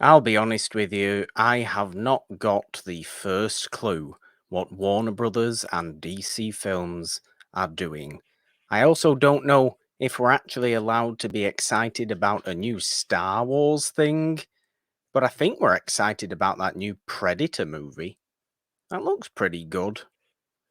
I'll be honest with you, I have not got the first clue what Warner Brothers and DC Films are doing. I also don't know if we're actually allowed to be excited about a new Star Wars thing, but I think we're excited about that new Predator movie. That looks pretty good.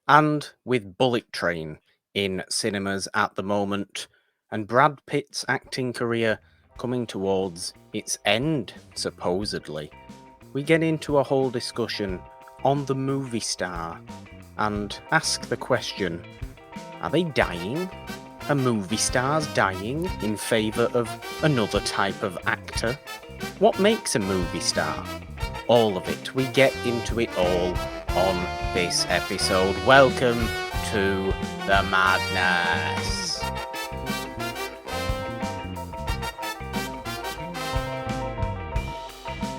And with Bullet Train in cinemas at the moment, and Brad Pitt's acting career coming towards its end, supposedly, we get into a whole discussion on the movie star and ask the question, are they dying? Are movie stars dying in favour of another type of actor? What makes a movie star? All of it. We get into it all on this episode. Welcome to the madness.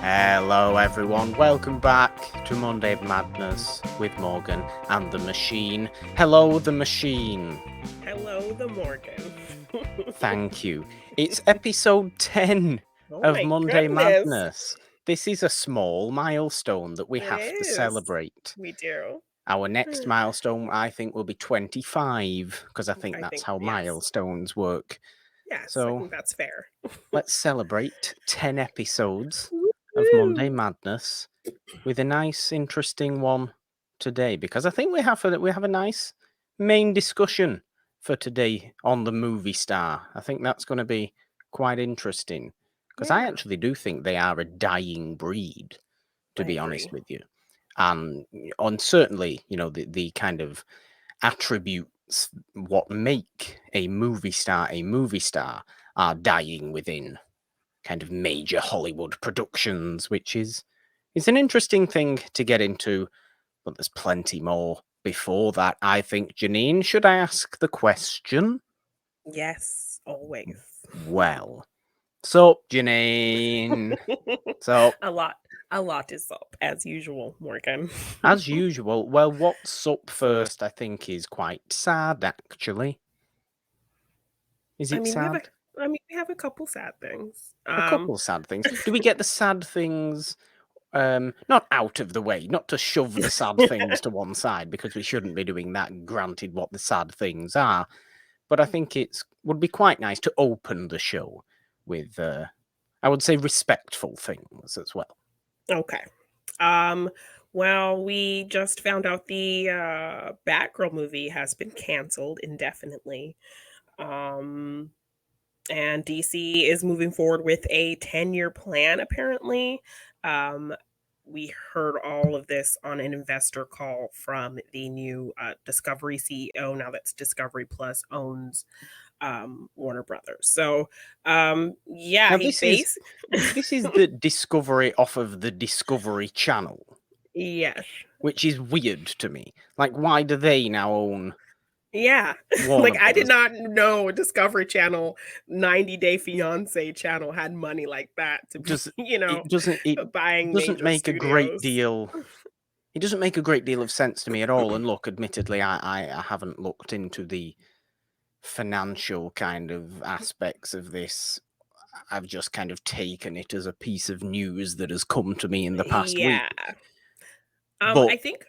Hello everyone, welcome back to Monday Madness with Morgan and the Machine. Hello the Machine. Hello the Morgan. Thank you. It's episode 10 of Monday Madness. This is a small milestone that we have to celebrate. We do. Our next milestone, I think, will be 25, because I think that's how milestones work. Yes, so I think that's fair. Let's celebrate 10 episodes of Monday Madness with a nice, interesting one today, because I think we have a nice main discussion for today on the movie star. I think that's going to be quite interesting, because I actually do think they are a dying breed, to be honest with you. And certainly, the kind of attributes what make a movie star are dying within kind of major Hollywood productions, which is an interesting thing to get into, but there's plenty more before that, I think. Jeannine, should I ask the question? Yes, always. Well, so Jeannine, so a lot is up, as usual, Morgan. As usual, well, what's up first, I think, is quite sad, actually. Is it sad? We have a couple sad things. A couple sad things. Do we get the sad things not out of the way, not to shove the sad things to one side, because we shouldn't be doing that, granted what the sad things are, but I think would be quite nice to open the show with, I would say, respectful things as well. Okay. Well, we just found out the Batgirl movie has been canceled indefinitely. And DC is moving forward with a 10-year plan, apparently. We heard all of this on an investor call from the new Discovery CEO, now that's Discovery Plus owns Warner Brothers. So, Now, this is the Discovery off of the Discovery Channel. Yes. Which is weird to me. Like, why do they now own... Yeah. Like, I did not know Discovery Channel 90 Day Fiancé channel had money like that to be, buying major make studios. a great deal. It doesn't make a great deal of sense to me at all. And look, admittedly, I haven't looked into the financial kind of aspects of this. I've just kind of taken it as a piece of news that has come to me in the past week. I think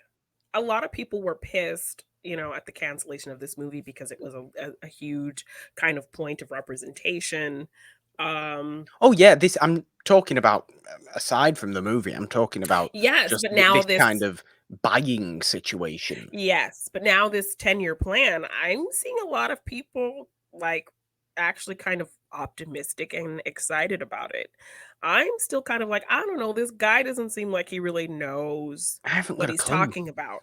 a lot of people were pissed, at the cancellation of this movie because it was a huge kind of point of representation. Oh yeah, I'm talking about, aside from the movie, I'm talking about just but now this kind of buying situation. Yes, but now this 10-year plan, I'm seeing a lot of people like actually kind of optimistic and excited about it. I'm still kind of like, I don't know, this guy doesn't seem like he really knows what he's talking about.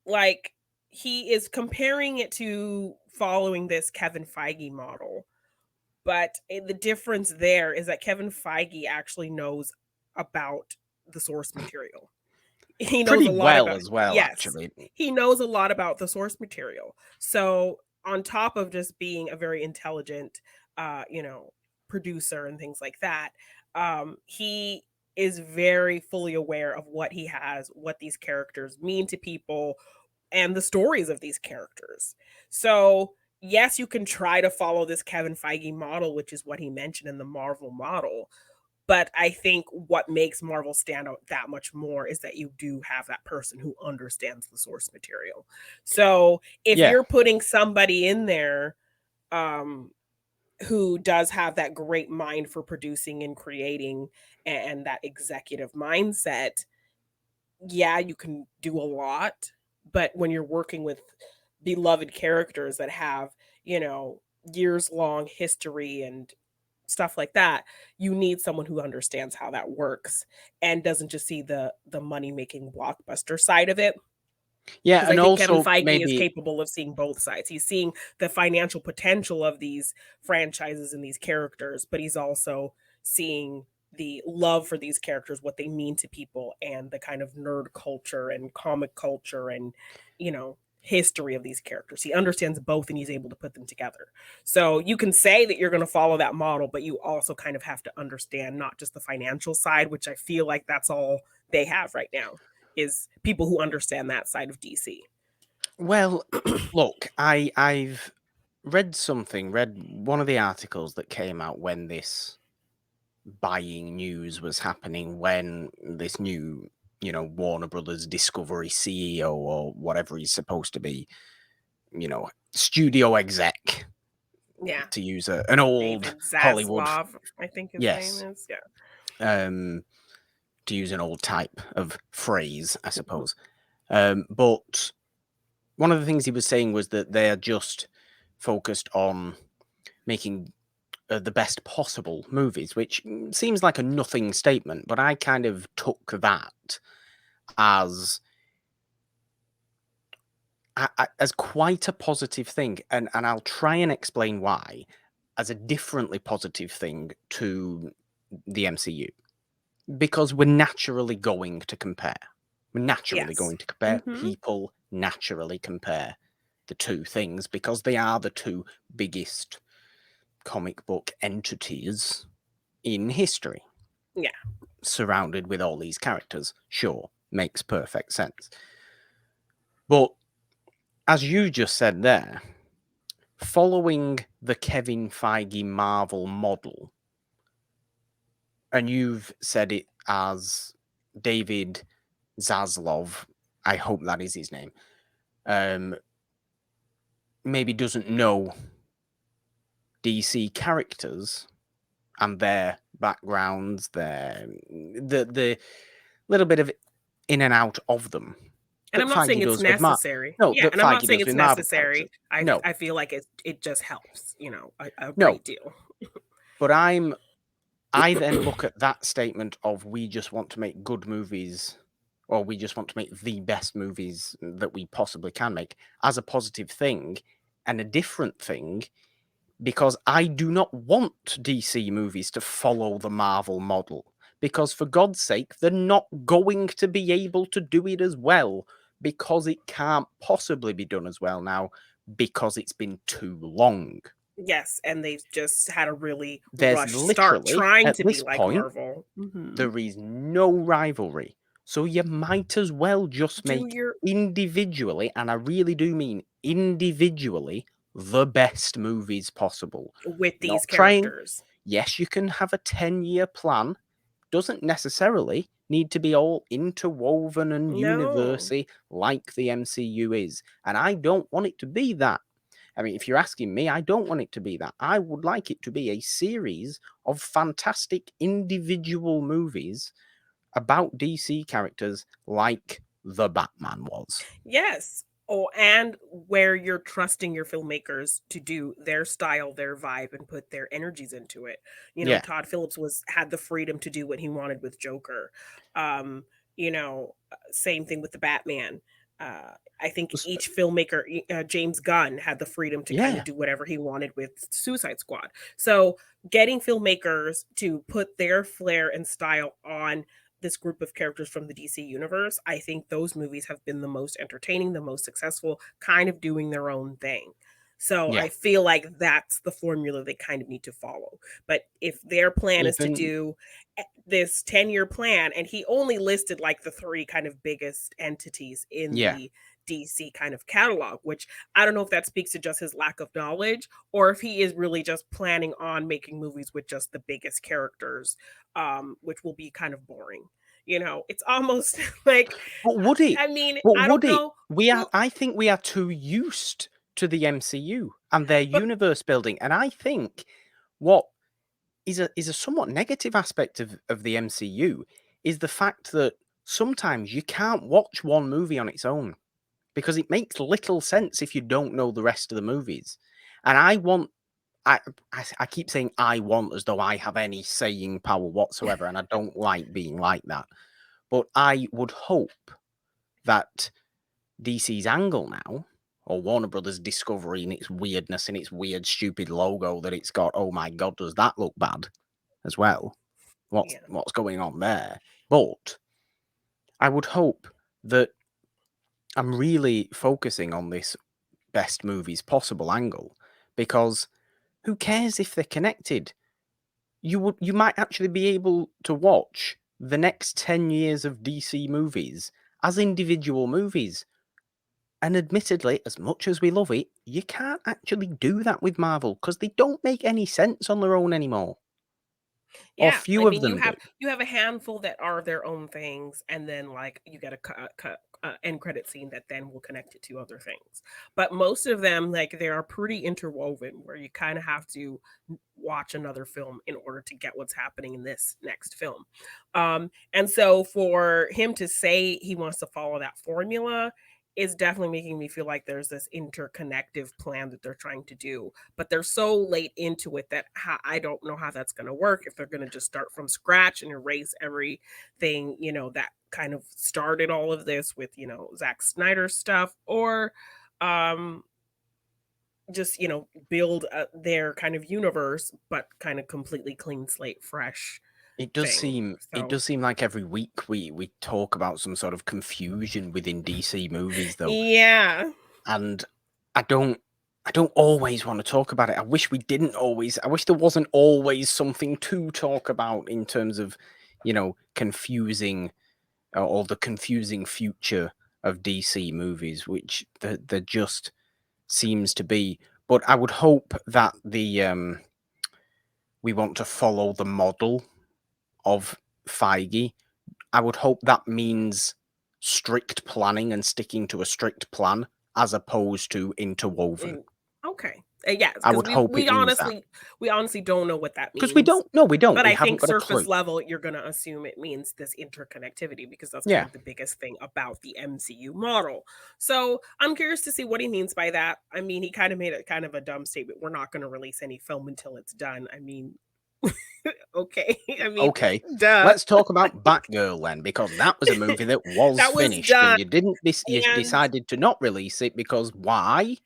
Like, he is comparing it to following this Kevin Feige model. But the difference there is that Kevin Feige actually knows about the source material. He knows pretty a lot well about, as well, yes, actually. He knows a lot about the source material. So on top of just being a very intelligent, producer and things like that, he is very fully aware of what he has, what these characters mean to people, and the stories of these characters. So yes, you can try to follow this Kevin Feige model, which is what he mentioned in the Marvel model. But I think what makes Marvel stand out that much more is that you do have that person who understands the source material. So if Yeah. you're putting somebody in there, um, who does have that great mind for producing and creating and that executive mindset, yeah, you can do a lot, but when you're working with beloved characters that have, you know, years long history and stuff like that, you need someone who understands how that works and doesn't just see the money making blockbuster side of it. Yeah, Because I and think Kevin also Feige is maybe capable of seeing both sides. He's seeing the financial potential of these franchises and these characters, but he's also seeing the love for these characters, what they mean to people, and the kind of nerd culture and comic culture and, you know, history of these characters. He understands both and he's able to put them together. So you can say that you're going to follow that model, but you also kind of have to understand not just the financial side, which I feel like that's all they have right now is people who understand that side of DC. well, look, I've read one of the articles that came out when this buying news was happening, when this new, Warner Brothers Discovery CEO or whatever he's supposed to be, studio exec, Yeah. to use an old David Hollywood, Zaslav, I think his name yes, is. Yeah. um, to use an old type of phrase, I suppose. But one of the things he was saying was that they are just focused on making the best possible movies, which seems like a nothing statement, but I kind of took that as as quite a positive thing, and I'll try and explain why, as a differently positive thing to the MCU, because we're naturally going to compare. We're naturally Yes. going to compare. Mhm. People naturally compare the two things because they are the two biggest comic book entities in history, Yeah. surrounded with all these characters. Sure, makes perfect sense. But as you just said there, following the Kevin Feige Marvel model, and you've said it as David Zaslav, I hope that is his name, um, maybe doesn't know DC characters and their backgrounds, the little bit of in and out of them And that I'm not saying Feige it's does with Marvel. necessary. No, Yeah, that and I'm not Feige saying does it's with Marvel necessary. characters. No, I feel like it just helps, you know, a no. great deal. But I then look at that statement of we just want to make good movies, or we just want to make the best movies that we possibly can make, as a positive thing, and a different thing, because I do not want DC movies to follow the Marvel model. Because for God's sake, they're not going to be able to do it as well, because it can't possibly be done as well now, because it's been too long. Yes, and they've just had a really There's rushed start literally, trying at to be this like point, Marvel. Mhm. there is no rivalry. So you might as well just Do make your individually, and I really do mean individually, the best movies possible. with these Not trying, characters. yes, you can have a 10-year plan, doesn't necessarily need to be all interwoven and No. university like the MCU is. And I don't want it to be that. I mean, if you're asking me, I don't want it to be that. I would like it to be a series of fantastic individual movies about DC characters like the Batman was. Yes. Oh, and where you're trusting your filmmakers to do their style, their vibe, and put their energies into it. You know, Yeah. Todd Phillips had the freedom to do what he wanted with Joker. Um, same thing with the Batman. I think each filmmaker, James Gunn, had the freedom to kind of Yeah. do whatever he wanted with Suicide Squad. So, getting filmmakers to put their flair and style on this group of characters from the DC universe, I think those movies have been the most entertaining, the most successful, kind of doing their own thing. So Yeah. I feel like that's the formula they kind of need to follow. But if their plan is to Even, do this 10-year plan, and he only listed like the three kind of biggest entities in yeah. the DC kind of catalog, which I don't know if that speaks to just his lack of knowledge or if he is really just planning on making movies with just the biggest characters, which will be kind of boring. It's almost like, But would it? I mean, But I would don't it? know. We are. Well, I think we are too used to the MCU and their but universe building, and I think what is a somewhat negative aspect of the MCU is the fact that sometimes you can't watch one movie on its own because it makes little sense if you don't know the rest of the movies. And I keep saying I want as though I have any saying power whatsoever, and I don't like being like that. But I would hope that DC's angle now, or Warner Brothers discovering its weirdness and its weird, stupid logo that it's got. Oh my god, does that look bad as well? yeah. What's going on there? But I would hope that I'm really focusing on this best movies possible angle because who cares if they're connected? You might actually be able to watch the next 10 years of DC movies as individual movies. And admittedly, as much as we love it, you can't actually do that with Marvel because they don't make any sense on their own anymore. Or Yeah, I few of mean, you them do. have you have a handful that are their own things, and then like you get a end credit scene that then will connect it to other things. But most of them, like they are pretty interwoven, where you kind of have to watch another film in order to get what's happening in this next film. And so for him to say he wants to follow that formula is definitely making me feel like there's this interconnective plan that they're trying to do, but they're so late into it that I don't know how that's going to work if they're going to just start from scratch and erase everything, that kind of started all of this with, Zack Snyder stuff, or um just, build their kind of universe, but kind of completely clean slate, fresh thing. It So, does seem like every week we talk about some sort of confusion within DC movies though. yeah. And I don't I don't always want to talk about it. I wish we didn't always. I wish there wasn't always something to talk about in terms of, confusing or the confusing future of DC movies, which there just seems to be. But I would hope that we want to follow the model of Feige. I would hope that means strict planning and sticking to a strict plan as opposed to interwoven. Mm, okay. Yes, I because would we hope we it means that. honestly don't know what that Because we means. don't. No, we don't. But We I haven't think got a clue. surface level, you're gonna assume it means this interconnectivity because that's kind Yeah. of the biggest thing about the MCU model. So I'm curious to see what he means by that. I mean, he kind of made it kind of a dumb statement. We're not gonna release any film until it's done. I mean, okay. I mean, Okay. duh. Let's talk about Batgirl then, because that was a movie that was That was finished, and done. you didn't. You And decided to not release it because why?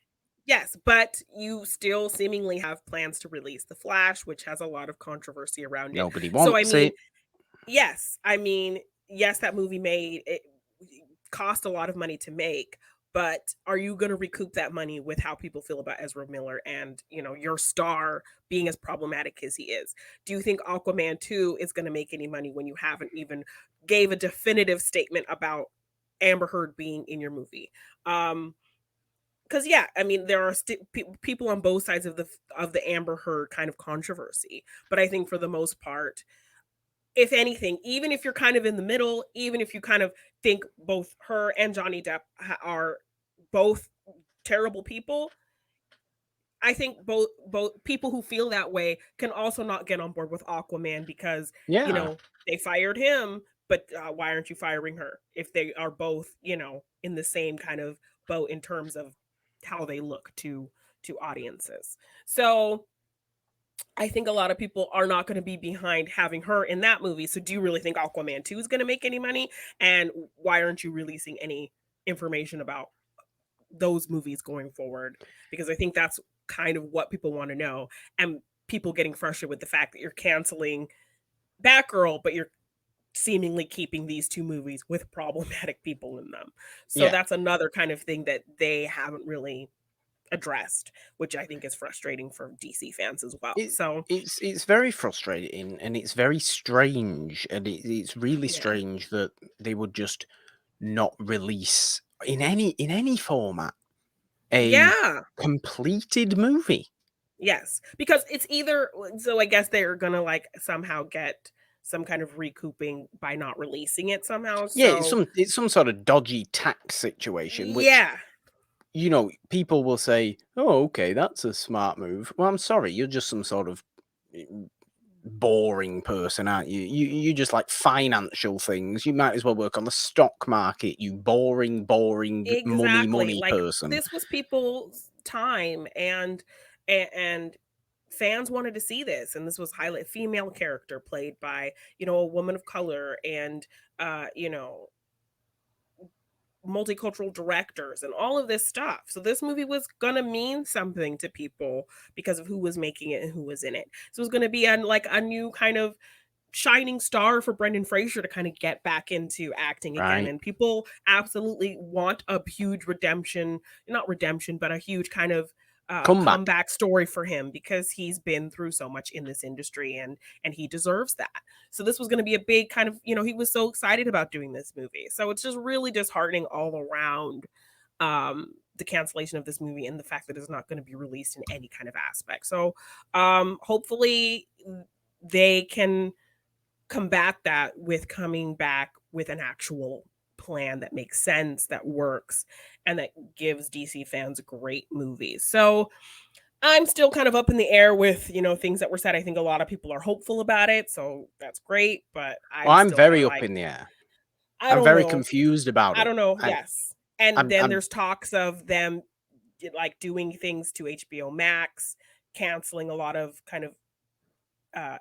yes, but you still seemingly have plans to release The Flash, which has a lot of controversy around it. Nobody So I wants mean, it. yes, yes, that movie made it cost a lot of money to make, but are you going to recoup that money with how people feel about Ezra Miller and, your star being as problematic as he is? Do you think Aquaman 2 is going to make any money when you haven't even gave a definitive statement about Amber Heard being in your movie? Because yeah, I mean, there are people on both sides of the Amber Heard kind of controversy, but I think for the most part, if anything, even if you're kind of in the middle, even if you kind of think both her and Johnny Depp are both terrible people, I think both people who feel that way can also not get on board with Aquaman because, Yeah. they fired him, but why aren't you firing her if they are both, in the same kind of boat in terms of how they look to audiences. So, I think a lot of people are not going to be behind having her in that movie. So do you really think Aquaman 2 is going to make any money? And why aren't you releasing any information about those movies going forward? Because I think that's kind of what people want to know. And people getting frustrated with the fact that you're canceling Batgirl, but you're seemingly keeping these two movies with problematic people in them. So Yeah. that's another kind of thing that they haven't really addressed, which I think is frustrating for DC fans as well. It, So it's very frustrating and it's very strange and it's really yeah. strange that they would just not release in any format, a Yeah. completed movie. Yes, because it's either so I guess they're gonna, like, somehow get some kind of recouping by not releasing it somehow, Yeah, so it's some sort of dodgy tax situation, which, yeah, you know, people will say, "Oh, okay, that's a smart move." Well, I'm sorry, you're just some sort of boring person, aren't you? You just like financial things. You might as well work on the stock market, you boring, exactly, money like, person. this was people's time, and fans wanted to see this, and this was highly female character played by, a woman of color and, you know, multicultural directors and all of this stuff. So this movie was gonna mean something to people because of who was making it and who was in it. So it was gonna be like a new kind of shining star for Brendan Fraser to kind of get back into acting again. Right. And people absolutely want a huge redemption, not redemption, but a huge kind of Comeback. comeback story for him because he's been through so much in this industry and he deserves that. So this was going to be a big kind of, he was so excited about doing this movie. So it's just really disheartening all around the cancellation of this movie and the fact that it's not going to be released in any kind of aspect. So hopefully they can combat that with coming back with an actual plan that makes sense, that works, and that gives DC fans great movies. So I'm still kind of up in the air with, things that were said. I think a lot of people are hopeful about it, so that's great, but Well, I'm I'm still kind very of up like, in the air. I I'm don't very know. confused about I it. don't know. I, Yes. And I'm, then I'm there's talks of them like doing things to HBO Max, canceling a lot of kind of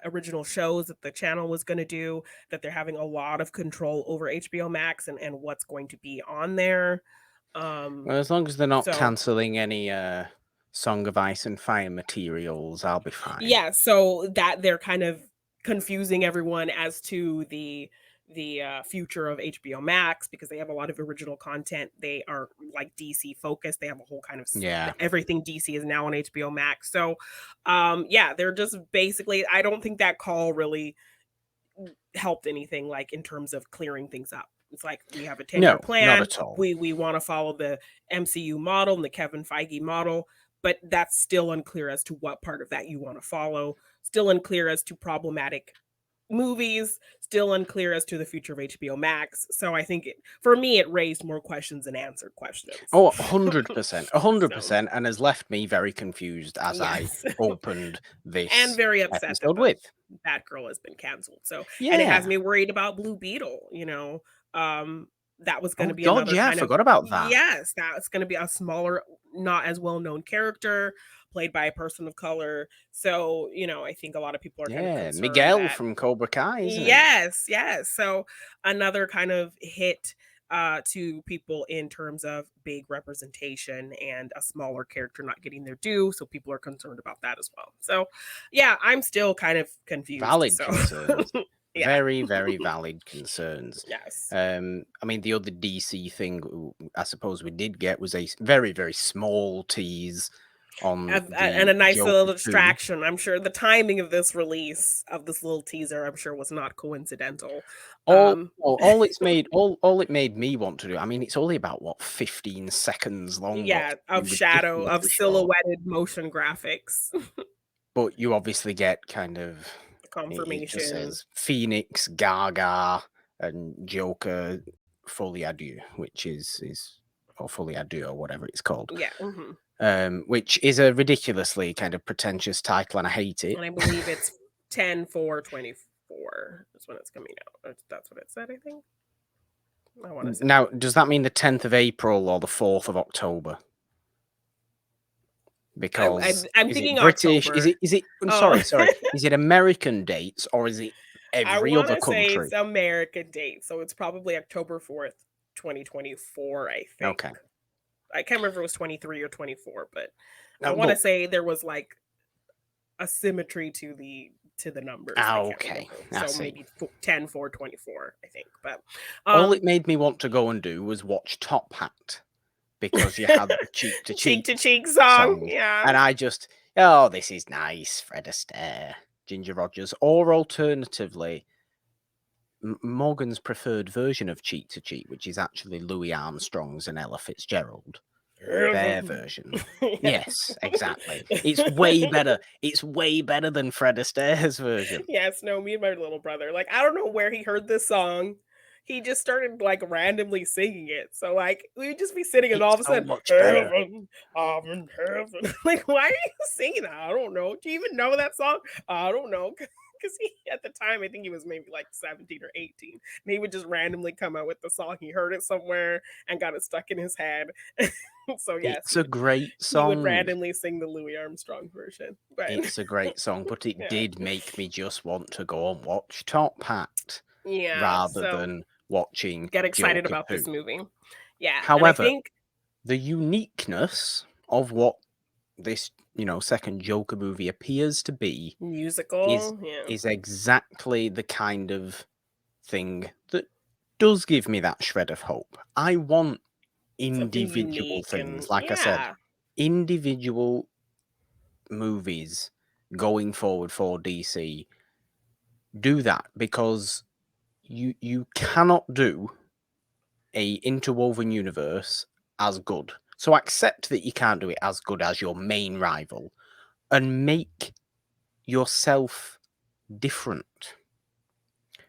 original shows that the channel was going to do, that they're having a lot of control over HBO Max and what's going to be on there. Um, Well, as long as they're not so cancelling any Song of Ice and Fire materials, I'll be fine. yeah, so that they're kind of confusing everyone as to the future of HBO Max because they have a lot of original content. They are like DC focused. They have a whole kind of Yeah. everything DC is now on HBO Max. So yeah, they're just basically I don't think that call really helped anything like in terms of clearing things up. It's like we have a 10-year No, not plan. at all. We want to follow the MCU model and the Kevin Feige model, but that's still unclear as to what part of that you want to follow. Still unclear as to problematic movies, still unclear as to the future of HBO Max. So I think for me it raised more questions than answered questions. Oh, 100%. So 100%. And has left me very confused as I yes. opened And this very upset that episode with. Batgirl has been canceled. So, and it has Yeah. me worried about Blue Beetle, that was going Oh, to be God, another yeah, I kind of, forgot about that. yes, that's going to be a smaller, not as well known character played by a person of color. So, I think a lot of people are kind of Yeah, concerned Miguel that, from Cobra Kai, isn't it? yes, yes. So, another kind of hit to people in terms of big representation and a smaller character not getting their due. So people are concerned about that as well. So yeah, I'm still kind of confused. Valid So concerns. yeah, Very, very valid concerns. yes. I mean, the other DC thing I suppose we did get was a very, very small tease on And the a nice Joker little 2. distraction. I'm sure the timing of this release of this little teaser, I'm sure was not coincidental. All all it's made all it made me want to do. I mean, it's only about what 15 seconds long, but Yeah, of it's shadow, of ridiculously short. silhouetted motion graphics. But you obviously get kind of it just Confirmation. says Phoenix, Gaga, and Joker Folie A Deux, which is or Folie A Deux or whatever it's called. Yeah. Mhm. Which is a ridiculously kind of pretentious title, and I hate it. And I believe it's 10/4/24 is when it's coming out. That's what it said, I think. I want to say. Now, does that mean the 10th of April or the 4th of October? Because I'm is it thinking British? October. Is it? Oh, Sorry. Is it American dates or is it I every want other to say it's country? American date, so it's probably October 4th, 2024. I think. Okay. I can't remember if it was 23 or 24, but I Now, want to look. say there was like a symmetry to the numbers. I can't Okay. remember. I So see. maybe 10/4/24, I think. But All it made me want to go and do was watch Top Hat because you had the cheek to cheek cheek to cheek song. song, Yeah. and I just this is nice, Fred Astaire, Ginger Rogers, or alternatively Morgan's preferred version of Cheek to Cheek, which is actually Louis Armstrong's and Ella Fitzgerald. Their version. Yes, exactly. It's way better. It's way better than Fred Astaire's version. Yes, no, me and my little brother, like, I don't know where he heard this song. He just started, like, randomly singing it. So, like, we'd just be sitting and all It's of a so sudden, much better. "Heaven, I'm in heaven." Like, why are you singing that? I don't know. Do you even know that song? I don't know. Because he, at the time, I think he was maybe like 17 or 18. And he would just randomly come out with the song. He heard it somewhere and got it stuck in his head. So, yes, It's a great he would song. randomly sing the Louis Armstrong version. But It's a great song, but it yeah. did make me just want to go and watch Top Hat Yeah. rather So than watching get excited Joker about 2. this movie. Yeah, and I However, think the uniqueness of what this, second Joker movie appears to be is musical, yeah, is exactly the kind of thing that does give me that shred of hope. I want something individual unique things, and like I said, yeah, individual movies going forward for DC. Do that, because you cannot do a interwoven universe as good. So accept that you can't do it as good as your main rival and make yourself different.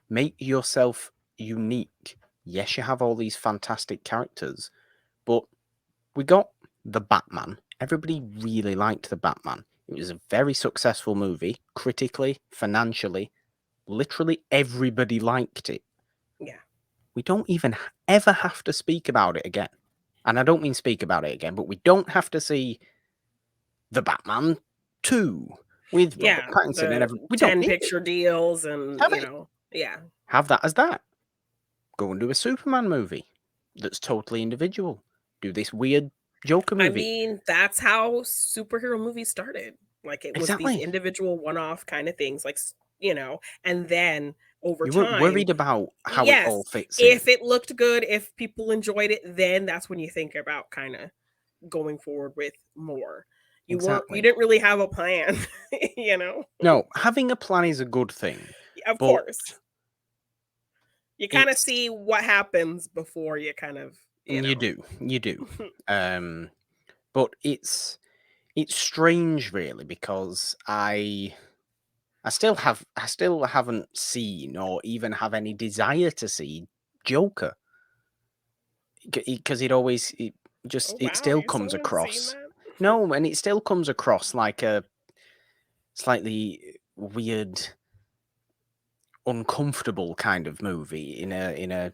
Make yourself unique. Yes, you have all these fantastic characters, but we got the Batman. Everybody really liked the Batman. It was a very successful movie, critically, financially. Literally everybody liked it. yeah, We don't even ever have to speak about it again. And I don't mean speak about it again, but we don't have to see the Batman 2 with Robert yeah, Pattinson and the everything. We don't 10 need it. picture deals and, Have it. yeah. Have that as that. Go and do a Superman movie that's totally individual. Do this weird Joker I movie. mean, that's how superhero movies started. Like, it was these Exactly. individual one-off kind of things, like, and then over You weren't time, worried about how it all yes, fits in. if it looked good, if people enjoyed it, then that's when you think about kinda going forward with more. You Exactly. didn't really have a plan, you know? No, having a plan is a good thing, Of but course. You kinda it's see what happens before you kind of, you do. Um, but it's strange, really, because I still haven't seen or even have any desire to see Joker, because Oh, it wow, still you comes still haven't seen across. that? No, and it still comes across like a slightly weird, uncomfortable kind of movie in a It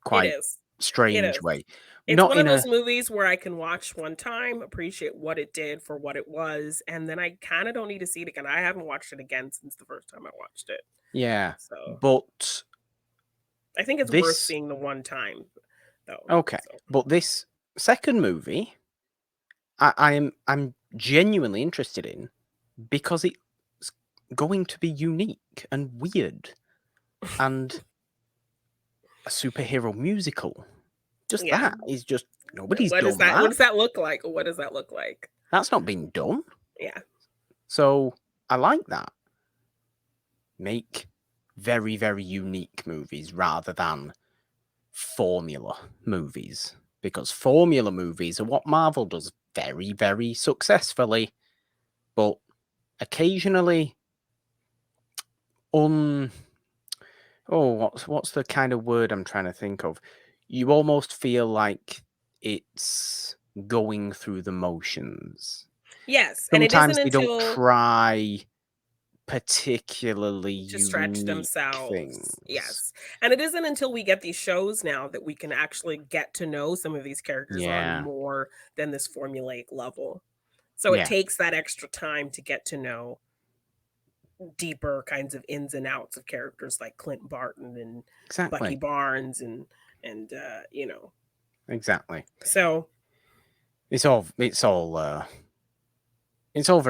quite is. It strange is. way. It's Not one of in a those movies where I can watch one time, appreciate what it did for what it was, and then I kinda don't need to see it again. I haven't watched it again since the first time I watched it. yeah, So, but I think it's worth this seeing the one time, though, okay, so but this second movie, I'm genuinely interested in, because it's going to be unique and weird and a superhero musical. Just yeah. that is just nobody's What is done that? What that. does that look like? What does that look like? That's not been done. Yeah. So I like that. Make very, very unique movies rather than formula movies. Because formula movies are what Marvel does very, very successfully. But occasionally un what's the kind of word I'm trying to think of? You almost feel like it's going through the motions. Yes, and it isn't Sometimes they don't until try particularly to stretch unique themselves. things. Yes. And it isn't until we get these shows now that we can actually get to know some of these characters on Yeah. more than this formulaic level. So it Yeah. takes that extra time to get to know deeper kinds of ins and outs of characters like Clint Barton and Bucky Exactly. Barnes and Exactly. so It's all very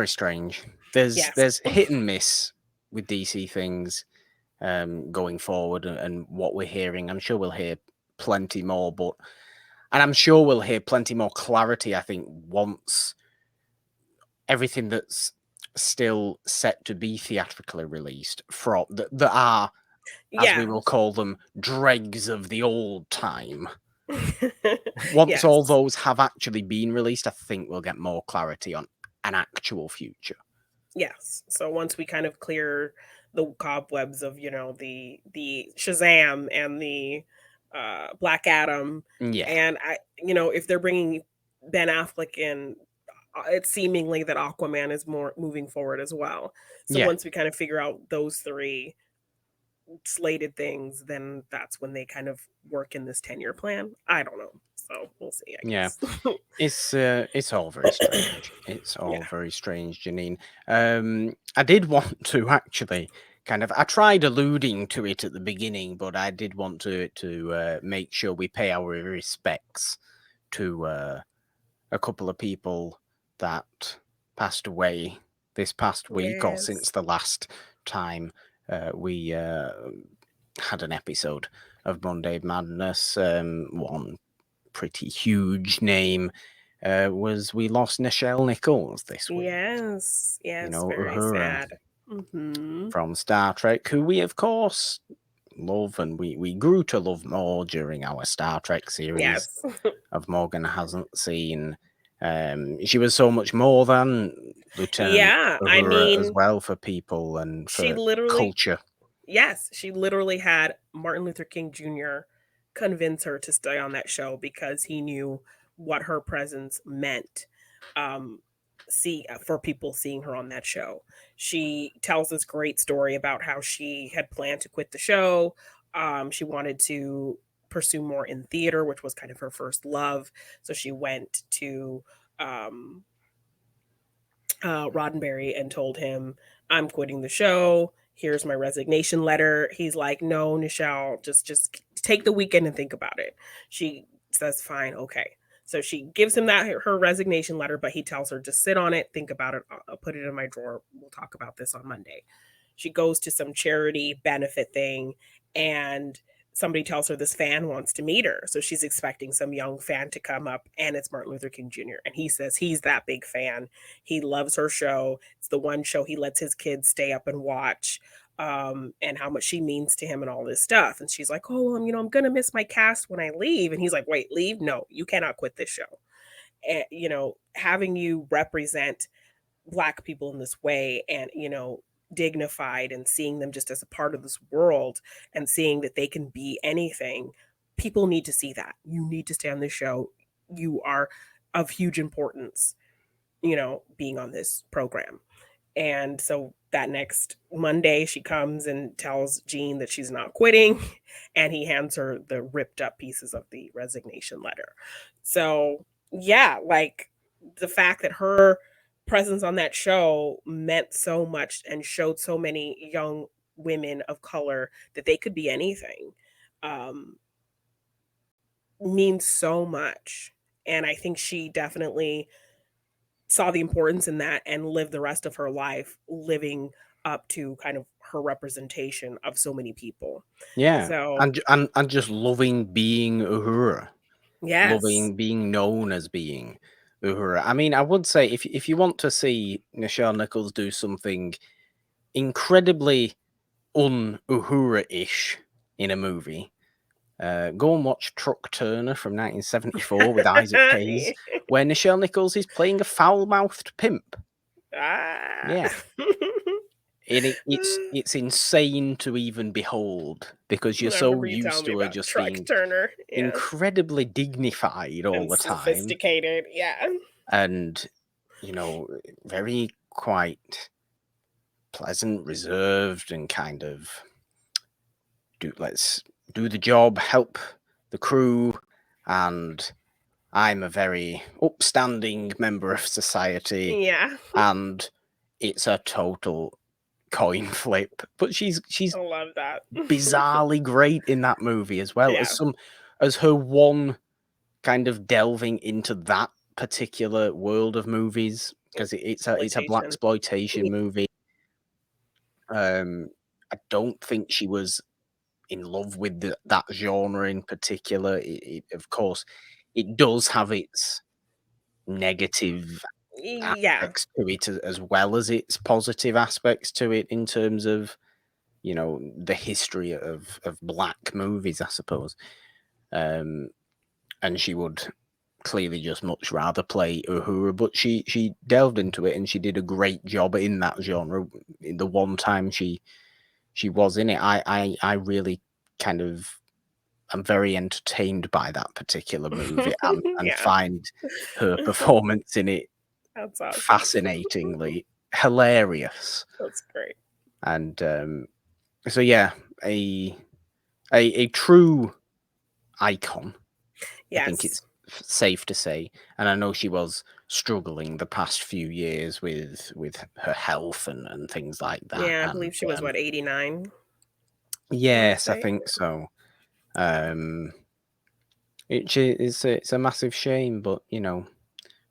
strange. yes. There's hit and miss with DC things going forward, and what we're hearing. I'm sure we'll hear plenty more, and I'm sure we'll hear plenty more clarity, I think, once everything that's still set to be theatrically released that are as we Yeah. will call them, dregs of the old time. Once all Yes. those have actually been released, I think we'll get more clarity on an actual future. Yes. So once we kind of clear the cobwebs of, the Shazam and the Black Adam, Yeah, and if they're bringing Ben Affleck in, it's seemingly that Aquaman is more moving forward as well. So yeah, once we kind of figure out those three slated things, then that's when they kind of work in this 10-year plan. I don't know. So we'll see, I yeah. guess. It's all very strange. It's all Yeah. very strange, Janine. I did want to actually I tried alluding to it at the beginning, but I did want to make sure we pay our respects to a couple of people that passed away this past week or since Yes. the last time we had an episode of Monday Madness. One pretty huge name was we lost Nichelle Nichols this week. Yes. You Yes. know, Very Uhura sad. Hmm. from Star Trek, who we of course love and we grew to love more during our Star Trek series Yes. of Morgan hasn't seen. She was so much more than Lieutenant Yeah. I Uhura as mean, well for people and she for literally, culture. yes, she literally had Martin Luther King Jr. convince her to stay on that show because he knew what her presence meant. Um, for people seeing her on that show. She tells this great story about how she had planned to quit the show. She wanted to pursue more in theater, which was kind of her first love. So she went to um, Roddenberry and told him, "I'm quitting the show. Here's my resignation letter." He's like, "No, Nichelle, just take the weekend and think about it." She says, "Fine, okay." So she gives him that her resignation letter, but he tells her, "Just sit on it, think about it. I'll put it in my drawer. We'll talk about this on Monday." She goes to some charity benefit thing, and somebody tells her this fan wants to meet her. So she's expecting some young fan to come up, and it's Martin Luther King Jr. And he says he's that big fan. He loves her show. It's the one show he lets his kids stay up and watch, and how much she means to him and all this stuff. And she's like, "Oh, I'm going to miss my cast when I leave." And he's like, "Wait, leave? No, you cannot quit this show." And, having you represent Black people in this way and, dignified and seeing them just as a part of this world and seeing that they can be anything, people need to see that. You need to stay on this show. You are of huge importance, being on this program. And so that next Monday, she comes and tells Jean that she's not quitting, and he hands her the ripped up pieces of the resignation letter. So, yeah, like the fact that her presence on that show meant so much and showed so many young women of color that they could be anything, um, means so much. And I think she definitely saw the importance in that and lived the rest of her life living up to kind of her representation of so many people. Yeah, So, and just loving being Uhura, yes. loving being known as being Uhura. I mean, I would say if you want to see Nichelle Nichols do something incredibly un-Uhura-ish in a movie, go and watch Truck Turner from 1974 with Isaac Hayes, where Nichelle Nichols is playing a foul-mouthed pimp. Ah. Yeah. And it's insane to even behold because you're I so remember you used telling me to her about just Truck being Turner. Yeah. incredibly dignified all And the time sophisticated. Yeah. and, very quite pleasant, reserved, and kind of let's do the job, help the crew, and I'm a very upstanding member of society, Yeah. and it's a total coin flip. But she's I love that. bizarrely great in that movie as well Yeah. as her one kind of delving into that particular world of movies because it's a black Exploitation. exploitation movie. I don't think she was in love with that genre in particular. Of course, it does have its negative Yeah. aspects to it as well as its positive aspects to it in terms of the history of black movies, I suppose. And she would clearly just much rather play Uhura, but she delved into it and she did a great job in that genre. The one time she was in it, I really kind of am very entertained by that particular movie and Yeah. find her performance in it That's awesome. fascinatingly hilarious. That's great. And so yeah, a true icon, I think it's Yes. safe to say. And I know she was struggling the past few years with her health and things like that. Yeah, I And believe she was, what, 89, I wanna yes, I say? think so. Um, it's a massive shame, but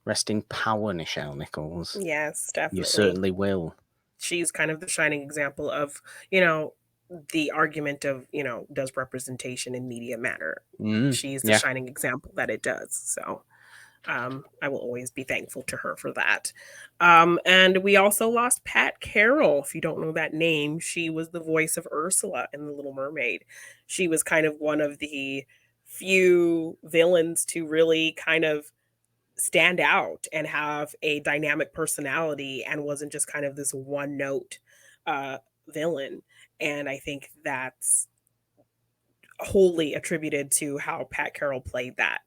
rest in power, Nichelle Nichols. Yes, You definitely. certainly will. She's kind of the shining example of, you know, the argument of, does representation in media matter? She's the Yeah. shining example that it does. So, I will always be thankful to her for that. And we also lost Pat Carroll. If you don't know that name, she was the voice of Ursula in The Little Mermaid. She was kind of one of the few villains to really kind of stand out and have a dynamic personality and wasn't just kind of this one note uh, villain. And I think that's wholly attributed to how Pat Carroll played that.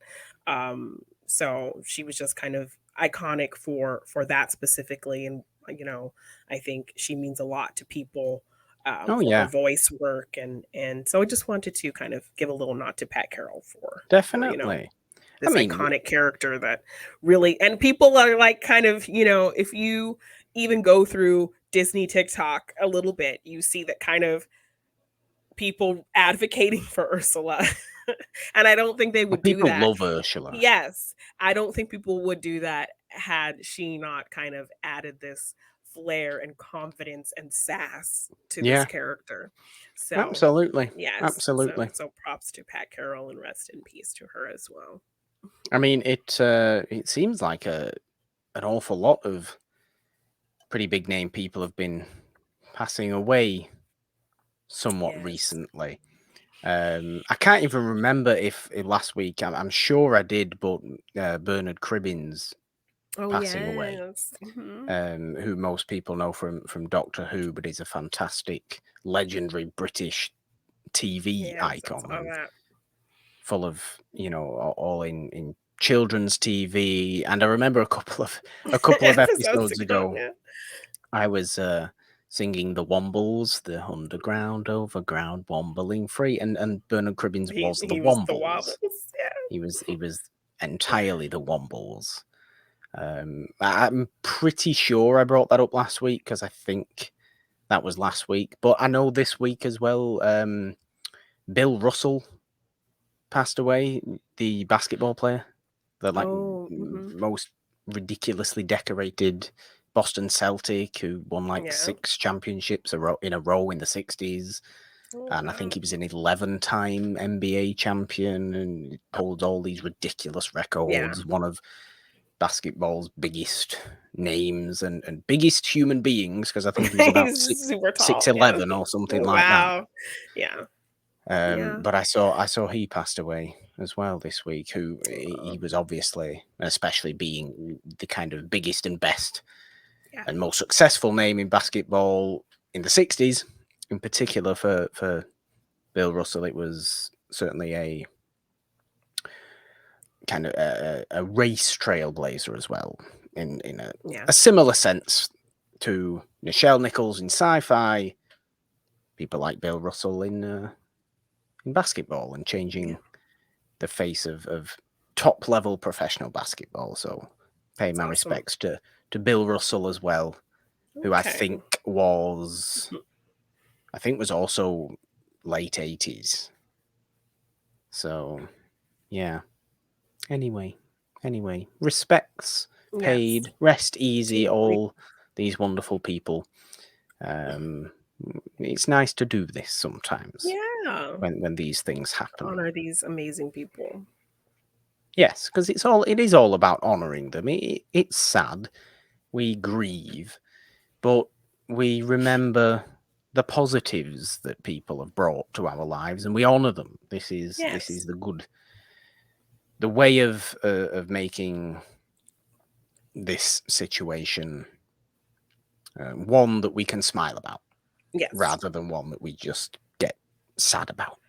So she was just kind of iconic for that specifically, and I think she means a lot to people Oh for her yeah, voice work, and so I just wanted to kind of give a little nod to Pat Carroll for definitely. I this mean, iconic character that really, and people are like kind of, if you even go through Disney TikTok a little bit, you see that kind of people advocating for Ursula. And I don't think they would do people that. love Ursula. Yes, I don't think people would do that had she not kind of added this flair and confidence and sass to this Yeah, character. So, absolutely, yes, so absolutely. so props to Pat Carroll and rest in peace to her as well. I mean, it seems like an awful lot of pretty big name people have been passing away somewhat Yes. recently. I can't even remember if last week. I'm sure I did, but Bernard Cribbins Oh, passing away, yes. who most people know from Doctor Who, but he's a fantastic, legendary British TV Yes, I icon saw and that. full of all in children's TV. And I remember a couple of Episodes episodes ago, ago, yeah. I was singing the Wombles, the underground, overground, wombling free, and Bernard Cribbins was the He was the Wombles. Wobbles, yeah. He was entirely the Wombles. I'm pretty sure I brought that up last week because I think that was last week, but I know this week as well. Bill Russell passed away, the basketball player, the Oh, most ridiculously decorated Boston Celtic who won like yeah. 6 championships in a row in the 60s. Oh, And I think wow. he was an 11-time NBA champion and holds all these ridiculous Yeah. records. One of basketball's biggest names and biggest human beings, because I think he was about He's super tall, yeah. 6'11" or something like that. Wow. Yeah. Yeah. But I saw he passed away as well this week. Who he Um, was obviously, especially being the kind of biggest and best yeah. and most successful name in basketball in the 60s, in particular for Bill Russell. It was certainly a kind of a race trailblazer as well, in Yeah. a similar sense to Nichelle Nichols in sci-fi. People like Bill Russell in basketball and Yeah. changing the face of top level professional basketball. So pay It's my awesome. respects to Bill Russell as well, who I Okay. think was also late 80s. So yeah. Anyway, respects Yes. paid. Rest easy, To all these wonderful people. Um, it's nice to do this sometimes yeah. when these things To happen. honor these amazing people. Yes, because it is all about honoring them. It's sad. We grieve, but we remember the positives that people have brought to our lives, and we honor them. This is Yes. the way of making this situation one that we can smile about, Yes. rather than one that we just get sad about,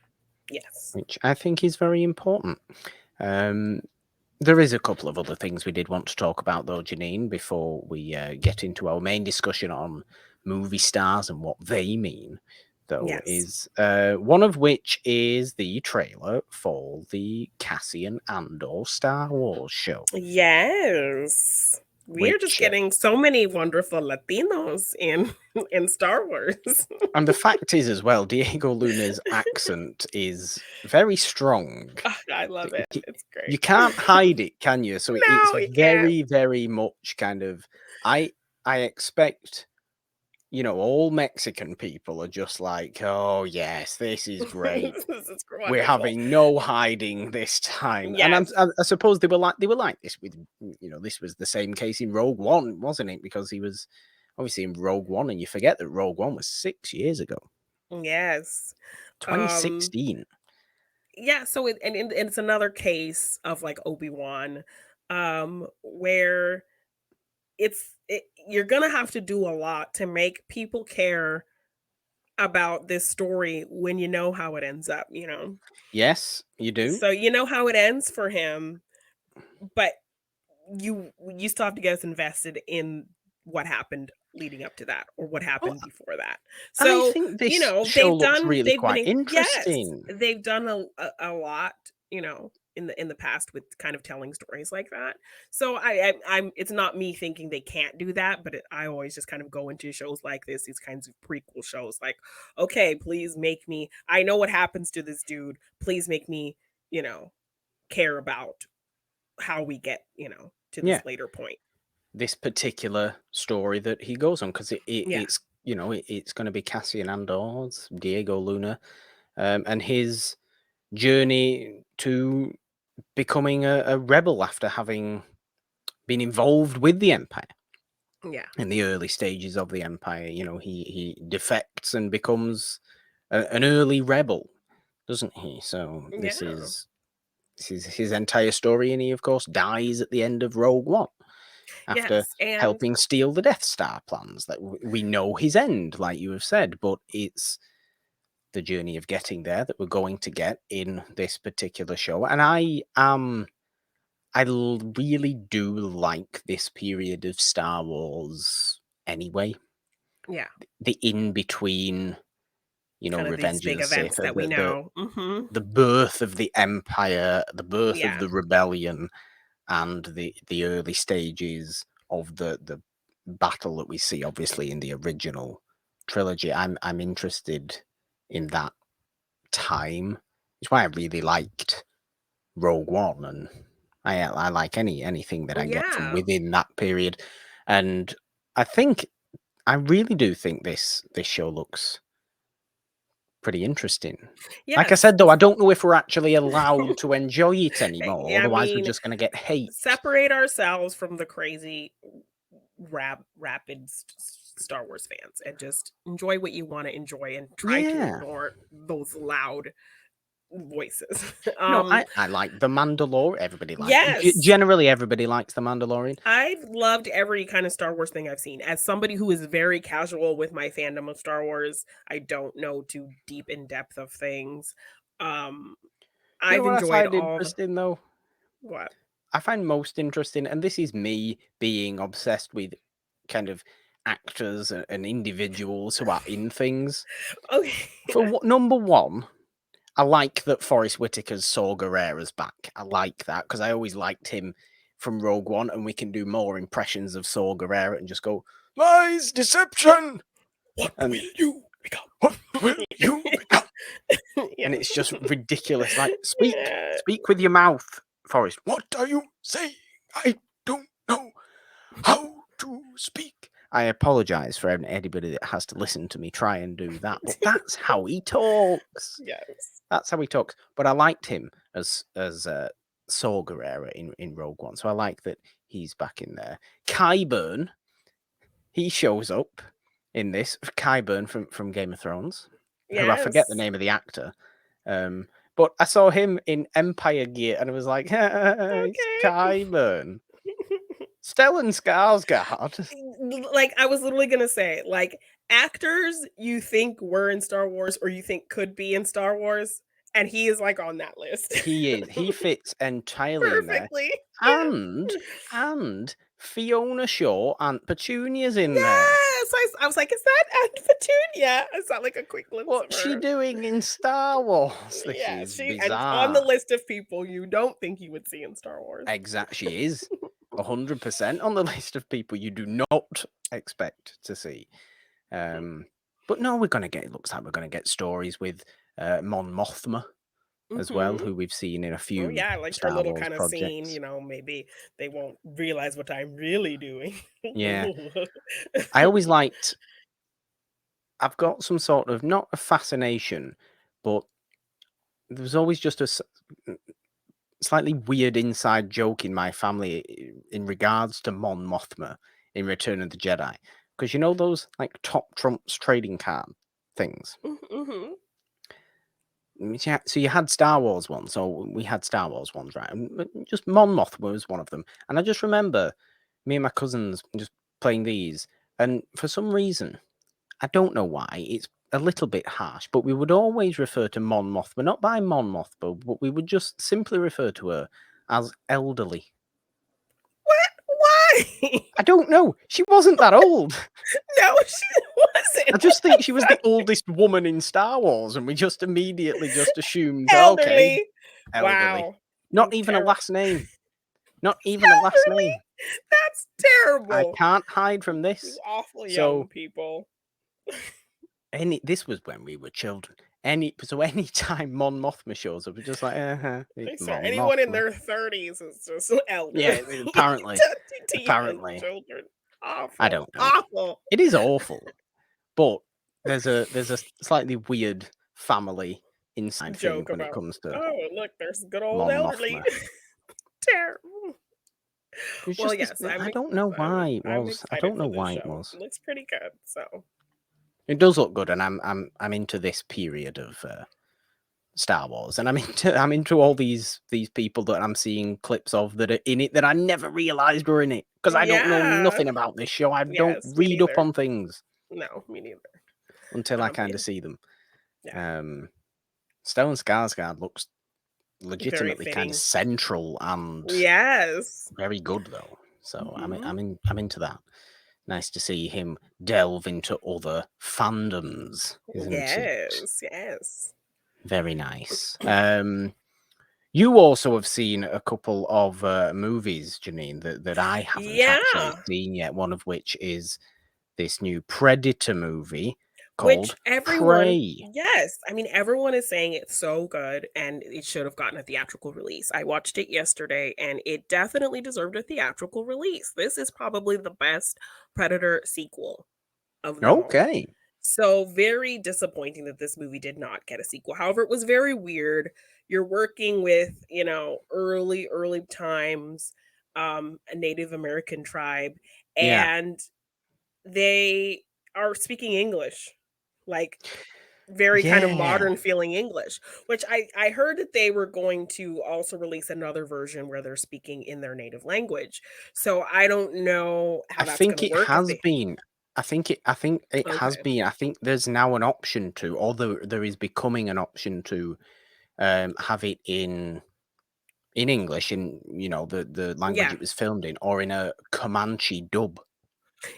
Yes. which I think is very important. There is a couple of other things we did want to talk about, though, Jeannine, before we get into our main discussion on movie stars and what they mean, though, Yes. is one of which is the trailer for the Cassian Andor Star Wars show. Yes. We are just Which, getting so many wonderful Latinos in Star Wars. and the fact is, as well, Diego Luna's accent is very strong. I love it. It's You great. can't hide it, can you? So it's No, we can't. very, very much kind of. I expect, all Mexican people are just like, oh yes, this is great. This is We're wonderful. having no hiding this time, and Yes. I suppose they were like this with, this was the same case in Rogue One, wasn't it? Because he was obviously in Rogue One, and you forget that Rogue One was 6 years ago, Yes. Um 2016. yeah, so and it's another case of like Obi-Wan, where you're gonna have to do a lot to make people care about this story when you know how it ends up, you know? Yes, you do. So you know how it ends for him, but you still have to get us invested in what happened leading up to that or what Well, happened before that. I So, think this show looks really they've been quite yes, interesting. they've done a lot, in the past with kind of telling stories like that. So I'm it's not me thinking they can't do that, but I always just kind of go into shows like this, these kinds of prequel shows, like, okay, please make me. I know what happens to this dude. Please make me, you know, care about how we get, to Yeah, this later point. this particular story that he goes on, because Yeah. it's it's going to be Cassian Andor's Diego Luna, and his journey to becoming a rebel after having been involved with the Empire Yeah. in the early stages of the Empire. He defects and becomes an early rebel, doesn't he? So this Yeah. is his entire story, and he of course dies at the end of Rogue One after Yes. And helping steal the Death Star plans. That we know his end, like you have said, but it's the journey of getting there that we're going to get in this particular show. And really do like this period of Star Wars anyway. yeah, The in between, kind of these Revenge of big the Sith, events that we know. Hmm. the birth of the Empire, the birth of Yeah. the rebellion, and the early stages of the battle that we see, obviously, in the original trilogy. I'm interested in that time. It's why I really liked Rogue One, and I like anything that I get from Yeah. within that period. And I really do think this show looks pretty interesting. Like I Yes. said, though, I don't know if we're actually allowed to enjoy it anymore. I Otherwise, we're mean, just going to get hate. separate ourselves from the crazy rapid Star Wars fans and just enjoy what you want to enjoy and try to Yeah. ignore those loud voices. No, I like The Mandalorian. Yes. Generally, everybody likes The Mandalorian. I've loved every kind of Star Wars thing I've seen. As somebody who is very casual with my fandom of Star Wars, I don't know too deep in depth of things. Um, You know I've what I enjoyed find all the interesting, though? what? I find most interesting, and this is me being obsessed with kind of actors and individuals who are in things. Okay. Number one, I like that Forrest Whitaker's Saw Gerrera's back. I like that because I always liked him from Rogue One, and we can do more impressions of Saw Gerrera and just go lies, deception. What And will you become? what will you become? Yeah. And it's just ridiculous. Like, speak Yeah. with your mouth, Forrest. What are you saying? I don't know how to speak. I apologize for anybody that has to listen to me try and do that, but that's how he talks. Yes. That's how he talks. But I liked him as Saw Gerrera in Rogue One, so I like that he's back in there. Kyburn, he shows up in this. Qyburn from Game of Thrones, who I forget the Yes. name of the actor. But I saw him in Empire Gear, and I was like, it's Okay. Qyburn. Stellan Skarsgård. Like, I was literally gonna say, like, actors you think were in Star Wars or you think could be in Star Wars, and he is, like, on that list. He is. He fits entirely in there. Perfectly. And Yeah. and Fiona Shaw, Aunt Petunia's in there. Yes! I was like, "Is that Aunt Petunia?" I saw, like, a quick glimpse of What's she her. doing in Star Wars? This Yeah, is she and on the bizarre. list of people you don't think you would see in Star Wars. She is 100% on the list of people you do not expect to see. But no, it looks like we're gonna get stories with Mon Mothma as well, Mhm. who we've seen in a Oh, few yeah, I liked her Star little Wars kinda scene, projects. maybe they won't realize what I'm really doing. Yeah, I always liked. I've got some sort of not a fascination, but there was always just a slightly weird inside joke in my family in regards to Mon Mothma in Return of the Jedi, because you know those like top trumps trading card things. Mhm. So you had Star Wars ones, so we had Star Wars ones, right? And just Mon Mothma was one of them, and I just remember me and my cousins just playing these, and for some reason, I don't know why, it's a little bit harsh, but we would always refer to Mon Mothma, not by Mon Mothma, but we would just simply refer to her as elderly. What? Why? I don't know. She wasn't that old. No, she wasn't. I What just the think she was the fuck? oldest woman in Star Wars, and we just immediately just assumed, okay, Elderly. elderly. Wow. Not even a Terrible. last name. Not even a last Elderly? name. That's I terrible. can't hide from You this. awful young So people. this was when we were children. Any time Mon Mothma shows up, we're just like, I it's swear, Mon anyone in Mothma. their 30s is just elderly Yeah, apparently, to even apparently, children. I Awful. don't know. Awful. It is awful, but there's a slightly weird family inside thing Joke when it about, comes to oh, look, there's good old Mon elderly. Mothma. Terrible. It was Well, just this. yes, I don't know why it I'm was. I don't excited know for this why it show. was. It looks pretty good. So It does look good, and I'm into this period of Star Wars, and I'm into all these people that I'm seeing clips of that are in it that I never realized were in it because I don't know yeah. nothing about this show. I don't Yes, me read up neither. on things No, me neither. until I But kind yeah, of see them. yeah, Um, Stellan Skarsgård looks very legitimately kind of fitting. central and Yes. very good though. So Hmm. I'm into that. Nice to see him delve into other fandoms, isn't it? Yes, yes. Very nice. You also have seen a couple of movies, Jeannine, that I haven't actually Yeah. seen yet. One of which is this new Predator movie Which called everyone, Prey. yes, I mean, everyone is saying it's so good and it should have gotten a theatrical release. I watched it yesterday and it definitely deserved a theatrical release. This is probably the best Predator sequel of them all. Okay. So, very disappointing that this movie did not get a sequel. However, it was very weird. You're working with, early times, a Native American tribe, Yeah. and they are speaking English, like very kind of Yeah. modern feeling English, which I heard that they were going to also release another version where they're speaking in their native language. So I don't know I how that's think gonna it work if has they been. I think it has okay. been. I think there's now an option to, or there is becoming an option to have it in English, in the language Yeah. it was filmed in, or in a Comanche dub.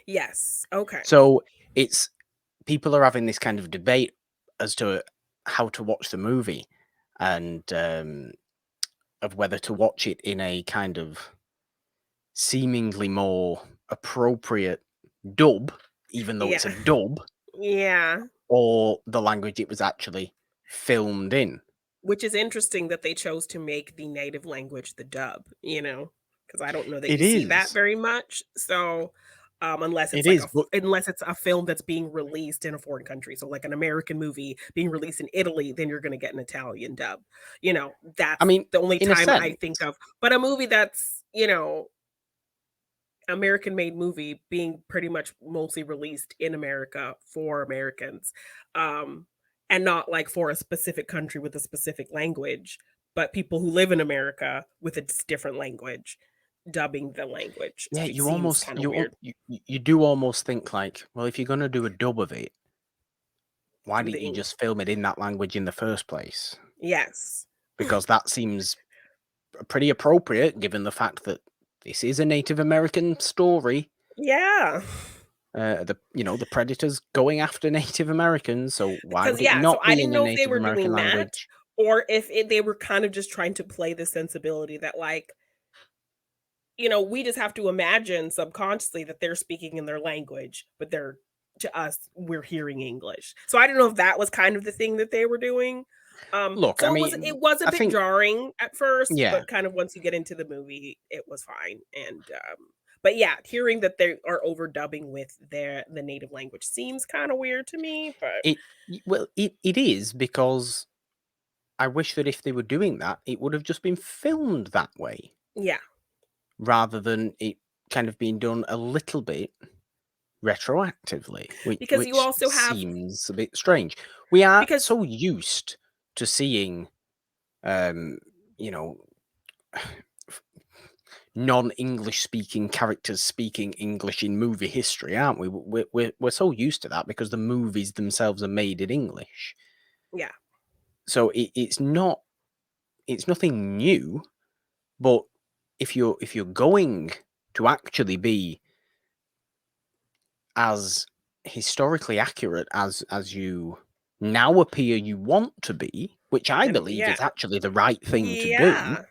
Yes. Okay. So it's people are having this kind of debate as to how to watch the movie, and of whether to watch it in a kind of seemingly more appropriate dub, even though it's a Yeah. dub, Yeah. or the language it was actually filmed in. Which is interesting that they chose to make the native language the dub, because I don't know that It you see that is. very much. So, unless It it's like is, a but unless it's a film that's being released in a foreign country, so like an American movie being released in Italy, then you're gonna get an Italian dub. I That's mean, the only in a time I sense, think of. But a movie that's, American-made movie being pretty much mostly released in America for Americans, um, and not, like, for a specific country with a specific language, but people who live in America with a different language, dubbing the language. Yeah, It you seems almost kinda you al weird. you do almost think like, well, if you're gonna do a dub of it, why Do the didn't you Eng just film it in that language in the first place? Yes. Because that seems pretty appropriate given the fact that this is a Native American story. Yeah. The predators going after Native Americans, so why Because would it yeah, so not I be didn't in a know if they Native were American doing that language? or if they were kind of just trying to play the sensibility that, like, we just have to imagine subconsciously that they're speaking in their language, but they're to us, we're hearing English. So I don't know if that was kind of the thing that they were doing. Look, I So it mean, was a I bit think jarring at first, yeah, but kind of once you get into the movie, it was fine. And but yeah, hearing that they are overdubbing with the native language seems kind of weird to me, but it is because I wish that if they were doing that, it would have just been filmed that way yeah, rather than it kind of being done a little bit retroactively, which because you which also have seems a bit strange. We are because so used to seeing, um, you know, non-English speaking characters speaking English in movie history, aren't we? We're so used to that because the movies themselves are made in English. yeah, So it's nothing new, but if you're going to actually be as historically accurate as you now appear you want to be, which I then believe yeah, is actually the right thing to do, yeah.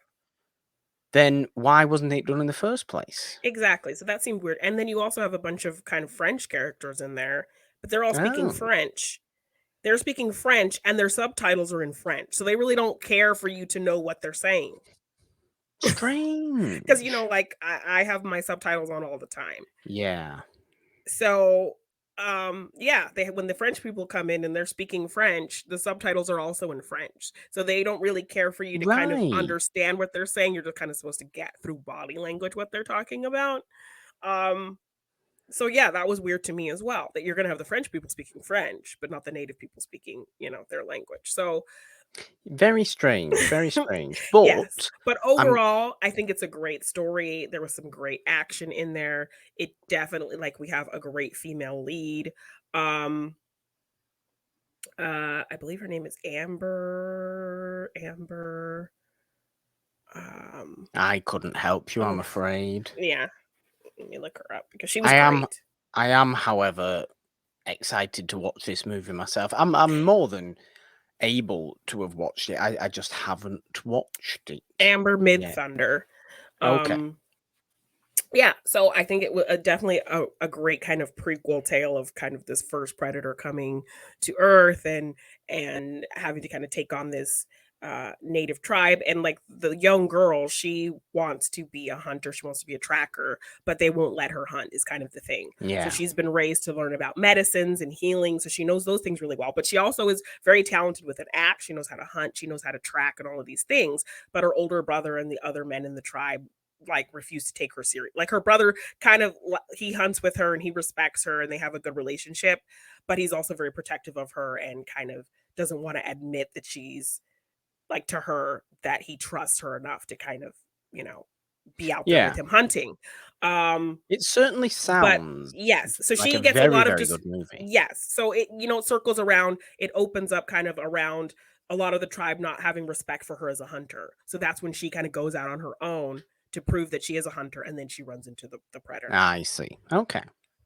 then why wasn't it done in the first place? Exactly, so that seemed weird, and then you also have a bunch of kind of French characters in there, but they're all speaking Oh, French. They're speaking French, and their subtitles are in French, so they really don't care for you to know what they're saying. Because strange. like, I have my subtitles on all the time. Yeah. So, yeah, they when the French people come in and they're speaking French, the subtitles are also in French, so they don't really care for you to kind of Right. understand what they're saying, you're just kinda supposed to get through body language what they're talking about. Um So yeah, that was weird to me as well, that you're gonna have the French people speaking French, but not the native people speaking, their language. So Very strange, very strange. yes, But but I'm overall, I think it's a great story. There was some great action in there. It definitely like we have a great female lead. Um I believe her name is Amber. Um I couldn't help you, I'm oh afraid. yeah, let me look her up because she was I am great. I am, however, excited to watch this movie myself. I'm more than able to have watched it. I just haven't watched it Amber Mid yet. Thunder. Okay. Um Yeah, so I think it was definitely a great kind of prequel tale of kind of this first predator coming to Earth and having to kind of take on this native tribe and like the young girl she wants to be a hunter, she wants to be a tracker, but they won't let her hunt is kind of the thing. So Yeah. she's been raised to learn about medicines and healing, so she knows those things really well, but she also is very talented with an axe, she knows how to hunt, she knows how to track and all of these things, but her older brother and the other men in the tribe like refuse to take her serious. Like her brother kind of he hunts with her and he respects her and they have a good relationship, but he's also very protective of her and kind of doesn't want to admit that she's like to her that he trusts her enough to kind of, you know, be out there with Yeah. him hunting. Um It certainly but sounds yes, so like a she gets a very, lot of very just good movie. yes. So it circles around, it opens up kind of around a lot of the tribe not having respect for her as a hunter. So that's when she kind of goes out on her own to prove that she is a hunter and then she runs into the predator. I see. Okay.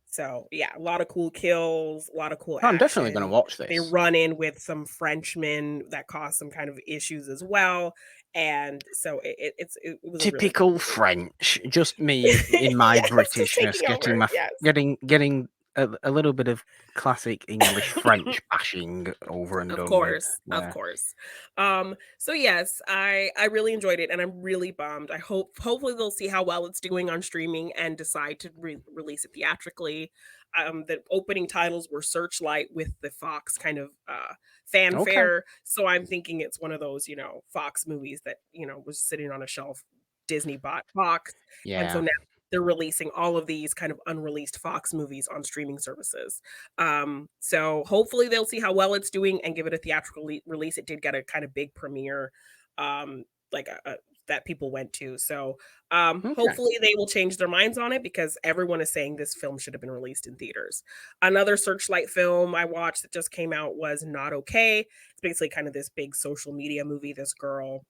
So yeah, a lot of cool kills, a lot of cool I'm definitely gonna action. watch They this. run in with some Frenchmen that cause some kind of issues as well. And so it was a really good Typical movie. French, just me in my Yes, just Britishness taking getting over. my Yes. getting a little bit of classic English French bashing over and Of done with course, of there. course. So yes, I really enjoyed it and I'm really bummed. Hopefully they'll see how well it's doing on streaming and decide to release it theatrically. The opening titles were Searchlight with the Fox kind of Okay. fanfare. So I'm thinking it's one of those, Fox movies that, was sitting on a shelf. Disney bought Fox. And so Yeah. they're releasing all of these kind of unreleased Fox movies on streaming services. So hopefully they'll see how well it's doing and give it a theatrical release. It did get a kind of big premiere, like that people went to. So Okay. hopefully they will change their minds on it because everyone is saying this film should have been released in theaters. Another Searchlight film I watched that just came out was Not Okay. It's basically kind of this big social media movie. This girl,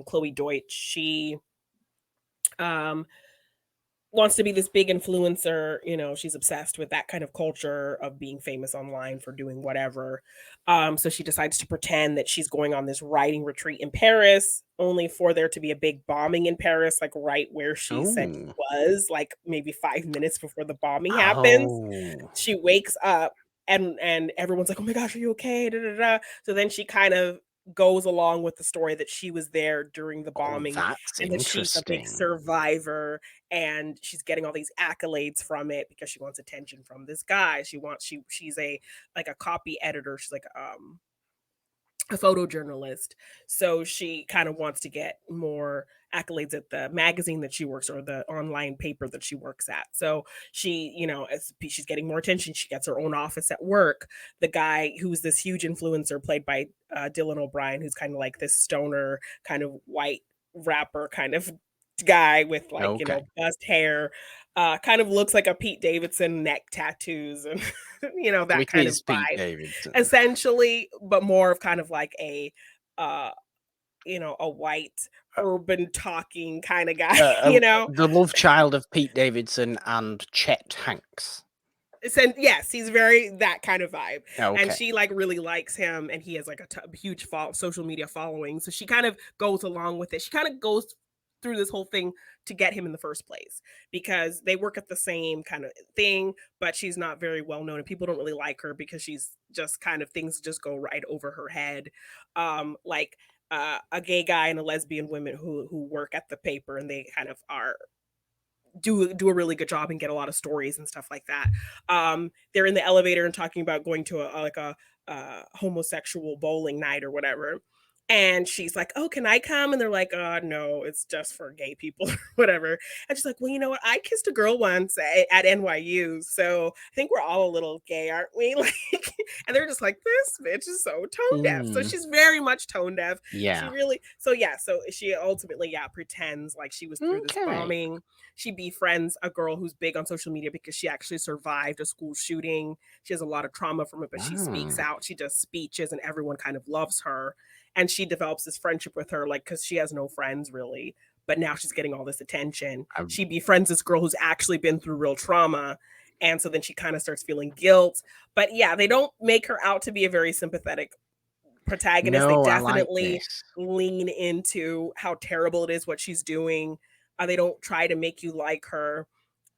Chloe Deutsch, she um wants to be this big influencer. She's obsessed with that kind of culture of being famous online for doing whatever. So she decides to pretend that she's going on this writing retreat in Paris, only for there to be a big bombing in Paris, like right where she said she Oh. was, like maybe 5 minutes before the bombing happens. Oh. She wakes up and everyone's like, "Oh my gosh, are you okay?" Da, da, da. So then she kind of goes along with the story that she was there during the Oh, bombing that's and that she's a big interesting. survivor and she's getting all these accolades from it because she wants attention from this guy. She's a like a copy editor. She's like a photojournalist. So she kind of wants to get more accolades at the magazine that she works or the online paper that she works at. So she, as she's getting more attention, she gets her own office at work. The guy who's this huge influencer played by Dylan O'Brien, who's kind of like this stoner kind of white rapper kind of guy with like, Okay. buzzed hair, kind of looks like a Pete Davidson neck tattoos and So that it kind of is Pete vibe Davidson. essentially, but more of kind of like uh, a white urban talking kind of guy, The love child of Pete Davidson and Chet Hanks. Yes, he's very that kind of vibe. And Okay. she like really likes him and he has like a huge social media following. So she kind of goes along with it. She kind of goes through this whole thing to get him in the first place because they work at the same kind of thing, but she's not very well known and people don't really like her because she's just kind of things just go right over her head. Like a gay guy and a lesbian woman who work at the paper and they kind of are do a really good job and get a lot of stories and stuff like that. They're in the elevator and talking about going to a homosexual bowling night or whatever. And she's like, "Oh, can I come?" And they're like, no, it's just for gay people or whatever." And she's like, "Well, you know what? I kissed a girl once at NYU, so I think we're all a little gay, aren't we?" Like, and they're just like, "This bitch is so tone deaf." So Hmm. she's very much tone deaf. She Yeah. really, so yeah, so she ultimately, yeah, pretends like she was through this Okay. bombing. She befriends a girl who's big on social media because she actually survived a school shooting. She has a lot of trauma from it, but she speaks Hmm. out. She does speeches, and everyone kind of loves her. And she develops this friendship with her, like, because she has no friends really. But now she's getting all this attention. I, She befriends this girl who's actually been through real trauma. And so then she kind of starts feeling guilt. But yeah, they don't make her out to be a very sympathetic protagonist. They no, I like definitely this. lean into how terrible it is what she's doing. They don't try to make you like her.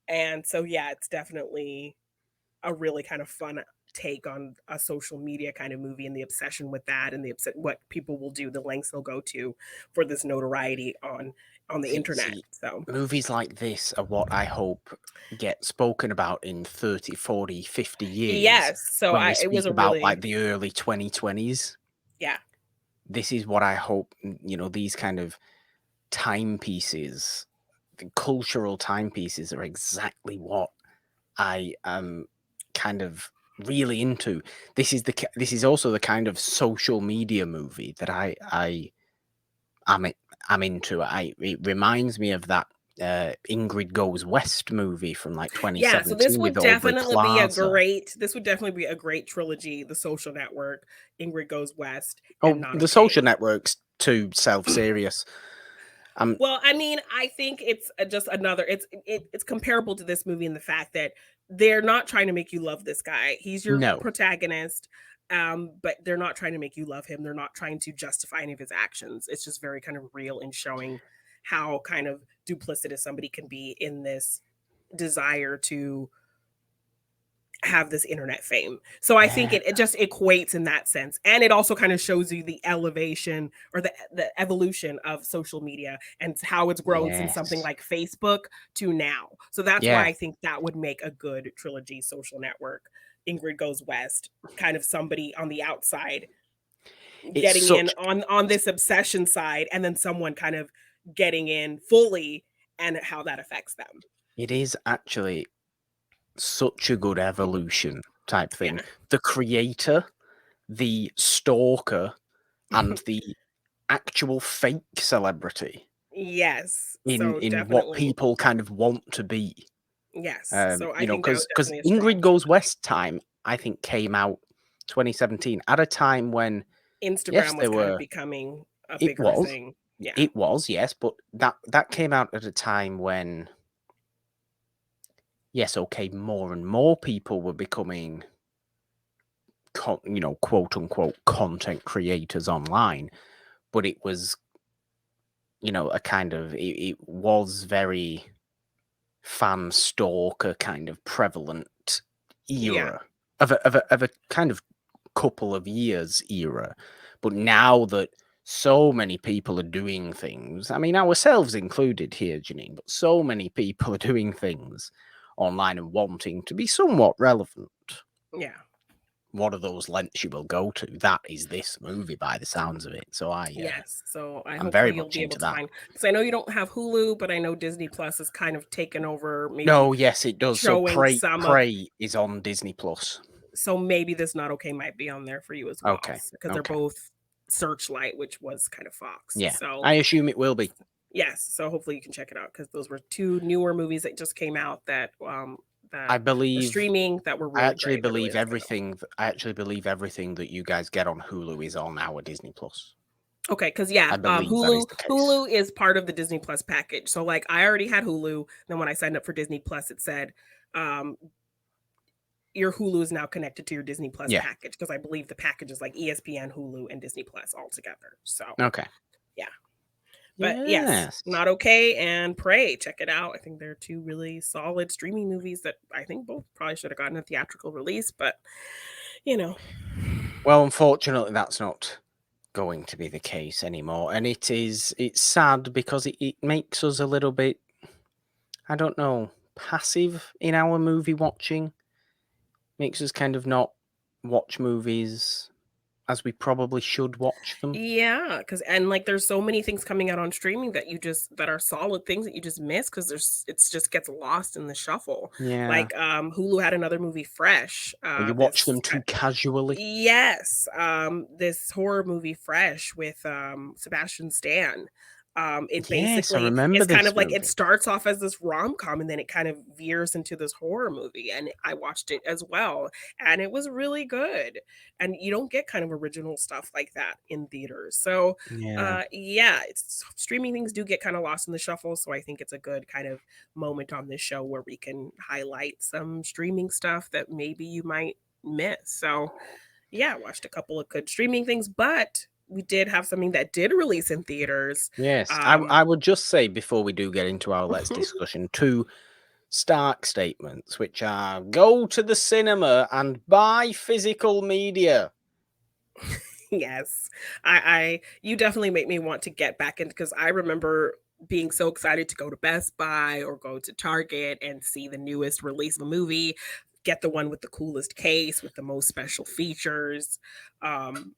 And so yeah, it's definitely a really kind of fun take on a social media kind of movie and the obsession with that and what people will do, the lengths they'll go to for this notoriety on the internet. See, So movies like this are what I hope get spoken about in 30, 40, 50 years yes, so when we I it was speak a about really like the early 2020s. yeah. This is what I hope, these kind of timepieces, the cultural timepieces are exactly what I am kind of really into. This is also the kind of social media movie that I'm I'm into. It reminds me of that Ingrid Goes West movie from like Yeah, so 2017 with Aubrey Plaza. this would definitely be a great trilogy, The Social Network, Ingrid Goes West, and Oh, Not The Social Okay. Network's too self-serious. Um, Well, I mean, I think it's just another it's comparable to this movie in the fact that they're not trying to make you love this guy. He's your no, protagonist, but they're not trying to make you love him. They're not trying to justify any of his actions. It's just very kind of real in showing how kind of duplicitous somebody can be in this desire to have this internet fame. So I think yeah, it just equates in that sense. And it also kind of shows you the elevation or the evolution of social media and how it's grown since something yes, like Facebook to now. So that's why yeah. I think that would make a good trilogy. Social Network, Ingrid Goes West, kind of somebody on the outside It's getting in such on this obsession side and then someone kind of getting in fully and how that affects them. It is actually such a good evolution type thing. Yeah. The creator, the stalker, and the actual fake celebrity Yes. in So what definitely. people kind of want to be. Yes. So I You know, think that was because definitely a Ingrid strategy. Goes West time, I think, came out 2017 at a time when, yes, Instagram was there kind of were. becoming a It bigger was, thing. Yeah. it was, yes, but that came out at a time when, yes, okay, more and more people were becoming, you know, quote unquote content creators online, but it was, you know, a kind of it was very fan stalker kind of prevalent Yeah. era of a kind of couple of years era. But now that so many people are doing things, I mean, ourselves included here, Janine, but so many people are doing things online and wanting to be somewhat relevant. Yeah. What are those lengths you will go to? That is this movie by the sounds of it. So Yes. So I I'm very hopefully you'll much be able into to that. find, because I know you don't have Hulu, but I know Disney Plus has kind of taken over, maybe No, yes, it does. So showing some of. Prey is on Disney Plus. So maybe this Not Okay might be on there for you as well, Okay, because they're okay, both Searchlight, which was kind of Fox. yeah, So I assume it will be. yes, so hopefully you can check it out, because those were two newer movies that just came out that I are believe streaming that were I really actually great. They're really believe entertaining. everything. I actually believe everything that you guys get on Hulu is on our Disney Plus. Okay, because yeah, I believe that is the case. Hulu is part of the Disney Plus package. So like I already had Hulu. Then when I signed up for Disney Plus, it said um, your Hulu is now connected to your Disney Plus Yeah. package, because I believe the package is like ESPN, Hulu, and Disney Plus all together. So Okay. yeah, but yes, Yes. Not Okay and Prey, check it out. I think they're two really solid streaming movies that I think both probably should have gotten a theatrical release, but you know, Well, unfortunately, that's not going to be the case anymore, and it's sad because it makes us a little bit, I don't know, passive in our movie watching. Makes us kind of not watch movies as we probably should watch them. yeah, because and like there's so many things coming out on streaming that that are solid things that you just miss, because it's just gets lost in the shuffle. Yeah. Like Hulu had another movie, Fresh. Or you watch them too casually. Yes, this horror movie, Fresh, with Sebastian Stan. It Yes, I basically remember is kind this of like, it movie. starts off as this rom-com and then it kind of veers into this horror movie, and I watched it as well, and it was really good. And you don't get kind of original stuff like that in theaters. So Yeah. yeah, streaming things do get kind of lost in the shuffle, so I think it's a good kind of moment on this show where we can highlight some streaming stuff that maybe you might miss. So yeah, watched a couple of good streaming things, but we did have something that did release in theaters. Yes. Um, I would just say before we do get into our Let's discussion, two stark statements, which are go to the cinema and buy physical media. yes, I you definitely make me want to get back into, because I remember being so excited to go to Best Buy or go to Target and see the newest release of a movie, get the one with the coolest case with the most special features. Um,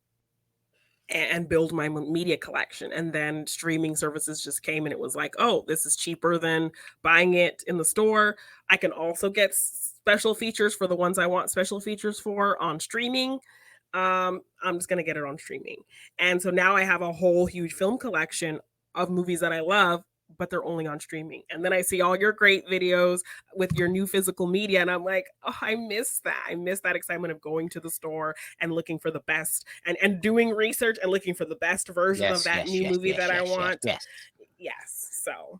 and build my media collection. And then streaming services just came and it was like, oh, this is cheaper than buying it in the store. I can also get special features for the ones I want special features for on streaming. I'm just gonna get it on streaming. And so now I have a whole huge film collection of movies that I love, but they're only on streaming. And then I see all your great videos with your new physical media, and I'm like, oh, I miss that. I miss that excitement of going to the store and looking for the best, and doing research and looking for the best version of Yes, that yes, new yes, movie yes, that I yes, yes, want. yes. Yes. So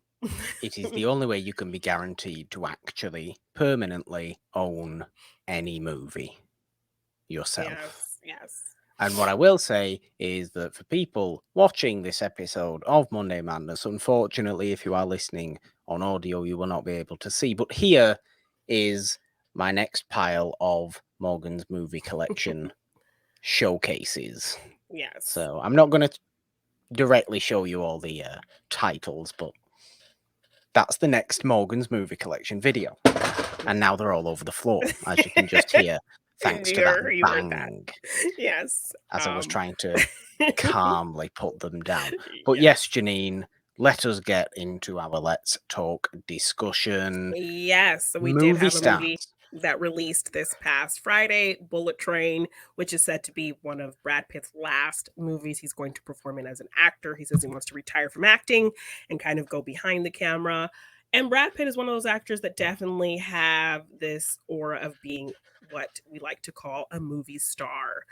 It is the only way you can be guaranteed to actually permanently own any movie yourself. yes, yes. And what I will say is that for people watching this episode of Monday Madness, unfortunately, if you are listening on audio, you will not be able to see. But here is my next pile of Morgan's movie collection showcases. Yes. So I'm not going to directly show you all the titles, but that's the next Morgan's movie collection video. And now they're all over the floor, as you can just hear, thanks to that You heard that. bang Yes. as I was trying to calmly put them down. But yes. yes, Janine, let us get into our Let's Talk discussion. Yes, so we did Movie have a movie stars. that released this past Friday, Bullet Train, which is said to be one of Brad Pitt's last movies he's going to perform in as an actor. He says he wants to retire from acting and kind of go behind the camera. And Brad Pitt is one of those actors that definitely have this aura of being what we like to call a movie star.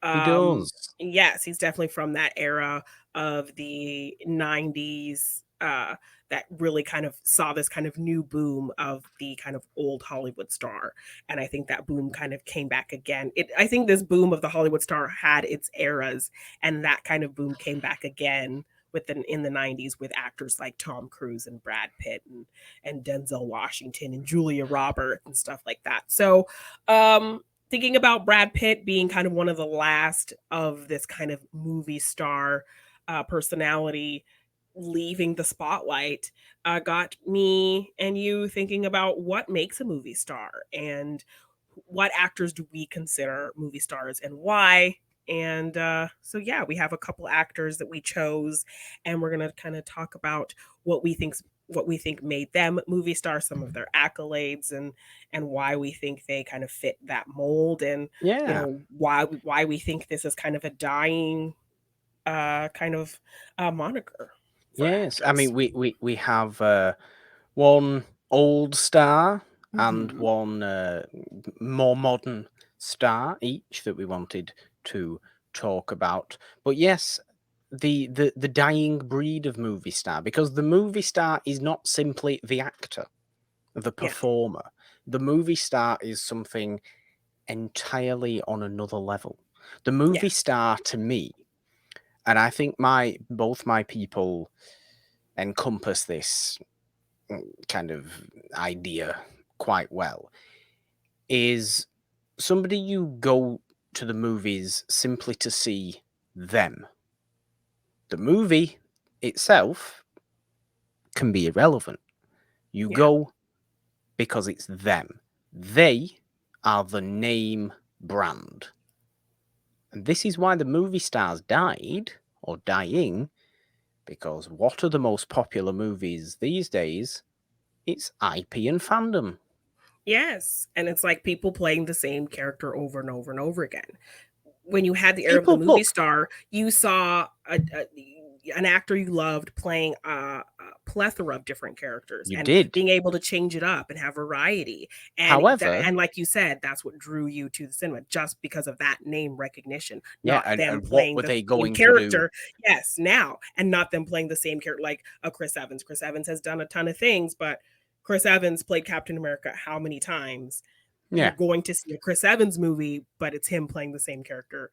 He Um, does. yes, he's definitely from that era of the 90s, that really kind of saw this kind of new boom of the kind of old Hollywood star. And I think that boom kind of came back again. I think this boom of the Hollywood star had its eras, and that kind of boom came back again in the 90s with actors like Tom Cruise and Brad Pitt and Denzel Washington and Julia Roberts and stuff like that. So, thinking about Brad Pitt being kind of one of the last of this kind of movie star personality leaving the spotlight, got me and you thinking about what makes a movie star and what actors do we consider movie stars and why. And so, yeah, we have a couple actors that we chose, and we're gonna kind of talk about what we think made them movie stars, some of their accolades, and why we think they kind of fit that mold, and Yeah. why we think this is kind of a dying kind of moniker for Yes. I actors. mean, we have one old star and Mhm. one more modern star each that we wanted to talk about. But yes, the dying breed of movie star, because the movie star is not simply the actor, the Yeah. performer. The movie star is something entirely on another level. The movie Yes. star to me, and I think both my people encompass this kind of idea quite well, is somebody you go to the movies simply to see them. The movie itself can be irrelevant. You Yeah. go because it's them. They are the name brand. And this is why the movie stars died or dying, because what are the most popular movies these days? It's IP and fandom. Yes. And it's like people playing the same character over and over and over again. When you had the era of the People movie look, star, you saw an actor you loved playing a plethora of different characters you and did. being able to change it up and have variety. However, And like you said, that's what drew you to the cinema, just because of that name recognition, yeah, not them and what playing were the they same going to do? character. Yes, now, and not them playing the same character like a Chris Evans. Chris Evans has done a ton of things, but Chris Evans played Captain America how many times? You're Yeah, going to see a Chris Evans movie, but it's him playing the same character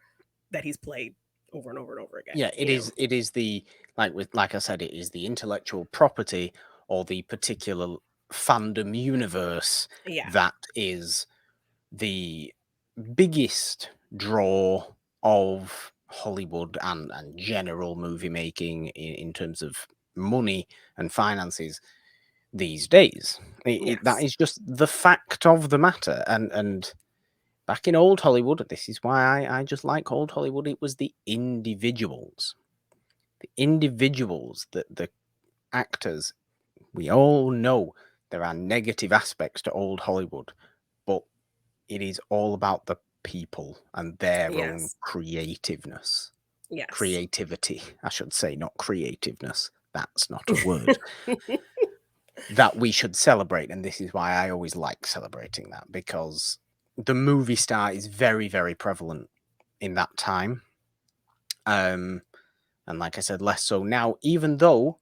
that he's played over and over and over again, yeah, it is. It is the like I said, it is the intellectual property or the particular fandom universe Yeah. that is the biggest draw of Hollywood and general movie making in terms of money and finances these days. That Yes. is just the fact of the matter. And back in old Hollywood, this is why I just like old Hollywood. It was the individuals that the actors. We all know there are negative aspects to old Hollywood, but it is all about the people and their own Yes. creativeness. Yes. Creativity, I should say, not creativeness. That's not a word that we should celebrate. And this is why I always like celebrating that, because the movie star is very, very prevalent in that time. And like I said, less so now, even though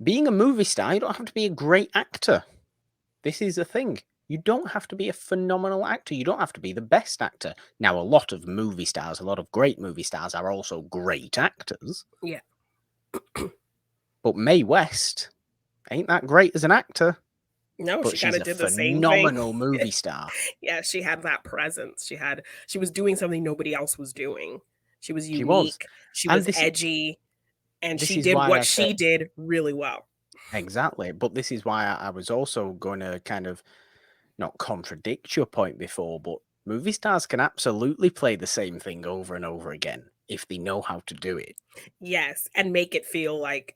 being a movie star, you don't have to be a great actor. This is the thing. You don't have to be a phenomenal actor. You don't have to be the best actor. Now, a lot of movie stars, a lot of great movie stars are also great actors. Yeah. But Mae West ain't that great as an actor, No, but she she's kinda a did the same thing. phenomenal movie star. Yeah, she had that presence. She was doing something nobody else was doing. She was She was. unique, she And was edgy, and this she is did why what I said she did really well. exactly. But this is why I was also going to kind of not contradict your point before, but movie stars can absolutely play the same thing over and over again if they know how to do it. Yes, and make it feel like,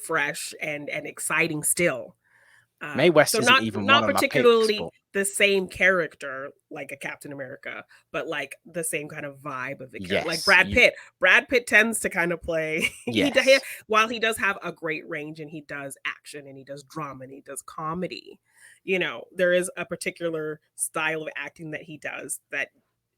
fresh and exciting still. Mae West So isn't not even one not of my picks, particularly but the same character like a Captain America, but like the same kind of vibe of the character. Like yes, Brad Pitt. Brad Pitt tends to kind of play yes, while he does have a great range and he does action and he does drama and he does comedy. There is a particular style of acting that he does that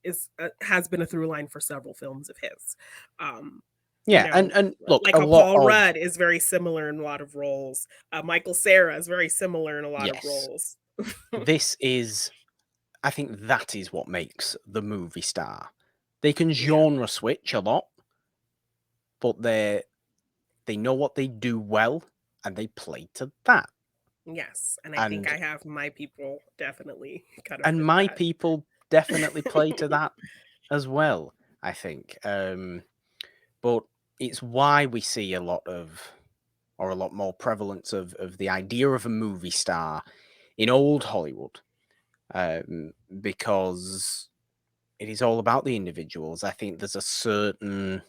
is has been a through line for several films of his. Um you yeah, know, and look, like a how lot Paul of Rudd is very similar in a lot of roles. Michael Cera is very similar in a lot of yes, roles. this is, I think that is what makes the movie star. They can Yeah. genre switch a lot, but they know what they do well, and they play to that. Yes. And I think And I have my people definitely kind of and fit my that. people definitely play to that as well, I think. But it's why we see a lot of, or a lot more prevalence of the idea of a movie star in old Hollywood, because it is all about the individuals. I think there's a certain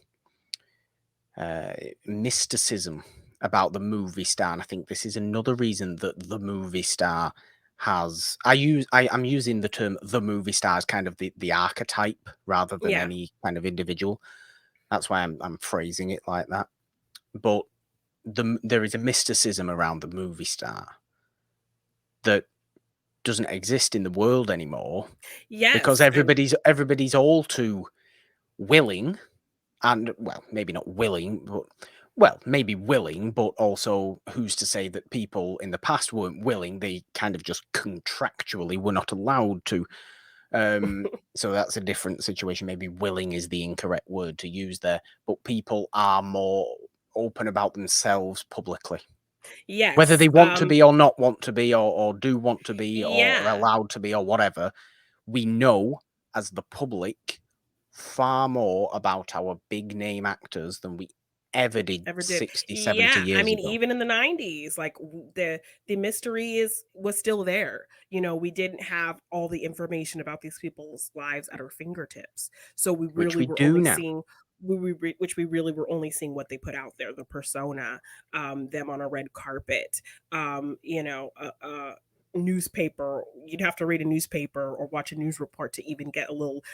mysticism about the movie star, and I think this is another reason that the movie star has. I'm using the term the movie star as kind of the archetype rather than Yeah. any kind of individual. That's why I'm phrasing it like that. But there is a mysticism around the movie star that doesn't exist in the world anymore because Yes. And everybody's all too willing, and well, maybe not willing, but well, maybe willing, but also who's to say that people in the past weren't willing? They kind of just contractually were not allowed to. So that's a different situation. Maybe willing is the incorrect word to use there, but people are more open about themselves publicly. Whether yes. they want to be or not want to be, or do want to be, or are Yeah. allowed to be, or whatever, we know as the public far more about our big name actors than we ever did Ever did. 60, 70 Yeah, I years mean, ago. even in the 90s, like, the mystery was still there. We didn't have all the information about these people's lives at our fingertips. So we Which really we were do only now. seeing which we really were only seeing what they put out there, the persona, them on a red carpet, newspaper. You'd have to read a newspaper or watch a news report to even get a little,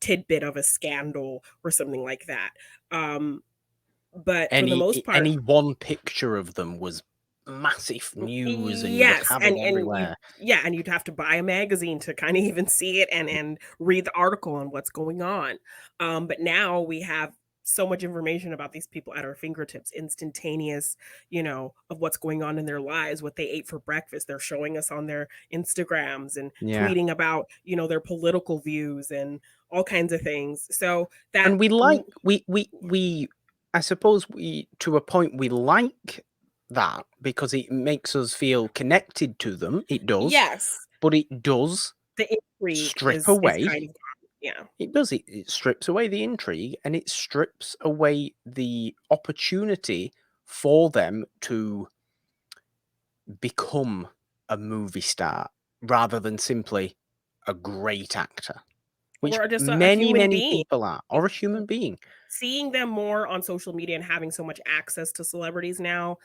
tidbit of a scandal or something like that. But for the most part, Any one picture of them was massive news, and you would yes, have and it and you everywhere. yeah, and you'd have to buy a magazine to kind of even see it and read the article on what's going on. But now we have so much information about these people at our fingertips, instantaneous, of what's going on in their lives, what they ate for breakfast. They're showing us on their Instagrams and Yeah. tweeting about, their political views and all kinds of things. So that And we I suppose we, to a point, we like that because it makes us feel connected to them. It does, yes, but it does the intrigue strip is away. kind of gone. Yeah. It does. It strips away the intrigue, and it strips away the opportunity for them to become a movie star rather than simply a great actor, which Or just a many, human many being. people are, or a human being. Seeing them more on social media and having so much access to celebrities now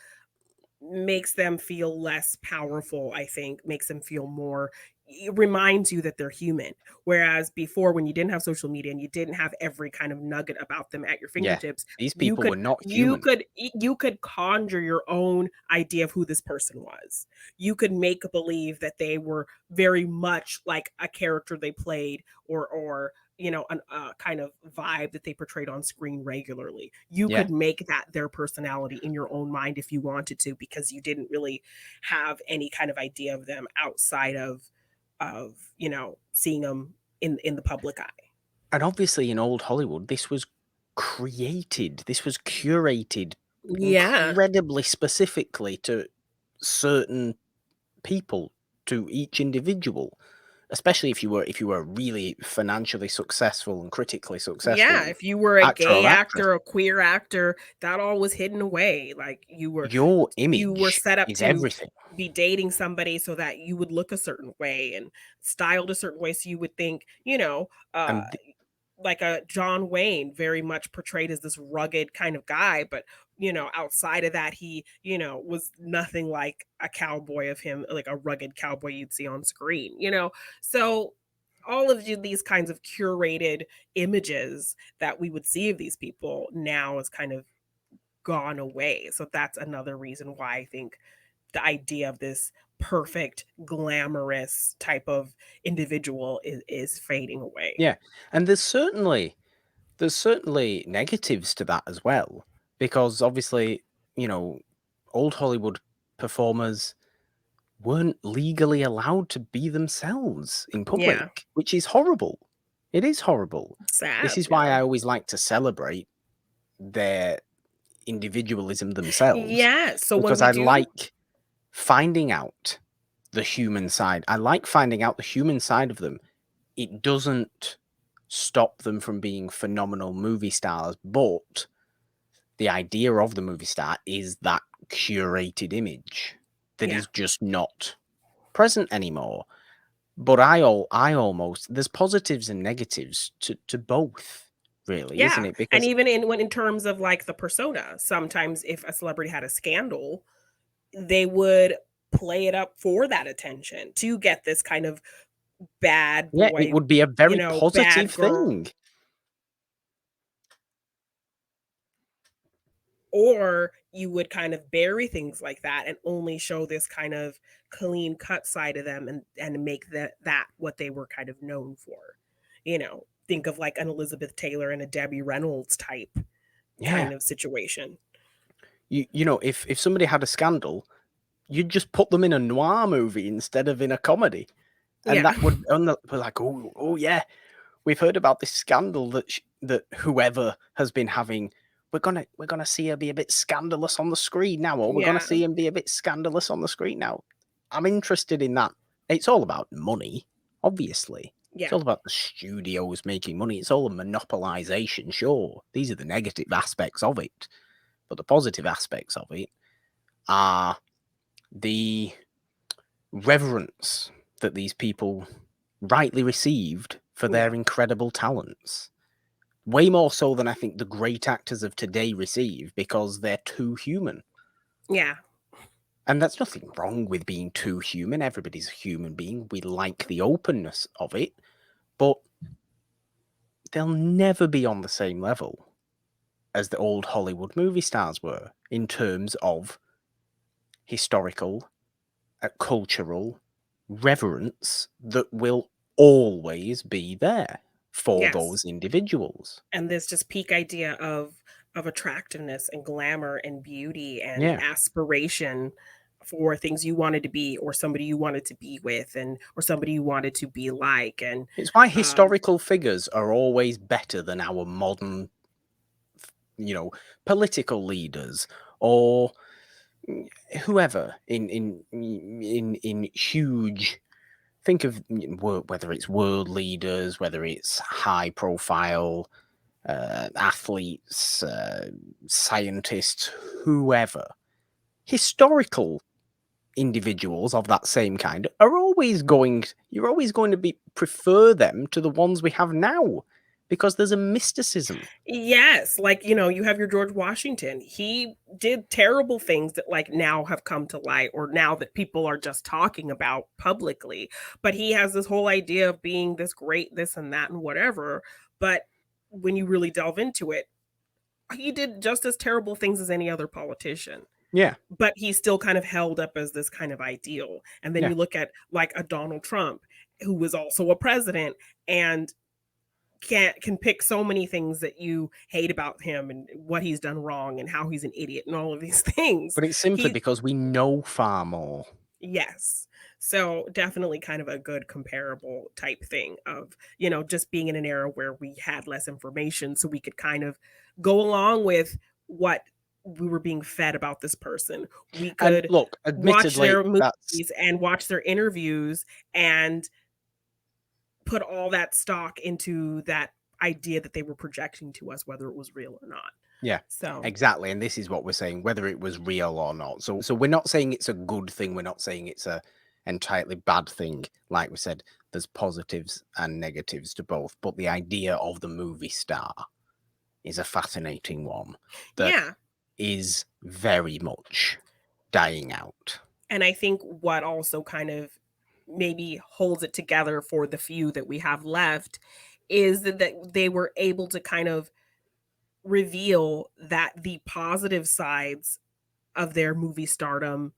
makes them feel less powerful, I think, makes them feel more. It reminds you that they're human. Whereas before, when you didn't have social media and you didn't have every kind of nugget about them at your Yeah, fingertips, these you people were could not you human. could you could conjure your own idea of who this person was. You could make believe that they were very much like a character they played, or a kind of vibe that they portrayed on screen regularly. You Yeah. could make that their personality in your own mind if you wanted to, because you didn't really have any kind of idea of them outside of seeing them in the public eye. And obviously in old Hollywood, this was curated Yeah. incredibly specifically to certain people, to each individual. Especially if you were a really financially successful and critically Yeah, successful if you were a actor gay or actress, actor, a queer actor, that all was hidden away. Like your you were image set up is to everything. be dating somebody so that you would look a certain way and styled a certain way so you would think, And like a John Wayne, very much portrayed as this rugged kind of guy, but outside of that, he, was nothing like a cowboy of him, like a rugged cowboy you'd see on screen. So all of these kinds of curated images that we would see of these people now is kind of gone away. So that's another reason why I think the idea of this perfect, glamorous type of individual is fading away. Yeah, and there's certainly negatives to that as well, because obviously, you know, old Hollywood performers weren't legally allowed to be themselves in Yeah. public, which is horrible. It is horrible. This Sad, is why yeah. I always like to celebrate their individualism themselves, Yeah, so when because we I do like finding out the human side. I like finding out the human side of them. It doesn't stop them from being phenomenal movie stars, but the idea of the movie star is that curated image that yeah. is just not present anymore. But I almost there's positives and negatives to both, really, isn't Yeah, it? and Because even in terms of, like, the persona, sometimes if a celebrity had a scandal, they would play it up for that attention to get this kind of bad yeah, it boy, would be a very bad positive girl. thing. Or you would kind of bury things like that and only show this kind of clean cut side of them and make that what they were kind of known for. Think of like an Elizabeth Taylor and a Debbie Reynolds type Yeah. kind of situation. If somebody had a scandal, you'd just put them in a noir movie instead of in a comedy. And Yeah. that would be like, oh yeah, we've heard about this scandal that whoever has been having. We're gonna see her be a bit scandalous on the screen now, or we're gonna Yeah. see him be a bit scandalous on the screen now. I'm interested in that. It's all about money, obviously. It's Yeah. all about the studios making money. It's all a monopolization, sure. These are the negative aspects of it, but the positive aspects of it are the reverence that these people rightly received for Yeah. their incredible talents. Way more so than I think the great actors of today receive, because they're too human. Yeah. And that's nothing wrong with being too human. Everybody's a human being. We like the openness of it, but they'll never be on the same level as the old Hollywood movie stars were in terms of historical, cultural reverence that will always be there for Yes. those individuals. And this just peak idea of attractiveness and glamour and beauty and Yeah. aspiration for things you wanted to be or somebody you wanted to be with and or somebody you wanted to be like. And It's why um historical figures are always better than our modern, you know, political leaders or whoever in huge. Think of whether it's world leaders, whether it's high profile athletes, scientists, whoever. Historical individuals of that same kind are always going. You're always going to be prefer them to the ones we have now, because there's a mysticism. yes, like you have your George Washington. He did terrible things that like now have come to light or now that people are just talking about publicly. But he has this whole idea of being this great this and that and whatever. But when you really delve into it, he did just as terrible things as any other politician, Yeah, but he's still kind of held up as this kind of ideal. And then yeah. you look at like a Donald Trump, who was also a president and can pick so many things that you hate about him and what he's done wrong and how he's an idiot and all of these things. But it's simply He because we know far more. Yes. So definitely kind of a good comparable type thing of, just being in an era where we had less information so we could kind of go along with what we were being fed about this person. We And could look, watch admittedly, their that's movies and watch their interviews and put all that stock into that idea that they were projecting to us, whether it was real or not. yeah, So, exactly. And this is what we're saying, whether it was real or not. So we're not saying it's a good thing. We're not saying it's entirely bad thing. Like we said, there's positives and negatives to both, but the idea of the movie star is a fascinating one that Yeah. is very much dying out. And I think what also kind of maybe holds it together for the few that we have left is that they were able to kind of reveal that the positive sides of their movie stardom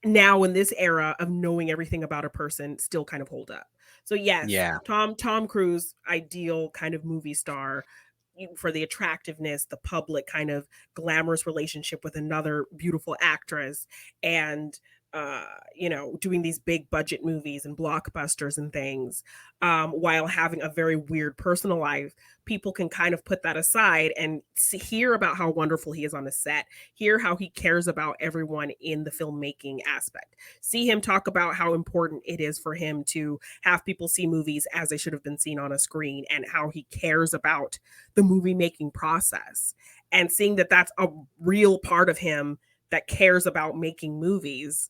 now in this era of knowing everything about a person still kind of hold up. So yes, Yeah. Tom Cruise, ideal kind of movie star for the attractiveness, the public kind of glamorous relationship with another beautiful actress, and doing these big budget movies and blockbusters and things, while having a very weird personal life. People can kind of put that aside and hear about how wonderful he is on the set, hear how he cares about everyone in the filmmaking aspect, see him talk about how important it is for him to have people see movies as they should have been seen on a screen, and how he cares about the movie making process, and seeing that that's a real part of him that cares about making movies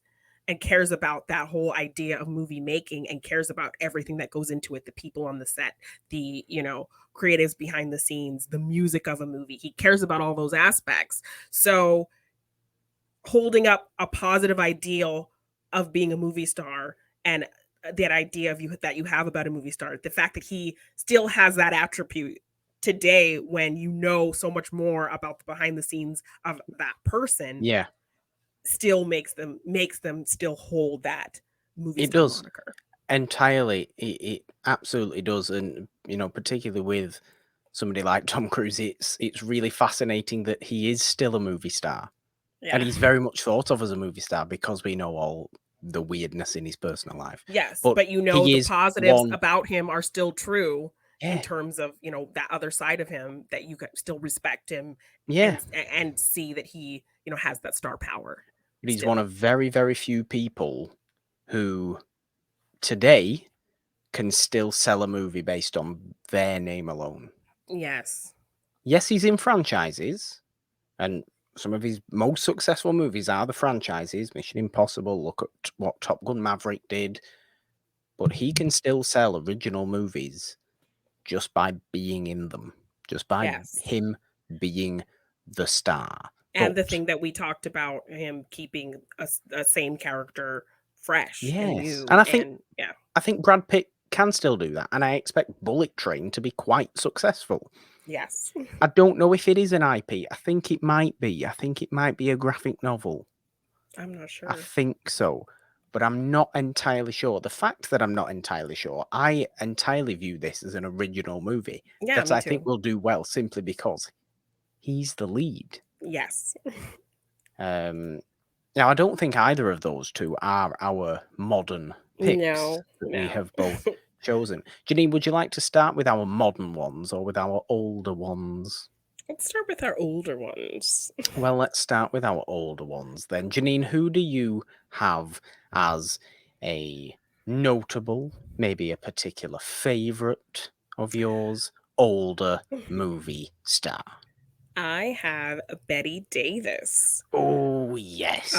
and cares about that whole idea of movie making and cares about everything that goes into it, the people on the set, the creatives behind the scenes, the music of a movie. He cares about all those aspects. So holding up a positive ideal of being a movie star, and that idea of that you have about a movie star, the fact that he still has that attribute today when you know so much more about the behind the scenes of that person, Yeah, still makes them still hold that movie it star does. moniker. Entirely. It absolutely does. And, particularly with somebody like Tom Cruise, it's really fascinating that he is still a movie star. And Yeah. he's very much thought of as a movie star because we know all the weirdness in his personal life. Yes, But but he the is positives one. about him are still true in Yeah. terms of, that other side of him, that you can still respect him Yeah. and see that he, has that star power But he's one still. of very, very few people who today can still sell a movie based on their name alone. Yes. Yes, he's in franchises, and some of his most successful movies are the franchises. Mission Impossible, look at what Top Gun Maverick did. But he can still sell original movies just by being in them, just by Yes. him being the star. And the But thing that we talked about, him keeping a same character fresh and yes, new, and and yeah. I think Brad Pitt can still do that, and I expect Bullet Train to be quite successful. Yes. I don't know if it is an IP. I think it might be. I think it might be a graphic novel. I'm not I sure. think so, but I'm not entirely sure. The fact that I'm not entirely sure, I entirely view this as an original movie Yeah, that me I think too. will do well simply because he's the lead. Yes. Um, Now, I don't think either of those two are our modern picks No, that we no. have both chosen. Janine, would you like to start with our modern ones or with our older ones? Let's start with our older ones. Well, let's start with our older ones then. Janine, who do you have as a notable, maybe a particular favourite of yours, older movie star? I have Betty Davis. Oh, yes.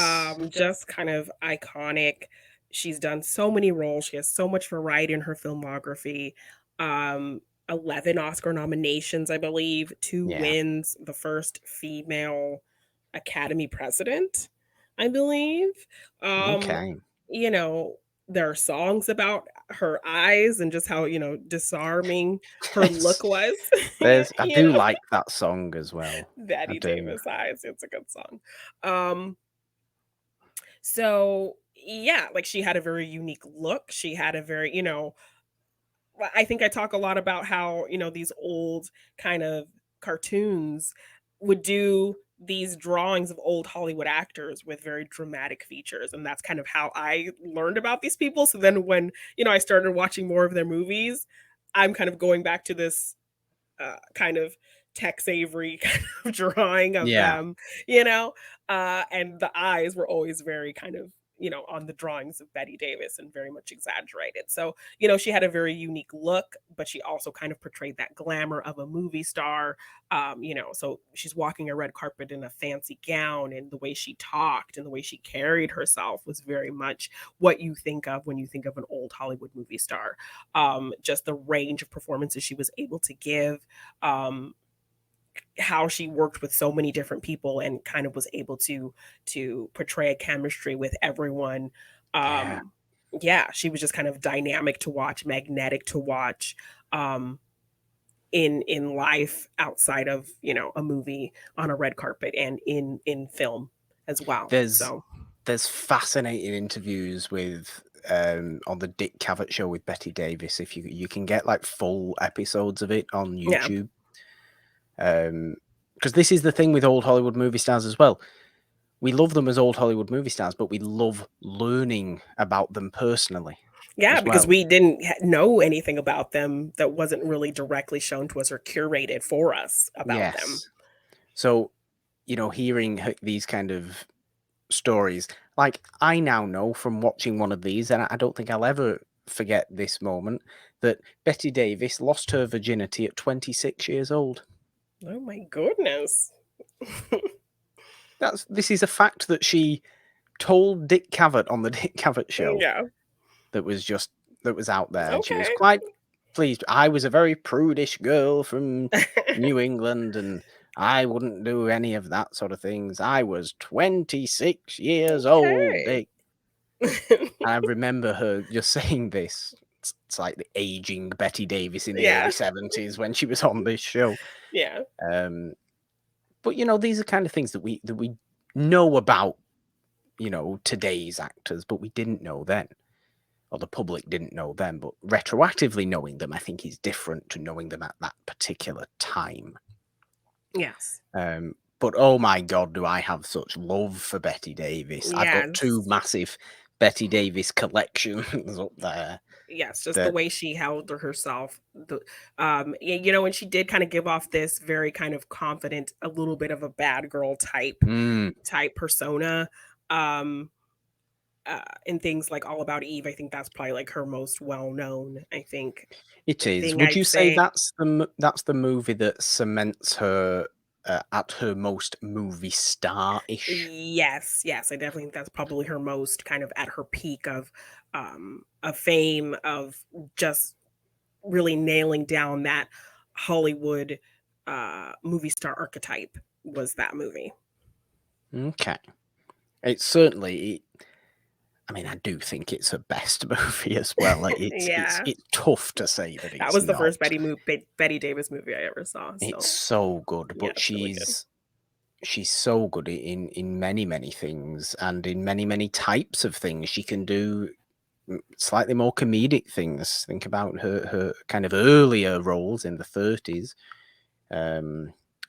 Just kind of iconic. She's done so many roles. She has so much variety in her filmography. Um, 11 Oscar nominations, I believe, 2 Yeah. wins, the first female Academy president, I believe. Um, Okay. you know, there are songs about her eyes and just how, disarming her There's, look was. I do like that song as well. I Betty do. Davis eyes. It's a good song. Um, so yeah, like she had a very unique look. She had a very, I think I talk a lot about how, these old kind of cartoons would do these drawings of old Hollywood actors with very dramatic features. And that's kind of how I learned about these people. So then when, I started watching more of their movies, I'm kind of going back to this kind of Tex Avery kind of drawing of Yeah. them, and the eyes were always very kind of on the drawings of Betty Davis and very much exaggerated. So, she had a very unique look, but she also kind of portrayed that glamour of a movie star. So she's walking a red carpet in a fancy gown, and the way she talked and the way she carried herself was very much what you think of when you think of an old Hollywood movie star. Just the range of performances she was able to give. How she worked with so many different people and kind of was able to portray a chemistry with everyone. Yeah. Yeah, she was just kind of dynamic to watch, magnetic to watch, um, in life outside of a movie on a red carpet and in film as well. There's So there's fascinating interviews with on the Dick Cavett show with Betty Davis. If you can get like full episodes of it on yeah, YouTube. Because this is the thing with old Hollywood movie stars as well. We love them as old Hollywood movie stars, but we love learning about them personally yeah, as because well. we didn't know anything about them that wasn't really directly shown to us or curated for us about them. Yes. So, hearing these kind of stories, like I now know from watching one of these, and I don't think I'll ever forget this moment, that Betty Davis lost her virginity at 26 years old. Oh my goodness. This is a fact that she told Dick Cavett on the Dick Cavett show Yeah. that was out there, and she was Okay. quite pleased. I was a very prudish girl from New England, and I wouldn't do any of that sort of things. I was 26 years old. Okay. I remember her just saying this. It's like the aging Betty Davis in the Yeah. early 70s when she was on this show. Yeah. Um, but these are kind of things that we know about, today's actors, but we didn't know then, or the public didn't know then. But retroactively knowing them, I think, is different to knowing them at that particular time. Yes. But oh my God, do I have such love for Betty Davis? I've got two Yes. massive Betty Davis collections up there. Yes, just the That way she held herself. And she did kind of give off this very kind of confident, a little bit of a bad girl type persona. Um, in things like All About Eve, I think that's probably like her most well known. I think it the is. thing Would I'd you say say, that's the movie that cements her at her most movie star-ish? yes, yes, I definitely think that's probably her most kind of at her peak of fame, of just really nailing down that Hollywood movie star archetype was that movie. Okay. It's certainly. I mean, I do think it's her best movie as well. It's Yeah. tough to say that That it's was the not. first Betty Davis movie I ever saw. It's So so good, yeah, but it's really good. she's so good in many things, and in many types of things. She can do slightly more comedic things. Think about her kind of earlier roles in the 30s,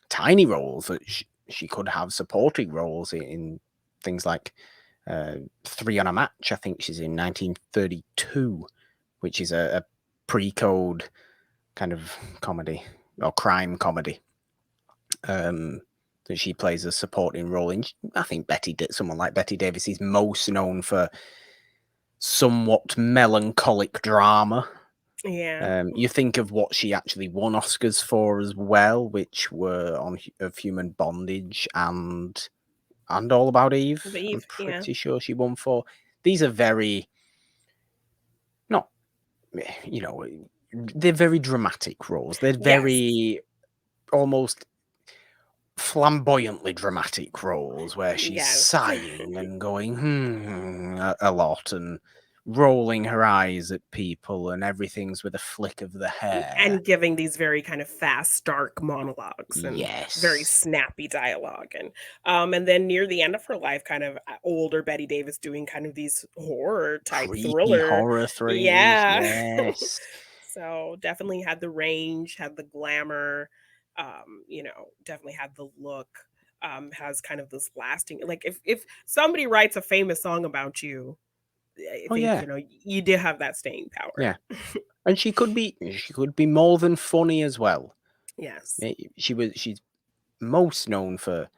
tiny roles that she could have, supporting roles in things like Three on a Match. I think she's in 1932, which is a pre-code kind of comedy or crime comedy. That she plays a supporting role in. I think someone like Betty Davis is most known for somewhat melancholic drama. Yeah. You think of what she actually won Oscars for as well, which were of Human Bondage and All About Eve. The I'm Eve, yeah. pretty sure she won for. These are very not, they're very dramatic roles. They're Yes. very almost flamboyantly dramatic roles where she's Yes. sighing and going a lot and rolling her eyes at people, and everything's with a flick of the hair. And giving these very kind of fast, stark monologues and very Yes. snappy dialogue. And then near the end of her life, kind of older Betty Davis doing kind of these horror type Creepy thriller. horror things. Yeah. Yes. So definitely had the range, had the glamour, definitely had the look, has kind of this lasting, like if somebody writes a famous song about you, I Oh think, yeah. you did have that staying power. Yeah. And she could be more than funny as well. Yes. She's most known for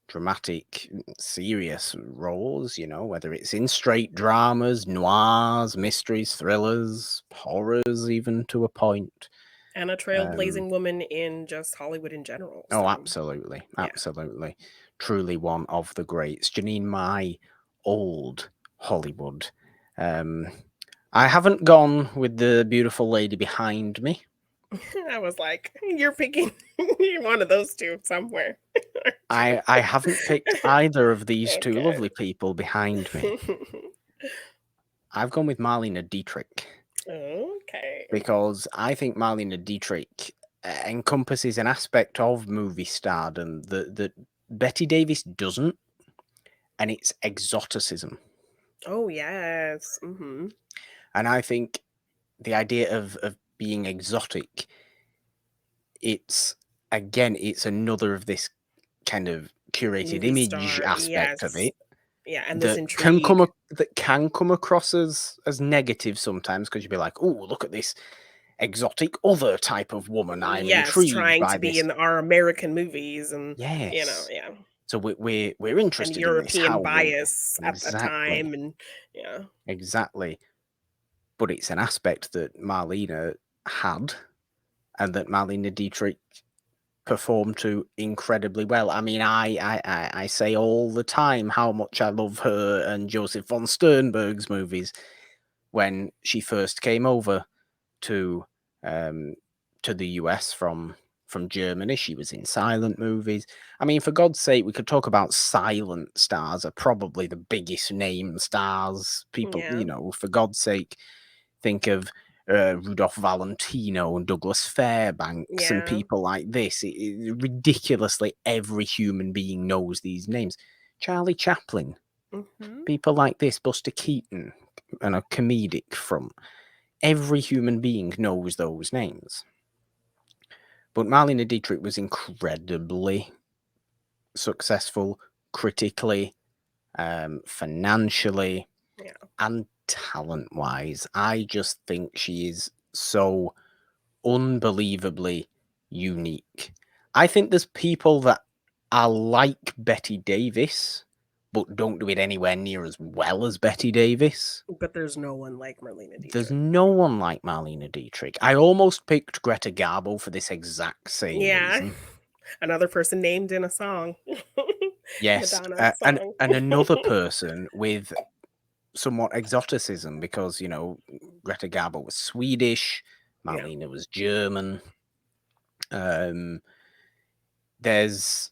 dramatic, serious roles, whether it's in straight dramas, noirs, mysteries, thrillers, horrors, even to a point. And a Um, trailblazing woman in just Hollywood in general. oh, So absolutely. yeah. Absolutely. Truly one of the greats. Jeannine, my old Hollywood. Um, I haven't gone with the beautiful lady behind me. I was like, you're picking one of those two somewhere. I haven't picked either of these two Okay. lovely people behind me. I've gone with Marlene Dietrich Okay. because I think Marlene Dietrich encompasses an aspect of movie stardom that Betty Davis doesn't, and it's exoticism. Oh yes. And I think the idea of being exotic, it's another of this kind of curated Movie image star. aspect of Yes. it Yeah, and this that can intrigue. come across as negative sometimes, because you'd be like, oh, look at this exotic other type of woman. I'm Yes, intrigued trying by to be this. in our American movies and Yes. yeah. So we're And interested in this. European How will bias at the exactly time and yeah. exactly? But it's an aspect that Marlena had, and that Marlene Dietrich performed to incredibly well. I mean, I say all the time how much I love her and Joseph von Sternberg's movies. When she first came over to um, the US from Germany, she was in silent movies. I mean, for God's sake, we could talk about silent stars are probably the biggest name stars. People, Yeah. for God's sake, think of Rudolph Valentino and Douglas Fairbanks and Yeah. people like this. Ridiculously, every human being knows these names. Charlie Chaplin, Mhm. people like this, Buster Keaton, and a comedic front. Every human being knows those names. But Marlene Dietrich was incredibly successful critically, financially, Yeah. and talent wise. I just think she is so unbelievably unique. I think there's people that are like Betty Davis, but don't do it anywhere near as well as Betty Davis. But there's no one like Marlene There's Dietrich. no one like Marlene Dietrich. I almost picked Greta Garbo for this exact same Yeah. reason. Another person named in a song. Yes, Madonna and song. another person with somewhat exoticism, because Greta Garbo was Swedish, Yeah. Marlene was German. There's,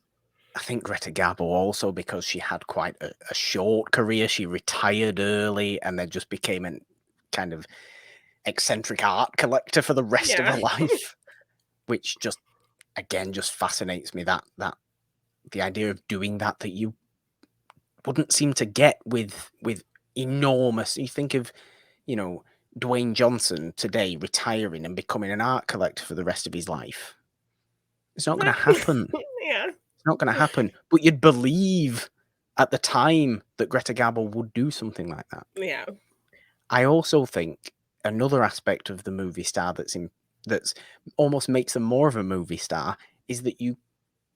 I think, Greta Garbo also, because she had quite a short career. She retired early and then just became a kind of eccentric art collector for the rest of Yeah. her life, which just fascinates me. That the idea of doing that you wouldn't seem to get with enormous. You think of Dwayne Johnson today retiring and becoming an art collector for the rest of his life. It's not going to happen. Yeah. It's not going to happen. But you'd believe at the time that Greta Garbo would do something like that. Yeah. I also think another aspect of the movie star that's almost makes them more of a movie star is that you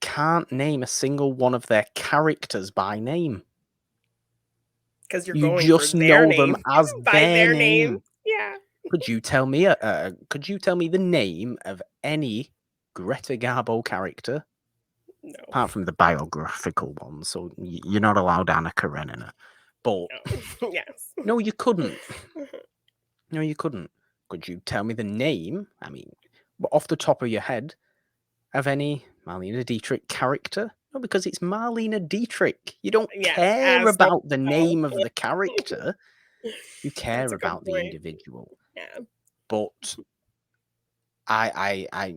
can't name a single one of their characters by name. Because you're You going for just their know them name as by their their name. name. Yeah. Could you tell me the name of any Greta Garbo character No. apart from the biographical ones? So you're not allowed Anna Karenina. But No. Yes. no, you couldn't. No, you couldn't. Could you tell me the name? I mean, off the top of your head, of any Marlene Dietrich character? No, because it's Marlene Dietrich. You don't Yes, care as the about the name of the character. You That's care a good about the point. individual. Yeah. But I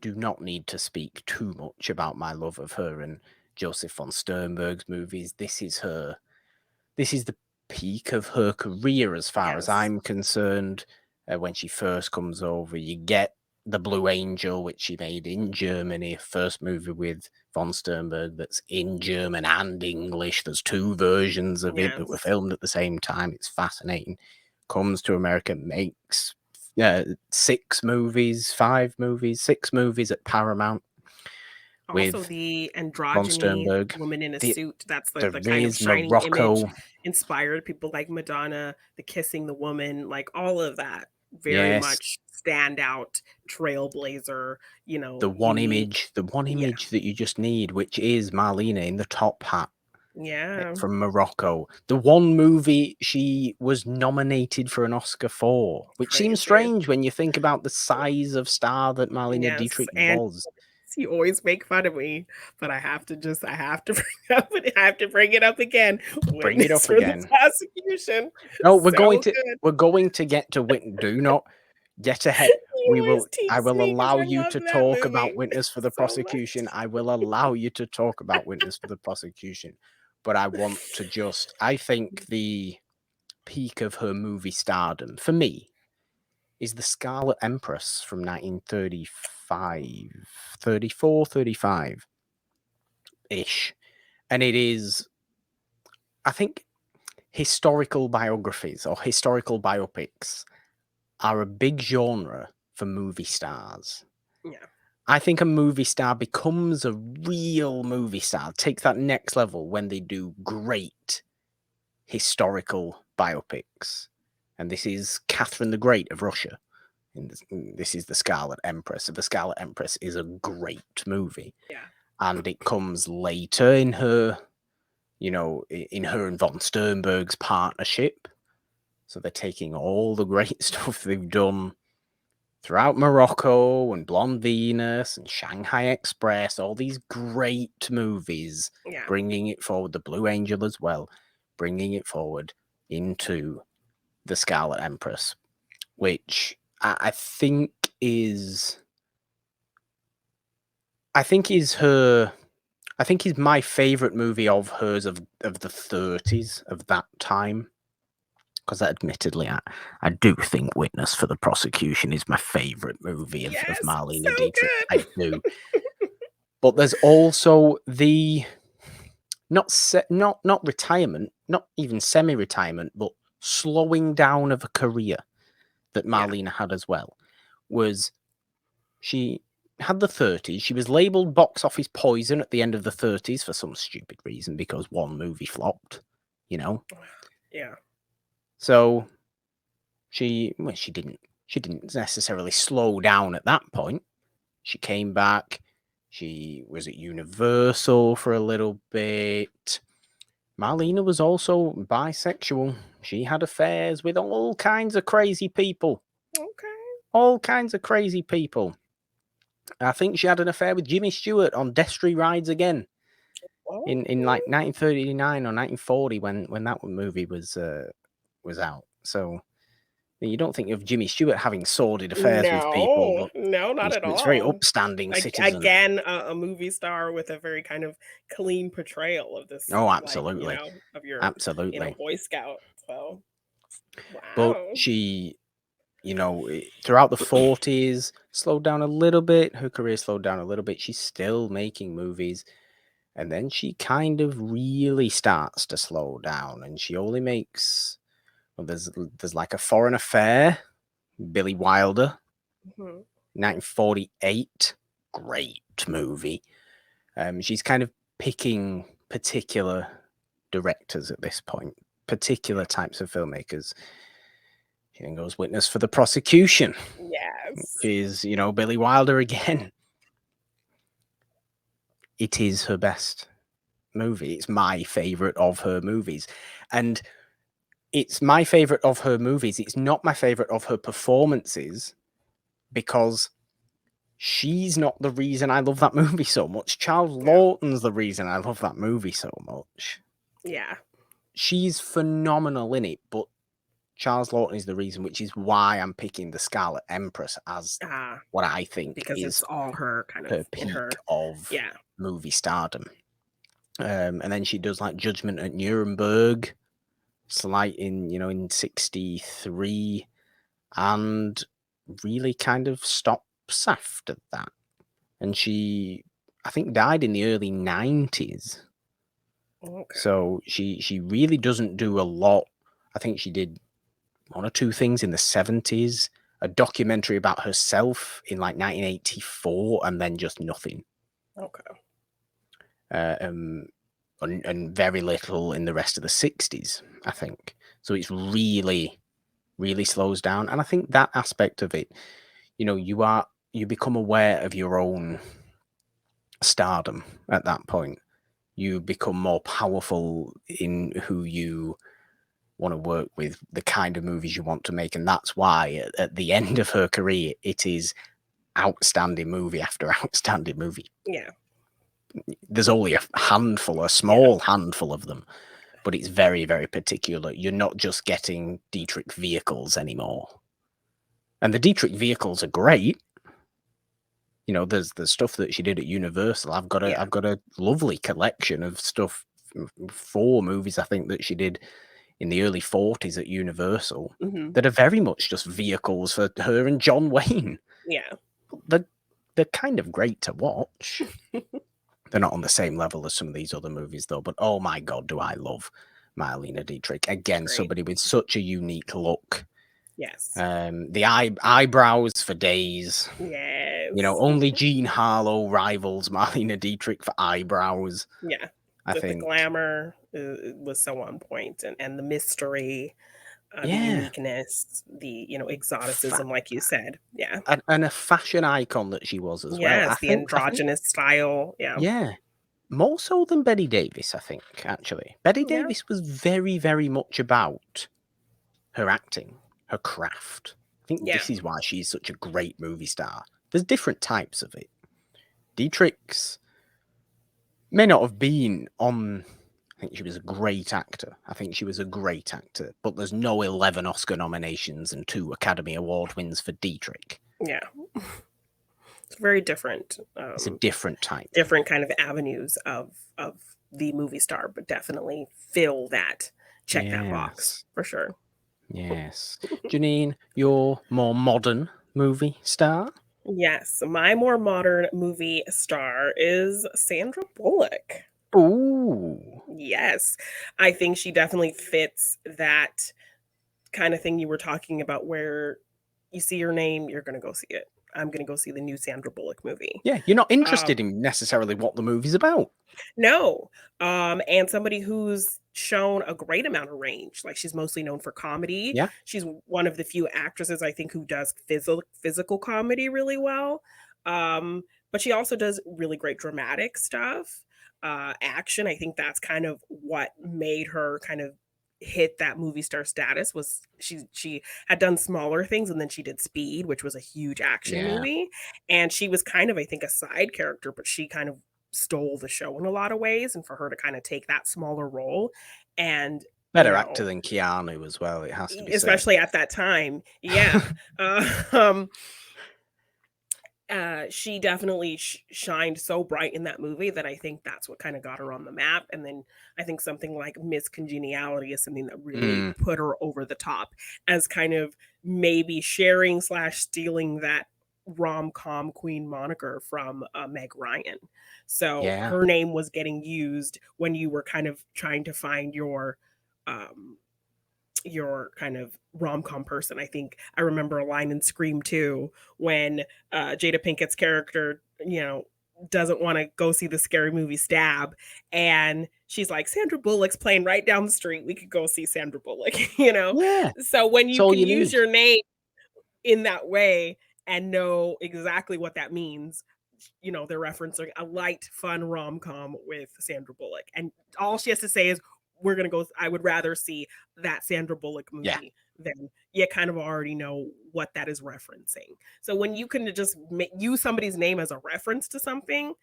do not need to speak too much about my love of her and Joseph von Sternberg's movies. This is the peak of her career as far as Yes. I'm concerned. When she first comes over, you get The Blue Angel, which she made in Germany, first movie with von Sternberg that's in German and English. There's two versions of it that were Yes. filmed at the same time. It's fascinating. Comes to America, makes 6 movies, 5 movies, 6 movies at Paramount. Also, with the von androgyny Sternberg. woman in a The, suit, that's the there kind of is shining image Morocco. inspired people like Madonna, the kissing the woman, like all of that very Yes, much standout trailblazer, the one unique. image, the one Yeah. image that you just need, which is Marlena in the top hat Yeah. from Morocco. The one movie she was nominated for an Oscar for, which seems Crazy. strange when you think about the size of star that Marlena Yes, Dietrich and was. you always make fun of me, but I have to bring it up again. Bring it Witness up for the again. prosecution. No, So good. we're going to get to Witness. Do not get ahead. You always I tease will me because allow I you love to that talk movie about Witness for the so much. prosecution. I will allow you to talk about Witness for the prosecution. But I want to I think the peak of her movie stardom, for me, is The Scarlet Empress from 1935, 34, 35-ish. And it is, I think, historical biographies or historical biopics are a big genre for movie stars. Yeah. I think a movie star becomes a real movie star, takes that next level when they do great historical biopics. And this is Catherine the Great of Russia. And this is The Scarlet Empress. The Scarlet Empress is a great movie. Yeah. And it comes later in her, in her and von Sternberg's partnership. So they're taking all the great stuff they've done throughout Morocco and Blonde Venus and Shanghai Express, all these great movies, Yeah. bringing it forward, The Blue Angel as well, bringing it forward into The Scarlet Empress, which I think is my favorite movie of hers of the 30s of that time. Because admittedly, I do think Witness for the Prosecution is my favourite movie of Yes. So Marlene Dietrich. I good. do. But there's also the not retirement, not even semi-retirement, but slowing down of a career that Yeah. Marlena had as well. Was she had the 30s. She was labelled box office poison at the end of the 30s for some stupid reason because one movie flopped, Yeah. So she didn't necessarily slow down at that point. She came back. She was at Universal for a little bit. Marlena was also bisexual. She had affairs with all kinds of crazy people. Okay. All kinds of crazy people. I think she had an affair with Jimmy Stewart on Destry Rides Again in like 1939 or 1940 when that movie was out. So you don't think of Jimmy Stewart having sordid affairs with people, No, but no, not he's at a very all. upstanding citizen. Again, a movie star with a very kind of clean portrayal of this, Oh, like, absolutely. of your, Absolutely. Boy Scout. So, But wow. she, throughout the 40s, slowed down a little bit. Her career slowed down a little bit. She's still making movies. And then she kind of really starts to slow down. And she only makes, well, there's like A Foreign Affair, Billy Wilder, Mhm. 1948. Great movie. She's kind of picking particular directors at this point, particular types of filmmakers. She then goes Witness for the Prosecution, Yes. is, Billy Wilder again. It is her best movie. It's my favorite of her movies. And it's my favorite of her movies. It's not my favorite of her performances because she's not the reason I love that movie so much. Charles Yeah. Lawton's the reason I love that movie so much. Yeah. She's phenomenal in it, but Charles Lawton is the reason, which is why I'm picking The Scarlet Empress as what I think Because is it's all her kind her of in peak her. of Yeah. movie stardom. And then she does like Judgment at Nuremberg, slight in 63, and really kind of stops after that. And she, I think, died in the early 90s. Okay. So she really doesn't do a lot. I think she did one or two things in the 70s, a documentary about herself in like 1984, and then just nothing. Okay. And very little in the rest of the 60s, I think. So it's really, really slows down. And I think that aspect of it, you become aware of your own stardom at that point. You become more powerful in who you want to work with, the kind of movies you want to make. And that's why at the end of her career, it is outstanding movie after outstanding movie. Yeah. There's only a small handful of them, but it's very, very particular. You're not just getting Dietrich vehicles anymore. And the Dietrich vehicles are great. There's the stuff that she did at Universal. I've got a lovely collection of stuff, 4 movies I think that she did in the early 40s at Universal that are very much just vehicles for her and John Wayne. Yeah. They're kind of great to watch. They're not on the same level as some of these other movies, though. But oh my God, do I love Marlene Dietrich. Again, somebody with such a unique look. Yes. The eyebrows for days. Yes. Only Jean Harlow rivals Marlene Dietrich for eyebrows. Yeah. I think the glamour was so on point, and the mystery, the uniqueness, the exoticism, like you said. Yeah. And a fashion icon that she was as well. Yes, the androgynous style. Yeah. Yeah. More so than Betty Davis, I think, actually. Betty Davis was very, very much about her acting, her craft. I think this is why she's such a great movie star. There's different types of it. Dietrich's may not have been on... I think she was a great actor. But there's no 11 Oscar nominations and 2 Academy Award wins for Dietrich. Yeah. It's very different. It's a different type. Different kind of avenues of the movie star, but definitely fill that, check that box, for sure. Yes. Jeannine, your more modern movie star? Yes, my more modern movie star is Sandra Bullock. Ooh. Yes. I think she definitely fits that kind of thing you were talking about, where you see your name, you're going to go see it. I'm going to go see the new Sandra Bullock movie. Yeah, you're not interested in necessarily what the movie's about. No. And somebody who's shown a great amount of range. Like, she's mostly known for comedy. Yeah. She's one of the few actresses, I think, who does physical comedy really well. But she also does really great dramatic stuff. Action. I think that's kind of what made her kind of hit that movie star status. Was she had done smaller things, and then she did Speed, which was a huge action movie, and she was kind of, I think, a side character, but she kind of stole the show in a lot of ways. And for her to kind of take that smaller role, and better actor than Keanu as well, it has to be especially said. At that time. Yeah. She definitely shined so bright in that movie that I think that's what kind of got her on the map. And then I think something like Miss Congeniality is something that really put her over the top as kind of maybe sharing / stealing that rom-com queen moniker from Meg Ryan. So her name was getting used when you were kind of trying to find your kind of rom-com person. I think I remember a line in Scream 2 when Jada Pinkett's character, doesn't want to go see the scary movie Stab, and she's like, Sandra Bullock's playing right down the street. We could go see Sandra Bullock, Yeah. So when you can use your name in that way and know exactly what that means, they're referencing a light, fun rom-com with Sandra Bullock. And all she has to say is, we're going to go, I would rather see that Sandra Bullock movie than you kind of already know what that is referencing. So when you can just use somebody's name as a reference to something,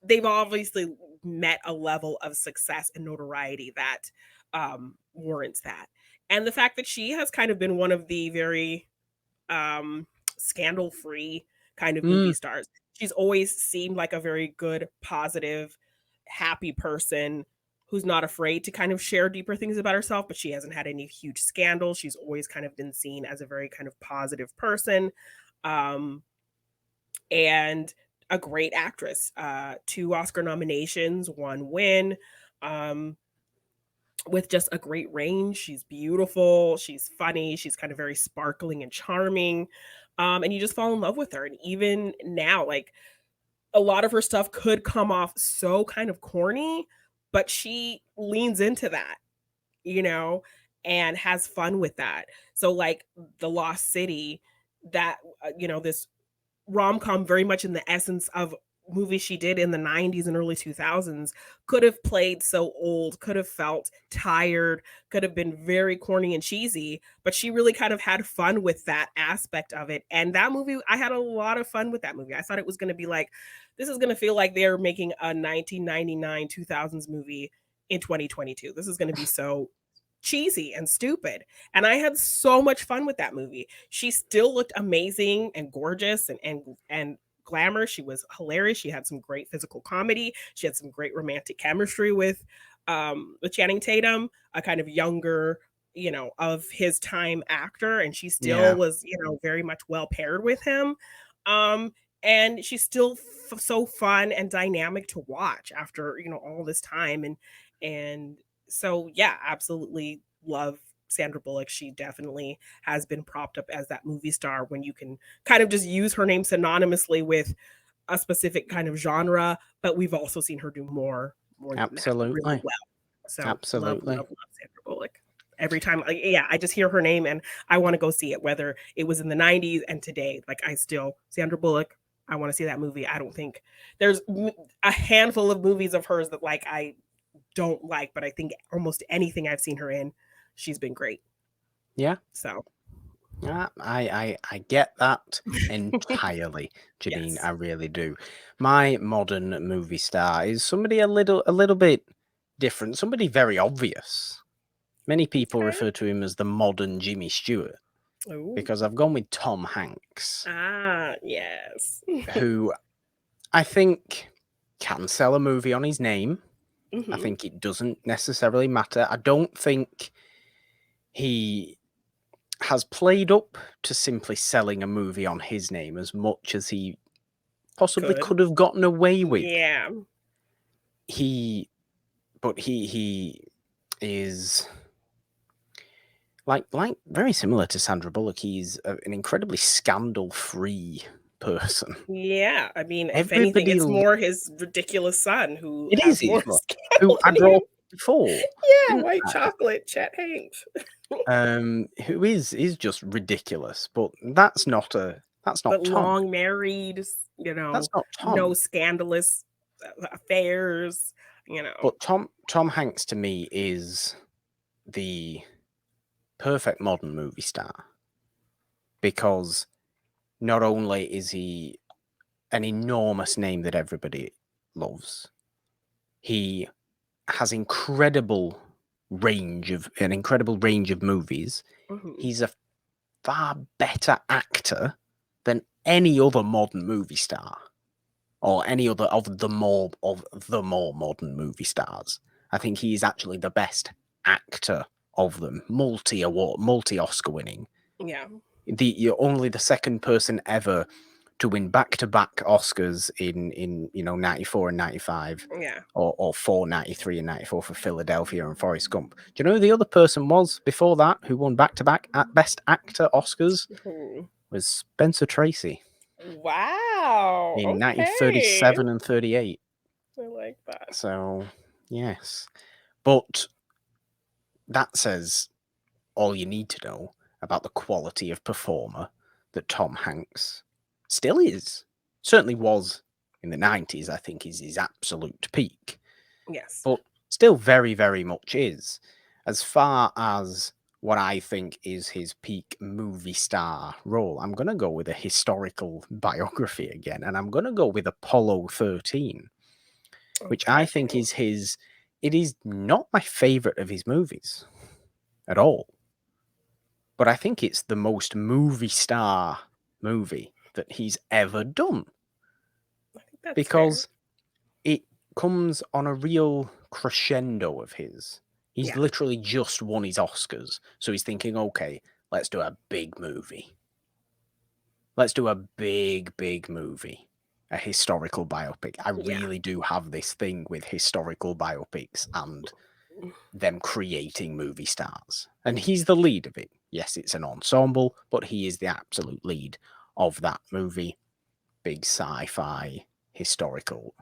they've obviously met a level of success and notoriety that warrants that. And the fact that she has kind of been one of the very scandal-free kind of movie stars. She's always seemed like a very good, positive, happy person who's not afraid to kind of share deeper things about herself, but she hasn't had any huge scandals. She's always kind of been seen as a very kind of positive person, and a great actress. 2 Oscar nominations, 1 win, with just a great range. She's beautiful. She's funny. She's kind of very sparkling and charming. And you just fall in love with her. And even now, like, a lot of her stuff could come off so kind of corny, but she leans into that, you know, and has fun with that. So like The Lost City, that this rom-com very much in the essence of movies she did in the 90s and early 2000s could have played so old, could have felt tired, could have been very corny and cheesy, but she really kind of had fun with that aspect of it. And that movie, I had a lot of fun with that movie. I thought it was going to be like, this is going to feel like they're making a 1999 2000s movie in 2022. This is going to be so cheesy and stupid. And I had so much fun with that movie. She still looked amazing and gorgeous and glamour. She was hilarious. She had some great physical comedy. She had some great romantic chemistry with Channing Tatum, a kind of younger, of his time actor, and she still Yeah, was, very much well paired with him. Um and she's still so fun and dynamic to watch after, all this time. And so yeah, absolutely love Sandra Bullock. She definitely has been propped up as that movie star when you can kind of just use her name synonymously with a specific kind of genre, but we've also seen her do more than that really absolutely. well. So love, love, Absolutely. love Sandra Bullock. Every time, yeah, I just hear her name and I want to go see it, whether it was in the 90s and today. Like, I still, Sandra Bullock, I want to see that movie. I don't think there's a handful of movies of hers that like I don't like, but I think almost anything I've seen her in, she's been great. Yeah. So Yeah, I get that entirely, Janine. yes. I really do. My modern movie star is somebody a little bit different, somebody very obvious. Many people Okay. refer to him as the modern Jimmy Stewart Oh. because I've gone with Tom Hanks, Ah, yes. who I think can sell a movie on his name. I Hmm. think it doesn't necessarily matter. I don't think he has played up to simply selling a movie on his name as much as he possibly Good. could have gotten away with. Yeah. He, but he is like very similar to Sandra Bullock. He's an incredibly scandal-free person. Yeah. I mean, if anything, Everybody, it's more his ridiculous son who it is has his more book, scandal who I than him. brought before, Yeah, didn't white I? chocolate, Chet Hanks. Who is just ridiculous. But that's not But Tom. long married, That's not no Tom. scandalous affairs, But Tom Hanks to me is the perfect modern movie star because not only is he an enormous name that everybody loves, he has an incredible range of movies. Mhm. He's a far better actor than any other modern movie star or any other of the more modern movie stars. I think he is actually the best actor of them, multi Oscar winning. Yeah. You're only the second person ever to win back-to-back Oscars in 94 and 95, Yeah. or for 93 and 94 for Philadelphia and Forrest Gump. Do you know who the other person was before that who won back-to-back at Best Actor Oscars? Mhm. Was Spencer Tracy Wow. in Okay. 1937 and 38. I like that. So, yes. But that says all you need to know about the quality of performer that Tom Hanks still is. Certainly was in the 90s, I think, is his absolute peak. Yes. But still very, very much is. As far as what I think is his peak movie star role, I'm going to go with a historical biography again, and I'm going to go with Apollo 13, which I Okay. think is his. It is not my favorite of his movies at all, but I think it's the most movie star movie that he's ever done I think that's fair. because it comes on a real crescendo of his. He's Yeah. literally just won his Oscars, so he's thinking, okay, let's do a big movie. Let's do a big, big movie. A historical biopic. I Yeah. really do have this thing with historical biopics and them creating movie stars. And he's the lead of it. Yes, it's an ensemble, but he is the absolute lead of that movie. Big sci fi, historical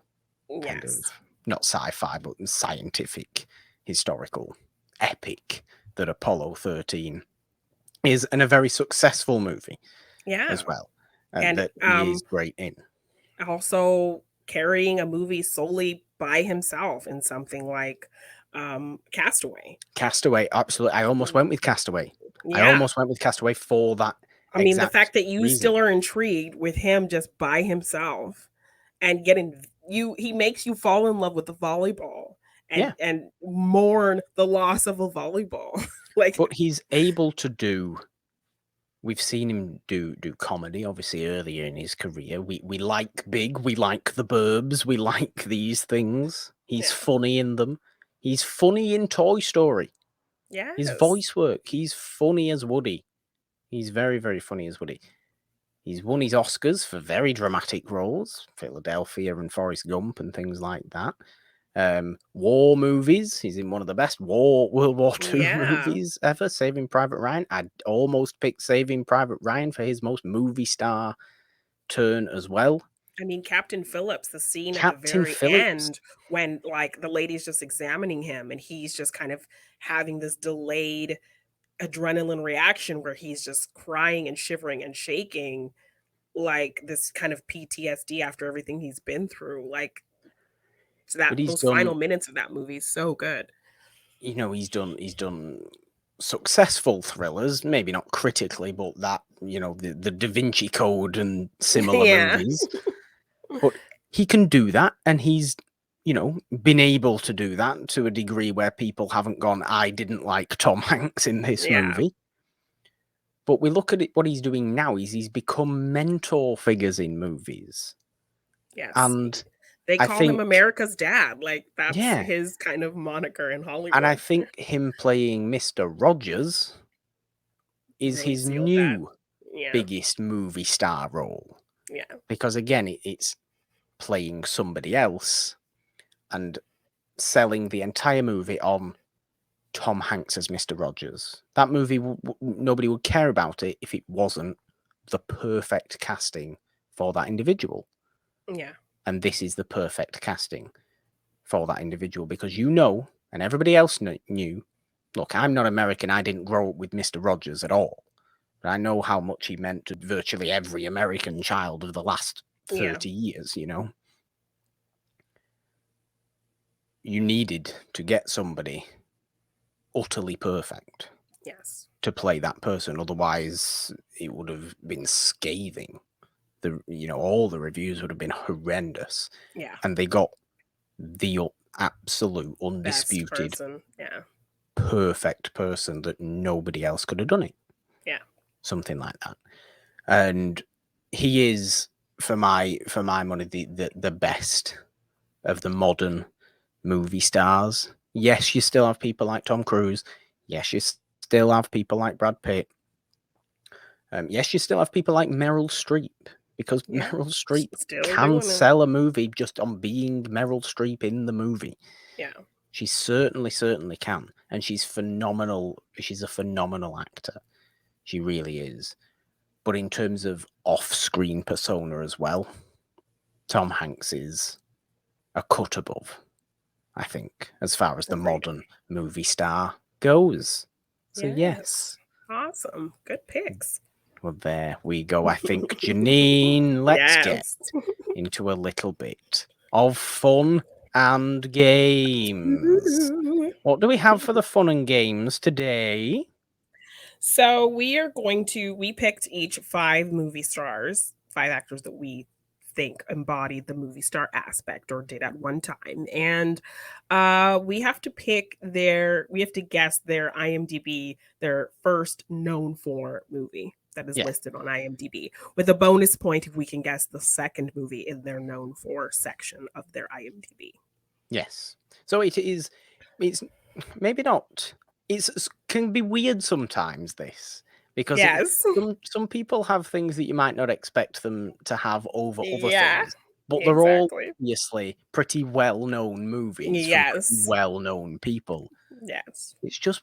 kind of, Yes. not sci-fi, but scientific historical epic that Apollo 13 is, and a very successful movie Yeah. as well, And that he is great in. also carrying a movie solely by himself in something like Castaway. Castaway, absolutely. I almost went with Castaway. I Yeah. almost went with Castaway for that I mean, the exact fact that you reason. still are intrigued with him just by himself and getting he makes you fall in love with the volleyball Yeah, and mourn the loss of a volleyball. Like, but he's able to do. We've seen him do comedy, obviously earlier in his career. We like Big, we like The Burbs, we like these things. He's yeah. funny in them. He's funny in Toy Story. His Yes. voice work. He's funny as Woody. He's very, very funny as Woody. He's won his Oscars for very dramatic roles, Philadelphia and Forrest Gump and things like that. War movies. He's in one of the best World War II Yeah. movies ever, Saving Private Ryan. I'd almost picked Saving Private Ryan for his most movie star turn as well. I mean, Captain Phillips, the scene at the Captain very Phillips. end when, like, the lady's just examining him and he's just kind of having this delayed adrenaline reaction where he's just crying and shivering and shaking, like this kind of PTSD after everything he's been through. Like, so that But he's those final done, minutes of that movie is so good. he's done successful thrillers, maybe not critically, but that, the Da Vinci Code and similar Yeah. movies. But he can do that, and he's, been able to do that to a degree where people haven't gone, I didn't like Tom Hanks in this Yeah. movie. But we look at it, what he's doing now is he's become mentor figures in movies. Yes. And They I call him think, America's dad. Like, that's yeah, his kind of moniker in and I Hollywood. think him playing Mr. Rogers is Really his sealed that. new Yeah. biggest movie star role. Yeah. Because again, it's playing somebody else and selling the entire movie on Tom Hanks as Mr. Rogers. That movie, nobody would care about it if it wasn't the perfect casting for that individual. Yeah. And this is the perfect casting for that individual because and everybody else knew, look, I'm not American. I didn't grow up with Mr. Rogers at all. But I know how much he meant to virtually every American child of the last Yeah. 30 years, You needed to get somebody utterly perfect Yes. to play that person. Otherwise, it would have been scathing. All the reviews would have been horrendous. Yeah. And they got the absolute, Best undisputed, person. Yeah. perfect person that nobody else could have done it. Yeah. Something like that. And he is, for my money, the best of the modern movie stars. Yes, you still have people like Tom Cruise. Yes, you still have people like Brad Pitt. Yes, you still have people like Meryl Streep, because Yeah. Meryl Streep Still can doing it. sell a movie just on being Meryl Streep in the movie. Yeah. She certainly can. And she's phenomenal. She's a phenomenal actor. She really is. But in terms of off-screen persona as well, Tom Hanks is a cut above, I think, as far as the Agreed. modern movie star goes. So yes. Awesome. Good picks. Well, there we go. I think, Jeannine, let's get Yes. into a little bit of fun and games. What do we have for the fun and games today? So we picked each 5 actors that we think embodied the movie star aspect or did at one time. And we have to guess their IMDb, their first known for movie that is Yeah. listed on IMDb, with a bonus point if we can guess the second movie in their known for section of their IMDb. Yes. So it's maybe not. It can be weird sometimes, this, because Yes. some people have things that you might not expect them to have over other Yeah. things, but they're all Exactly. obviously pretty well-known movies from pretty Yes. well-known people. Yes. It's just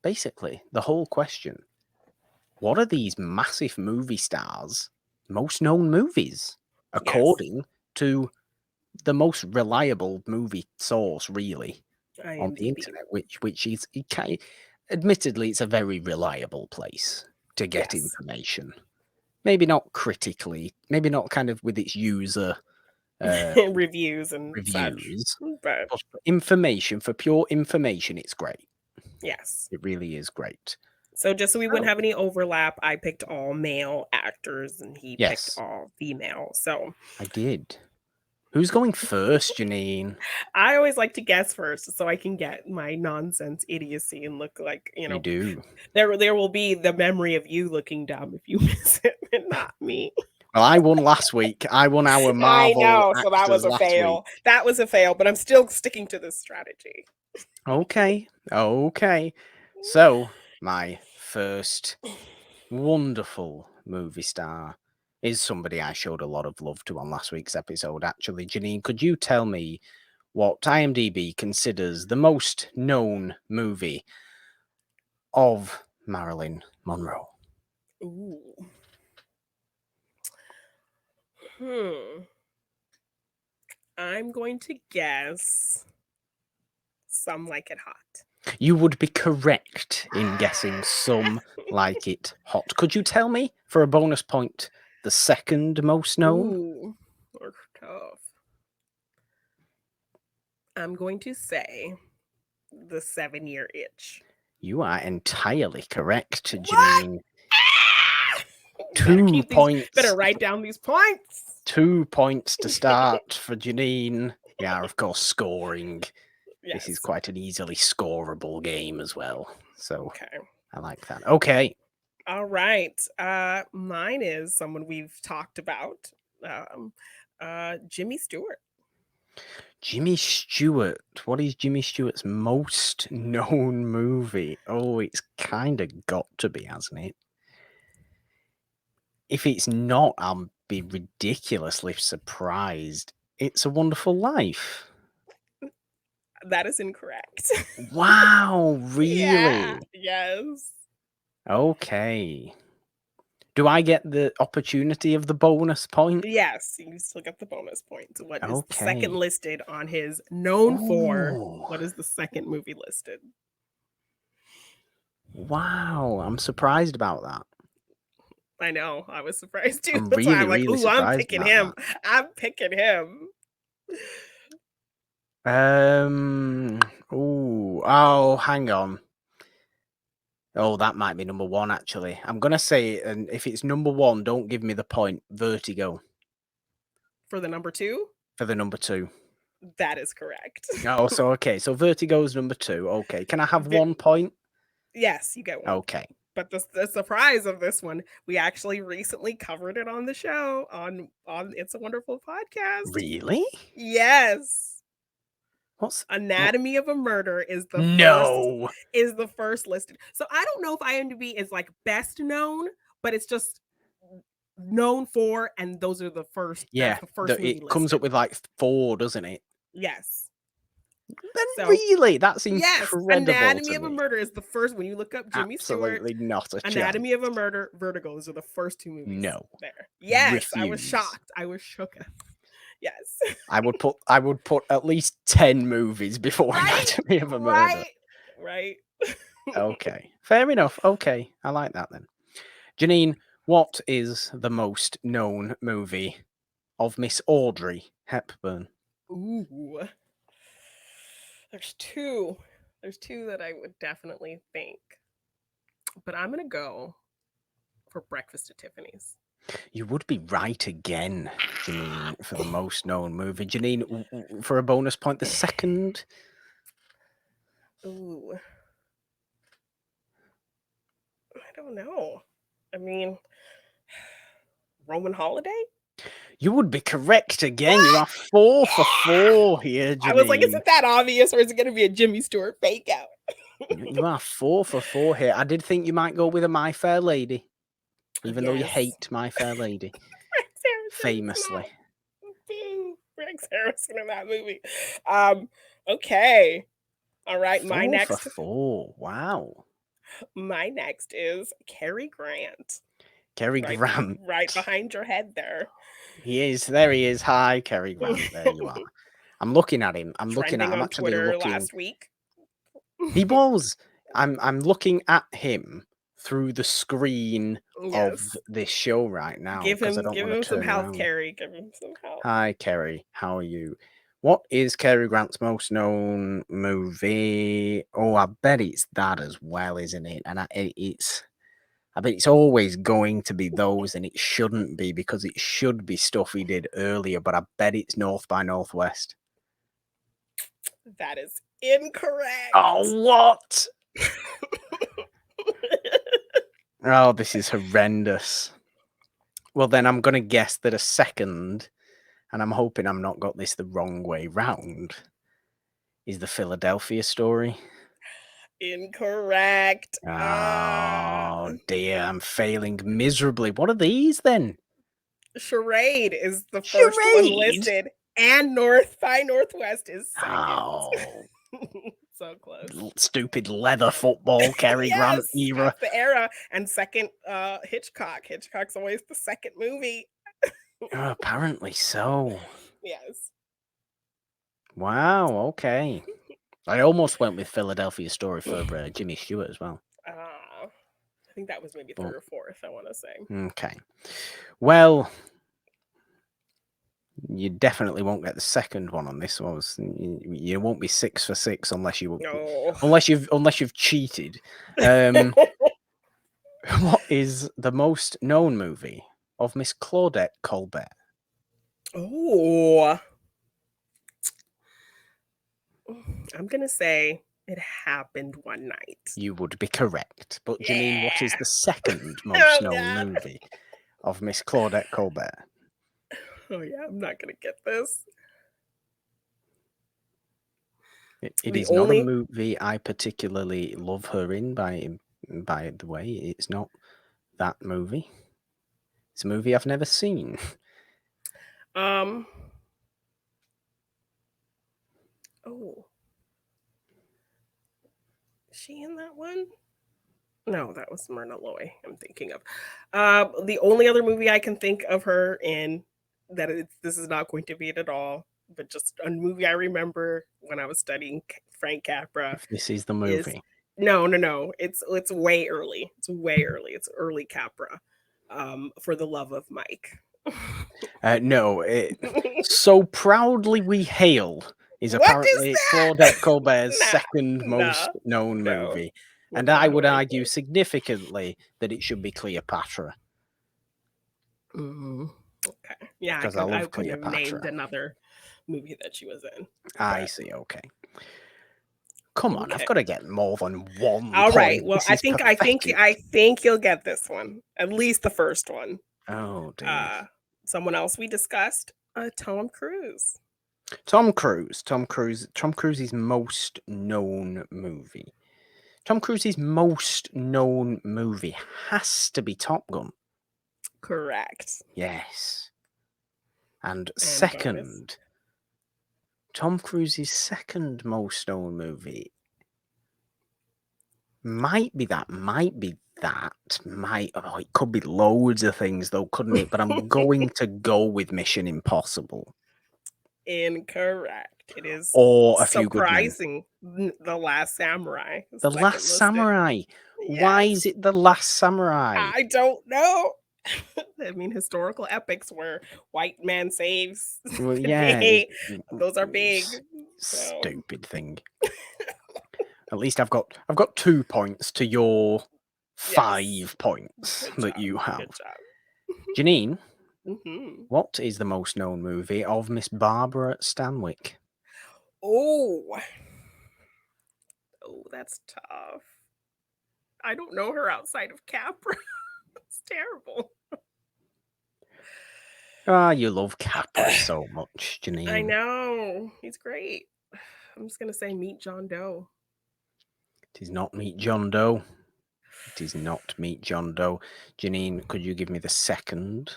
basically the whole question. What are these massive movie stars' most known movies, according to the most reliable movie source, really, on the IMDb. internet, which is admittedly, it's a very reliable place to get Yes. information. Maybe not critically, maybe not kind of with its user Reviews and such. reviews, But but for information, for pure information, it's great. yes. It really is great. So just so we wouldn't So, have any overlap, I picked all male actors and he picked yes, all female. So I did. Who's going first, Jeannine? I always like to guess first so I can get my nonsense idiocy and look like, You do. there will be the memory of you looking dumb if you miss it and not me. Well, I won last week. I won our I Marvel know, so that was actors a last fail. week. That was a fail, but I'm still sticking to this strategy. Okay. Okay. So, my first wonderful movie star is somebody I showed a lot of love to on last week's episode, actually. Jeannine, could you tell me what IMDb considers the most known movie of Marilyn Monroe? Ooh. Hmm. I'm going to guess Some Like It Hot. You would be correct in guessing Some Like It Hot. Could you tell me, for a bonus point, the second most known? Ooh, that's tough. I'm going to say The 7-Year Itch. You are entirely correct, What? Jeannine. Better 2 keep these. points. Better write down these points. 2 points to start for Jeannine. We are, of course, scoring. Yes. This is quite an easily scoreable game as well. So Okay. I like that. Okay. All right. Mine is someone we've talked about. Jimmy Stewart. Jimmy Stewart. What is Jimmy Stewart's most known movie? Oh, it's kind of got to be, hasn't it? If it's not, I'll be ridiculously surprised. It's a Wonderful Life. That is incorrect. Wow, really? Yeah. Yes. Okay. Do I get the opportunity of the bonus point? Yes, you still get the bonus points. What is the second Okay. listed on his known for? Oh, What is the second movie listed? wow. I'm surprised about that. I know. I was surprised too. I'm That's why really, I'm like, really ooh, I'm surprised picking about him. I'm picking him. that. Oh, hang on. Oh, that might be number 1, actually. I'm going to say, and if it's number 1, don't give me the point. Vertigo. For the number 2? For the number 2. That is correct. Oh, so okay. So Vertigo's number 2. Okay. Can I have Ve- 1 point? Yes, you get one. Okay. But the surprise of this one, we actually recently covered it on the show on It's a Wonderful Podcast. Really? Yes. What's Anatomy of a Murder is the No. first listed. So I don't know if IMDb is like best known, but it's just known for, and those are the first. Yeah. That's the first movie It comes listed. up with like 4, doesn't it? Yes. Then So, really, that's yes, incredible. Anatomy to of a me. Murder is the first. When you look up Jimmy Absolutely Stewart, not a chance. Anatomy of a Murder, Vertigo, those are the first 2 movies. No. There. Yes, I was Refuse. shocked. I was shook. Yes. I would put at least 10 movies before Anatomy of a Murder. Right. Okay. Fair enough. Okay. I like that then. Jeannine, what is the most known movie of Miss Audrey Hepburn? Ooh. There's two. There's 2 that I would definitely think. But I'm going to go for Breakfast at Tiffany's. You would be right again, Jeannine, for the most known movie. Jeannine, for a bonus point, the second? Ooh. I don't know. I mean, Roman Holiday? You would be correct again. You are 4 for 4 here, Jeannine. I was like, isn't that obvious, or is it going to be a Jimmy Stewart fake out? You are 4 for 4 here. I did think you might go with a My Fair Lady, even though you Yes. hate My Fair Lady. Rex Harrison. Famously. Boo. Rex Harrison in that movie. Okay. All right. 4 for 4. Wow. My next is Cary Grant. Cary Grant. Right behind your head there. He is. There he is. Hi, Cary Grant. There you are. I'm looking at him. I'm Trending on actually Twitter looking. last week. He was. I'm looking at him through the screen of Yes. this show right now because I don't Give want to him some turn health, around. Carrie. Give him some help. Hi, Kerry. How are you? What is Cary Grant's most known movie? Oh, I bet it's that as well, isn't it? And I bet it's always going to be those, and it shouldn't be because it should be stuff he did earlier. But I bet it's North by Northwest. That is incorrect. Oh, what? Oh, this is horrendous. Well, then I'm going to guess that a second, and I'm hoping I'm not got this the wrong way round, is the Philadelphia Story. Incorrect. Oh dear, I'm failing miserably. What are these then? Charade is the first one Charade? listed, and North by Northwest is second. Oh, So close. stupid leather football, Cary Grant era. That's the era. And second, Hitchcock. Hitchcock's always the second movie. Oh, apparently so. Yes. Wow, okay. I almost went with Philadelphia Story for Jimmy Stewart as well. I think that was maybe third or fourth, I want to say. Okay. Well, you definitely won't get the second one on this one. You won't be 6 for 6 unless you unless you've cheated. What is the most known movie of Miss Claudette Colbert? Oh, I'm gonna say It Happened One Night. You would be correct, but Jeannine, what is the second most known movie of Miss Claudette Colbert? Oh yeah, I'm not gonna get this. It is not a movie I particularly love her in. By the way, it's not that movie. It's a movie I've never seen. Oh. Is she in that one? No, that was Myrna Loy I'm thinking of. The only other movie I can think of her in this is not going to be it at all, but just a movie I remember when I was studying Frank Capra. If this is the movie. No. It's way early. It's way early. It's early Capra. For the Love of Mike. No, So Proudly We Hail is apparently Claudette Colbert's second most known movie. And I would argue significantly that it should be Cleopatra. Okay. Yeah, because I love could have Cleopatra. named another movie that she was in. I see. Okay. Come on, I've got to get more than one. All right. point. Well, I think you'll get this one. At least the first one. Oh dear. Someone else we discussed, Tom Cruise. Tom Cruise's most known movie. Tom Cruise's most known movie has to be Top Gun. Correct. Yes. And second, bonus. Tom Cruise's second most known movie might be that. It could be loads of things though, couldn't it? But I'm going to go with Mission Impossible. Incorrect. It is or A Few Good Men. Surprising. The Last Samurai. The Last Samurai. Yes. Why is it The Last Samurai? I don't know. I mean, historical epics where white man saves. Well, yeah, those are big. Stupid thing. At least I've got 2 points to your 5 points that you have. Good job. Jeannine, what is the most known movie of Miss Barbara Stanwyck? Oh, that's tough. I don't know her outside of Capra. It's terrible. You love Capra so much, Jeannine. I know. He's great. I'm just going to say Meet John Doe. It is not Meet John Doe. It is not Meet John Doe. Jeannine, could you give me the second?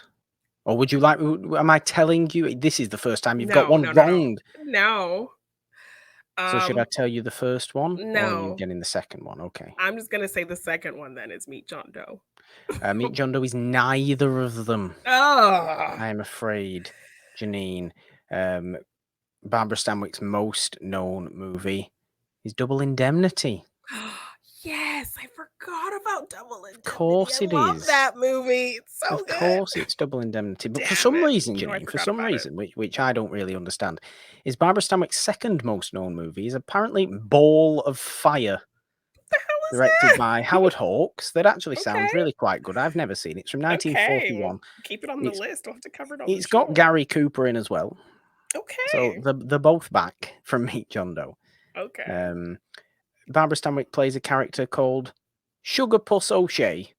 Or would you like... Am I telling you? This is the first time you've got one wrong. No. So should I tell you the first one, or are you No. getting the second one? Okay. I'm just gonna say the second one then is Meet John Doe. Meet John Doe is neither of them. Oh. I'm afraid, Jeannine. Barbara Stanwyck's most known movie is Double Indemnity. Yes, I forgot about Double Indemnity. Of course I it love is. that movie. It's so Of good. course it's Double Indemnity. But for Damn some it. reason, No, I Jeannine, for forgot some about it. reason, which I don't really understand, is Barbara Stanwyck's second most known movie is apparently Ball of Fire, What the hell is directed that? by Howard Hawks. That actually sounds Okay. really quite good. I've never seen it. It's from Okay. 1941. Well, keep it on the list. We'll have to cover it on the It's got show. Gary Cooper in as well. So Okay. they're both back from Meet John Doe. Okay. Barbara Stanwyck plays a character called Sugar Puss O'Shea.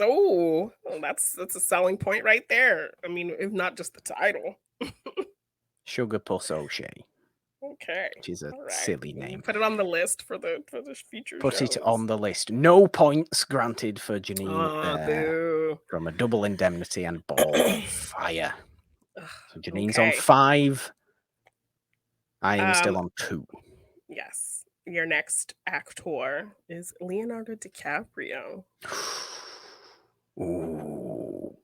Oh, well, that's a selling point right there. I mean, if not just the title. Sugar Puss O'Shea, Okay. which is a All right. silly name. Put it on the list for the future Put shows. it on the list. No points granted for Jeannine Oh, boo. from A Double Indemnity and Ball of Fire. So Jannine's on Okay. 5. I am still on 2. Yes. Your next actor is Leonardo DiCaprio. Ooh.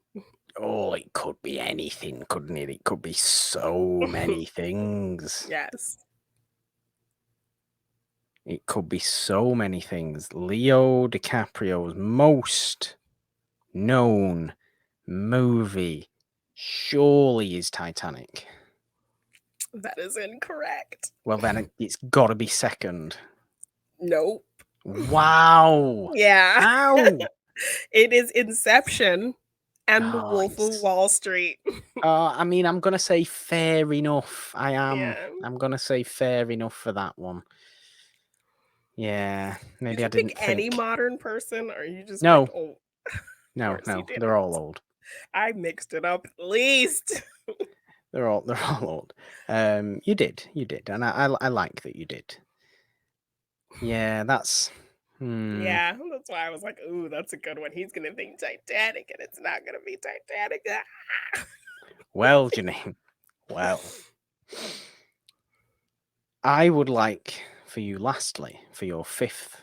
Oh, it could be anything, couldn't it? It could be so many things. Yes. It could be so many things. Leo DiCaprio's most known movie surely is Titanic. That is incorrect. Well, then it's got to be second. Nope. Wow. Yeah. How? It is Inception and The Oh, Wolf of Wall Street. I mean, I'm going to say fair enough. I am. Yeah. I'm going to say fair enough for that one. Yeah, maybe Did I you didn't pick think. any modern person, or you just No. picked old? No, Of course you they're all didn't. old. I mixed it up at least. They're all old. You did, and I like that you did. Yeah, that's. Yeah, that's why I was like, "Ooh, that's a good one." He's gonna think Titanic, and it's not gonna be Titanic. Well, Jeannine, well, I would like for you, lastly, for your 5th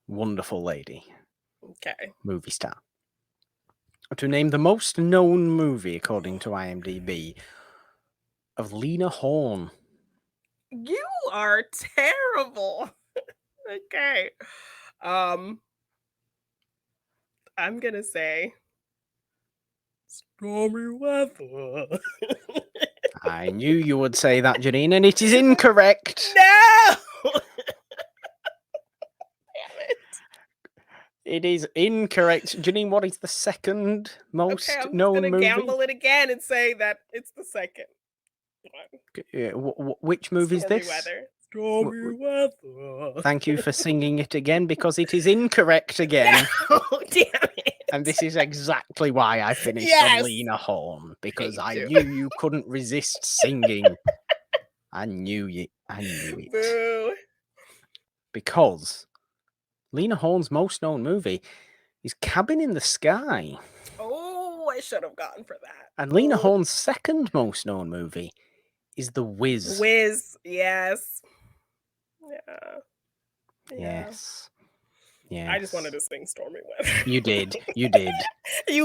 wonderful lady, Okay. movie star, to name the most known movie according to IMDb of Lena Horne. You are terrible. Okay. I'm gonna say Stormy Weather. I knew you would say that, Jeannine, and it is incorrect. No! Damn it. It is incorrect. Jeannine, what is the second most Okay, I'm known gonna movie? gamble it again and say that it's the second one. Which movie is Stormy this? Weather. Stormy Weather. Thank you for singing it again, because it is incorrect again. No, damn it. And this is exactly why I finished Yes. on Lena Horne, because I too. knew you couldn't resist singing. I knew it. Boo. Because Lena Horne's most known movie is Cabin in the Sky. Oh, I should have gotten for that. And Lena Ooh. Horne's second most known movie is The Wiz. Wiz, yes. Yeah. Yes. I just wanted to sing Stormy Weather. You did. You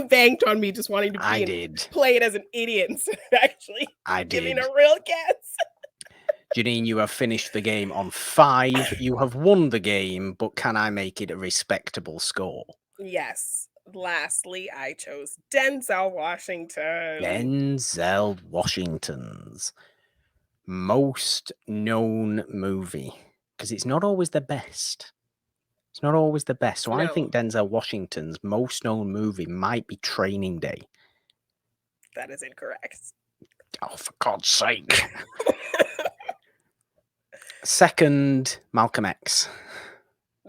banked on me just wanting to play it as an idiot instead of actually giving a real guess. Jeannine, you have finished the game on 5. You have won the game, but can I make it a respectable score? Yes. Lastly, I chose Denzel Washington. Denzel Washington's most known movie, because it's not always the best. It's not always the best. So I think Denzel Washington's most known movie might be Training Day. That is incorrect. Oh, for God's sake. Second, Malcolm X.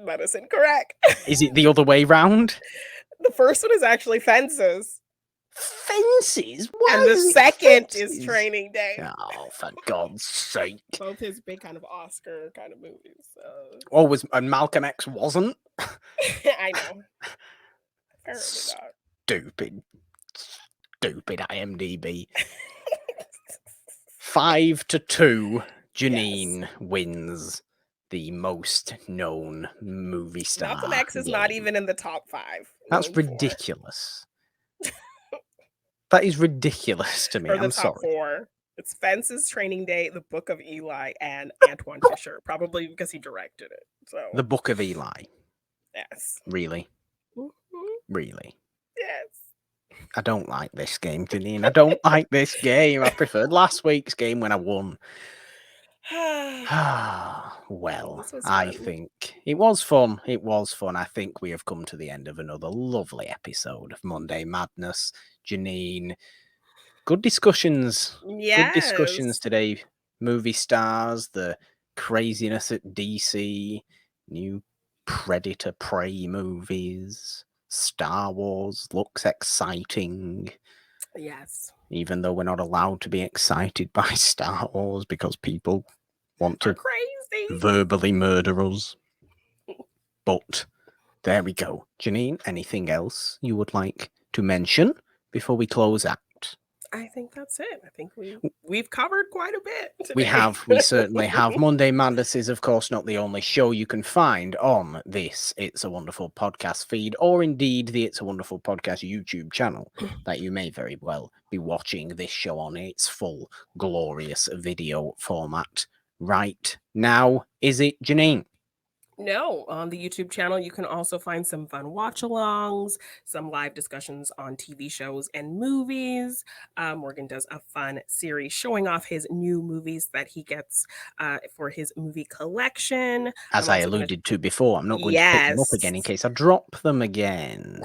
That is incorrect. Is it the other way round? The first one is actually Fences. Fences? Why and the second is Training Day. Oh, for God's sake. Both his big kind of Oscar kind of movies. So. Oh, and Malcolm X wasn't? I know. Apparently not. Stupid IMDb. 5-2. Jeannine wins the most known movie Malcolm star X is not game. even in the top 5 That's known for. ridiculous. That is ridiculous to me. Or the I'm top sorry. 4. It's Fences, Training Day, The Book of Eli, and Antoine Fisher, probably because he directed it. So The Book of Eli. yes. Really? Mhm. Really? Yes. I don't like this game, Jeannine. I don't like this game. I preferred last week's game when I won. Well, This was I fun. think it was fun. It was fun. I think we have come to the end of another lovely episode of Monday Madness. Jeannine, good discussions. Good discussions Yes. today. Movie stars, the craziness at DC, new Predator Prey movies, Star Wars looks exciting. Yes. Even though we're not allowed to be excited by Star Wars because people want Are to crazy. verbally murder us. But there we go. Jeannine, anything else you would like to mention before we close out? I think that's it. I think we've covered quite a bit today. We certainly have. Monday Madness is, of course, not the only show you can find on this It's a Wonderful Podcast feed, or indeed the It's a Wonderful Podcast YouTube channel that you may very well be watching this show on its full, glorious video format right now. Is it, Jeannine? No, on the YouTube channel, you can also find some fun watch alongs, some live discussions on TV shows and movies. Morgan does a fun series showing off his new movies that he gets for his movie collection. As I alluded to before, I'm not going to pick them up again in case I drop them again.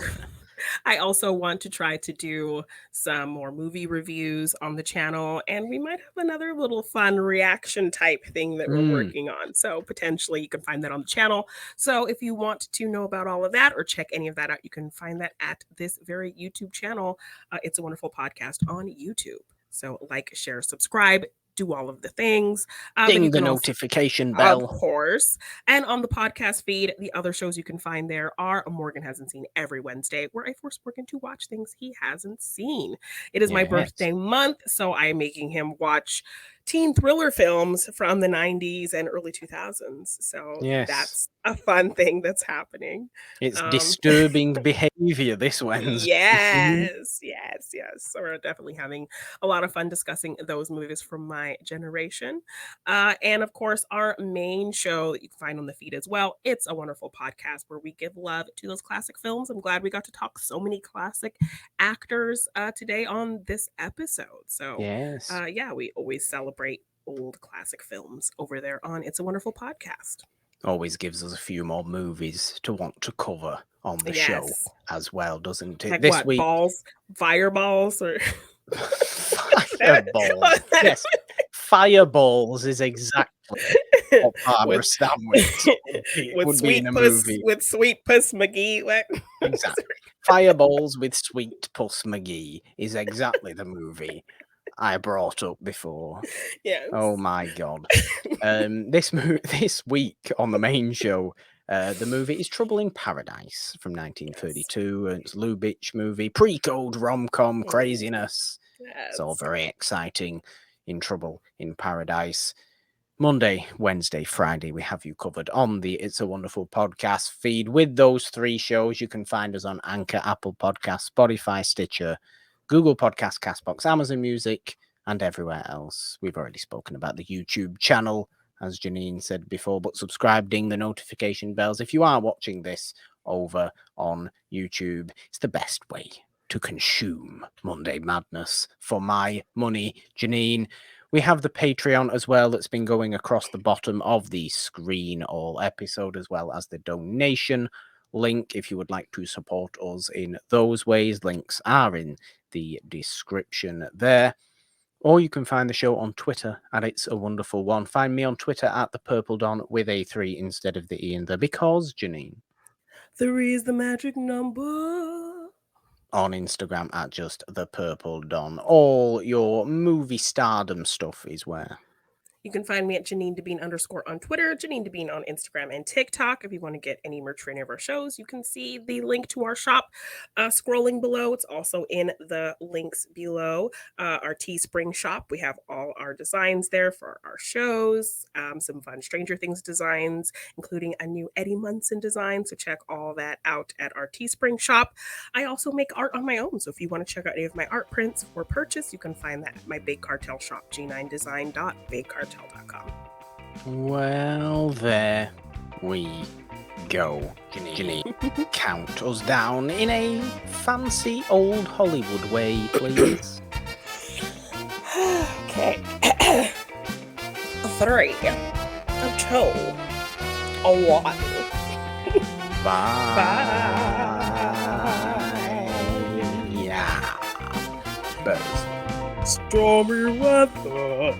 I also want to try to do some more movie reviews on the channel, and we might have another little fun reaction type thing that we're working on. So potentially you can find that on the channel. So if you want to know about all of that or check any of that out, you can find that at this very YouTube channel. It's a Wonderful Podcast on YouTube. So like, share, subscribe, do all of the things. Ding the notification bell. Of course. And on the podcast feed, the other shows you can find there are Morgan Hasn't Seen every Wednesday, where I force Morgan to watch things he hasn't seen. It is my birthday month, so I'm making him watch teen thriller films from the 90s and early 2000s. So that's a fun thing that's happening. It's disturbing behavior this Wednesday. Yes. So we're definitely having a lot of fun discussing those movies from my generation. And of course, our main show that you can find on the feed as well, It's a Wonderful Podcast, where we give love to those classic films. I'm glad we got to talk so many classic actors today on this episode. So yeah, we always celebrate old classic films over there on It's a Wonderful Podcast. Always gives us a few more movies to want to cover on the show as well, doesn't it? Like this what, week, fireballs or fireballs? Yes, fireballs is exactly what Barbara Stanwyck would be in a movie with Sweet Puss McGee. What? Exactly. Fireballs with Sweet Puss McGee is exactly the movie I brought up before. Yes. Oh my god. This week on the main show, the movie is Trouble in Paradise from 1932. It's a Lubitsch movie, pre-code rom-com craziness. It's all very exciting. In Trouble in Paradise. Monday, Wednesday, Friday, we have you covered on the It's a Wonderful Podcast feed with those 3 shows. You can find us on Anchor, Apple Podcasts, Spotify, Stitcher, Google Podcasts, Castbox, Amazon Music, and everywhere else. We've already spoken about the YouTube channel, as Jeannine said before, but subscribe, ding the notification bells. If you are watching this over on YouTube, it's the best way to consume Monday Madness for my money, Jeannine. We have the Patreon as well that's been going across the bottom of the screen all episode, as well as the donation link if you would like to support us in those ways. Links are in the description there. Or you can find the show on Twitter at It's a Wonderful One. Find me on Twitter at the Purple Don with a 3 instead of the E in there. Because, Jeannine, 3 is the magic number. On Instagram at just the Purple Don. All your movie stardom stuff is where? You can find me at Jeannine Devine _ on Twitter, Jeannine Devine on Instagram and TikTok. If you want to get any merch for any of our shows, you can see the link to our shop scrolling below. It's also in the links below. Our Teespring shop, we have all our designs there for our shows, some fun Stranger Things designs, including a new Eddie Munson design. So check all that out at our Teespring shop. I also make art on my own. So if you want to check out any of my art prints for purchase, you can find that at my Big Cartel shop, g9design.bigcartel.com. Well, there we go. Jeannine, count us down in a fancy old Hollywood way, please. Okay. 3, 2, 1. Bye. Bye. Yeah. Buzz. Stormy weather.